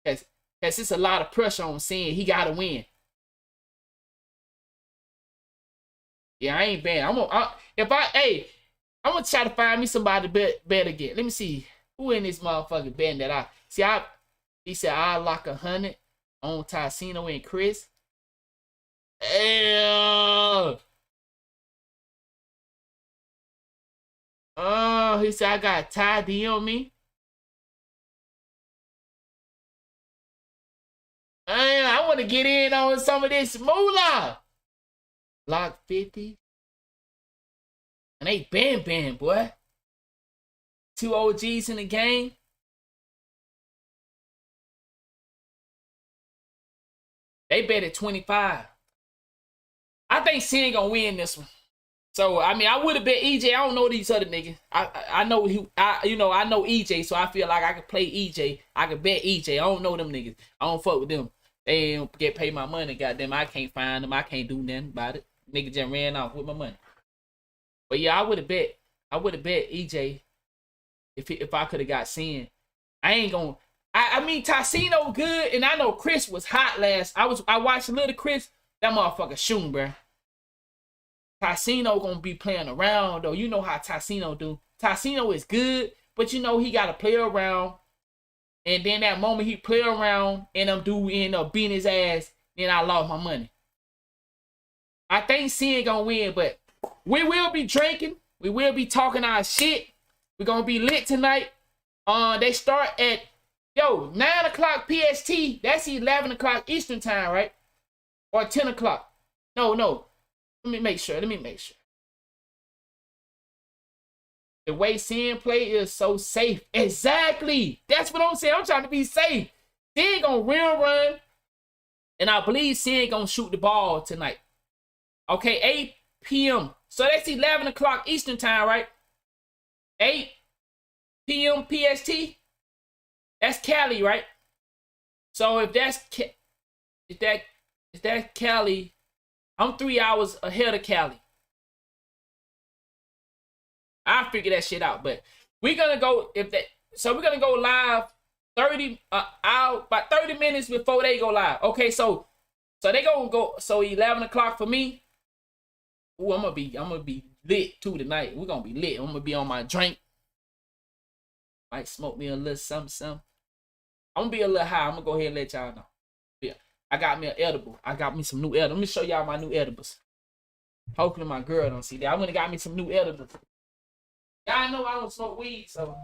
Because it's a lot of pressure on Sin. He got to win. Yeah, I ain't bad. I'm gonna try to find me somebody to bet again. Let me see. Who in this motherfucking band that he said I lock 100 on Tassino and Chris. He said I got Ty D on me. I want to get in on some of this moolah. Lock 50. And they band, boy. 2 OGs in the game. They bet at 25. I think Sin gonna win this one. So I mean, I would have bet EJ. I don't know these other niggas. I know I know EJ, so I feel like I could play EJ. I could bet EJ. I don't know them niggas. I don't fuck with them. They ain't get paid my money. Goddamn, I can't find them. I can't do nothing about it. Nigga just ran off with my money. But yeah, I would have bet EJ if I could have got Sin. I ain't gonna. I mean, Tassino good, and I know Chris was hot last. I watched a little Chris. That motherfucker shooting, bruh. Tassino gonna be playing around though. You know how Tassino do. Tassino is good, but you know he gotta play around. And then that moment he play around and them dude end up beating his ass, then I lost my money. I think Sin gonna win, but we will be drinking. We will be talking our shit. We're gonna be lit tonight. They start at 9 o'clock PST. That's 11 o'clock Eastern time, right? Or 10 o'clock. No. Let me make sure. The way Sin play is so safe. Exactly. That's what I'm saying. I'm trying to be safe. Sin gonna real run. And I believe Sin gonna shoot the ball tonight. Okay, 8 p.m. So that's 11 o'clock Eastern time, right? 8 p.m. PST. That's Cali, right? So if that's Cali, I'm 3 hours ahead of Cali. I'll figure that shit out, but we're gonna go we're gonna go live 30 about 30 minutes before they go live. Okay, so they gonna go 11 o'clock for me. Ooh, I'm gonna be lit too tonight. We're gonna be lit. I'm gonna be on my drink. Might smoke me a little something. I'm gonna be a little high. I'm gonna go ahead and let y'all know. Yeah, I got me an edible. I got me some new edibles. Let me show y'all my new edibles. Hopefully my girl don't see that. I went and got me some new edibles. Y'all know I don't smoke weed, so.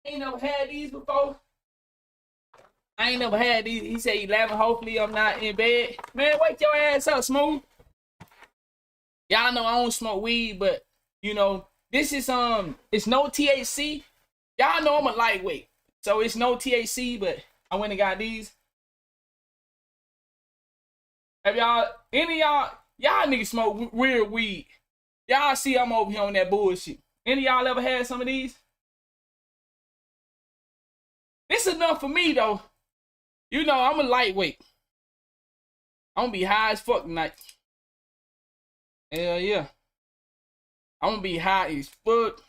Ain't never had these before. I ain't never had these. He said 11. Hopefully I'm not in bed. Man, wake your ass up, Smooth. Y'all know I don't smoke weed, but you know, this is it's no THC. Y'all know I'm a lightweight. So it's no THC, but I went and got these. Have y'all niggas smoke weird weed? Y'all see I'm over here on that bullshit. Any of y'all ever had some of these? This enough for me though. You know, I'm a lightweight. I'm gonna be high as fuck tonight. Hell yeah. I'm gonna be high as fuck.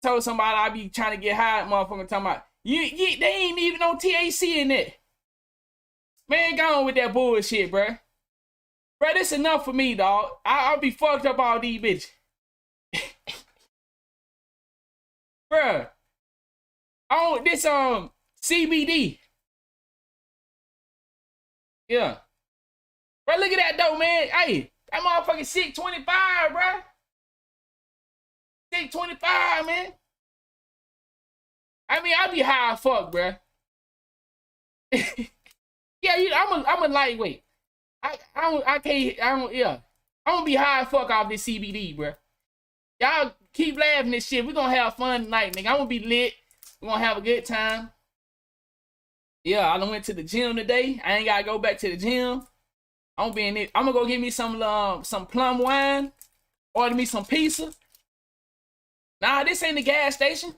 Told somebody I be trying to get high, motherfucker talking about, they ain't even no THC in it. Man, go on with that bullshit, bruh. Bruh, this enough for me, dog. I'll be fucked up all these bitches. Bruh. Oh, this CBD. Yeah. Bruh, look at that though, man. Hey, that motherfucking 625, bruh. 625, man. I mean, I be high as fuck, bruh. Yeah, I'm a lightweight. Yeah. I'm gonna be high as fuck off this CBD, bruh. Y'all keep laughing this shit. We're gonna have fun tonight, nigga. I'm gonna be lit. We're gonna have a good time. Yeah, I done went to the gym today. I ain't gotta go back to the gym. I'm gonna be in it. I'm gonna go get me some plum wine. Order me some pizza. Nah, this ain't the gas station.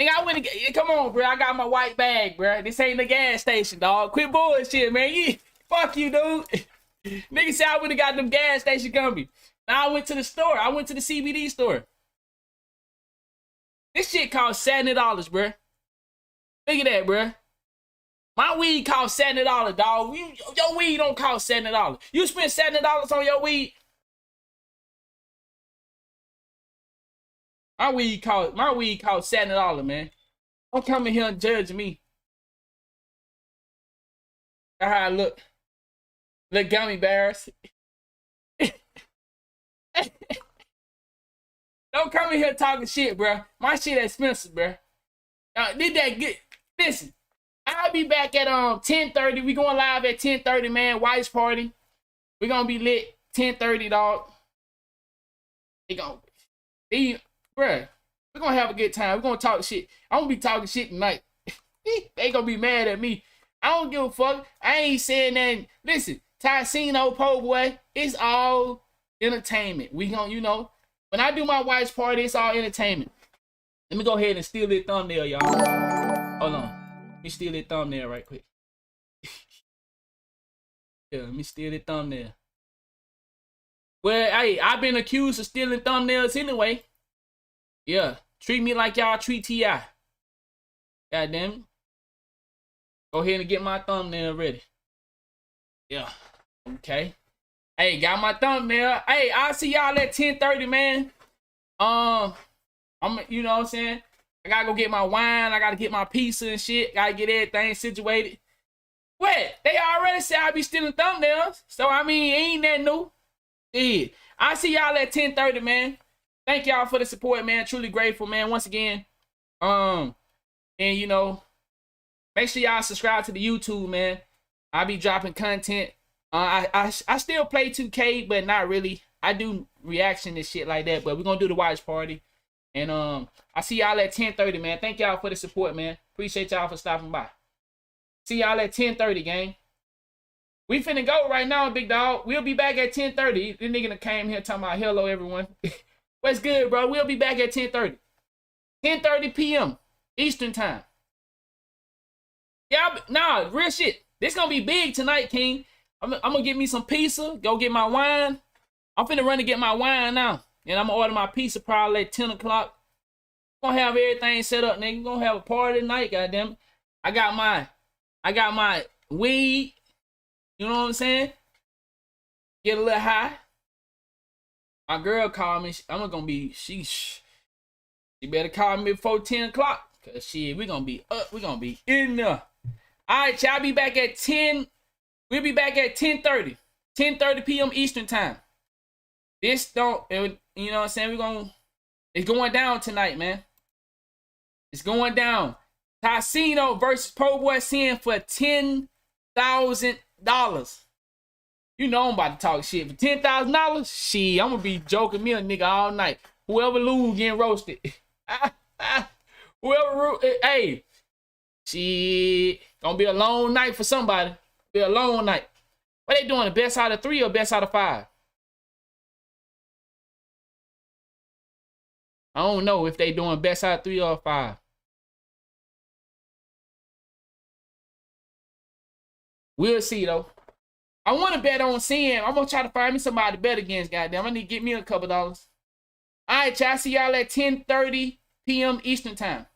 Nigga, I went to come on, bro. I got my white bag, bro. This ain't the gas station, dog. Quit bullshit, man. Fuck you, dude. Nigga said I would have got them gas station company. Now I went to the store. I went to the CBD store. This shit cost $70, bro. Look at that, bro. My weed cost $70, dog. Your weed don't cost $70. You spend $70 on your weed. My weed cost $70, man. Don't come in here and judge me. That's how I look. Look gummy bears. Don't come in here talking shit, bro. My shit expensive, bro. Did that good? Listen, I'll be back at 10:30. We going live at 10:30, man. Wife's party. We gonna be lit 10:30, dog. They gonna be, bruh. We're gonna have a good time. We're gonna talk shit. I'm gonna be talking shit tonight. They gonna be mad at me. I don't give a fuck. I ain't saying nothing. Listen, Tycino, po boy, it's all entertainment. We gonna, when I do my wife's party, it's all entertainment. Let me go ahead and steal this thumbnail, y'all. Hold on. Let me steal this thumbnail right quick. Yeah, let me steal this thumbnail. Well, hey, I've been accused of stealing thumbnails anyway. Yeah, treat me like y'all treat T.I. God damn it. Go ahead and get my thumbnail ready. Yeah, okay. Hey, got my thumbnail. Hey, I'll see y'all at 10:30, man. You know what I'm saying? I gotta go get my wine. I gotta get my pizza and shit. Gotta get everything situated. What? They already said I be stealing thumbnails. So, I mean, ain't that new? Yeah. I'll see y'all at 10:30, man. Thank y'all for the support, man. Truly grateful, man. Once again. And, make sure y'all subscribe to the YouTube, man. I be dropping content. I still play 2K, but not really. I do reaction and shit like that, but we're gonna do the watch party. And I see y'all at 10:30, man. Thank y'all for the support, man. Appreciate y'all for stopping by. See y'all at 10:30, gang. We finna go right now, big dog. We'll be back at 10:30. This nigga that came here talking about hello, everyone. What's good, bro? We'll be back at 10:30. 10:30 p.m. Eastern time. Yeah, nah, real shit. This gonna be big tonight, King. I'm gonna get me some pizza, go get my wine. I'm finna run to get my wine now. And I'm gonna order my pizza probably at 10 o'clock. Gonna have everything set up, nigga. Gonna have a party tonight, goddamn it. I got my weed. You know what I'm saying? Get a little high. My girl called me. I'm gonna be, she better call me before 10 o'clock. Cause shit, we gonna be up. We gonna be in there. All right, y'all be back at 10. We'll be back at 10:30. 10:30 p.m. Eastern time. This don't, you know what I'm saying? It's going down tonight, man. It's going down. Tycino versus Po Boy Sin for $10,000. You know I'm about to talk shit. For $10,000, shit, I'm gonna be joking me a nigga all night. Whoever lose getting roasted. Hey, shit, gonna be a long night for somebody. Be a long night. What they doing? The best out of 3 or best out of 5? I don't know if they doing best out of 3 or 5. We'll see, though. I want to bet on Sin. I'm going to try to find me somebody to bet against, goddamn. I need to get me a couple dollars. All right, y'all. See y'all at 10:30 p.m. Eastern time.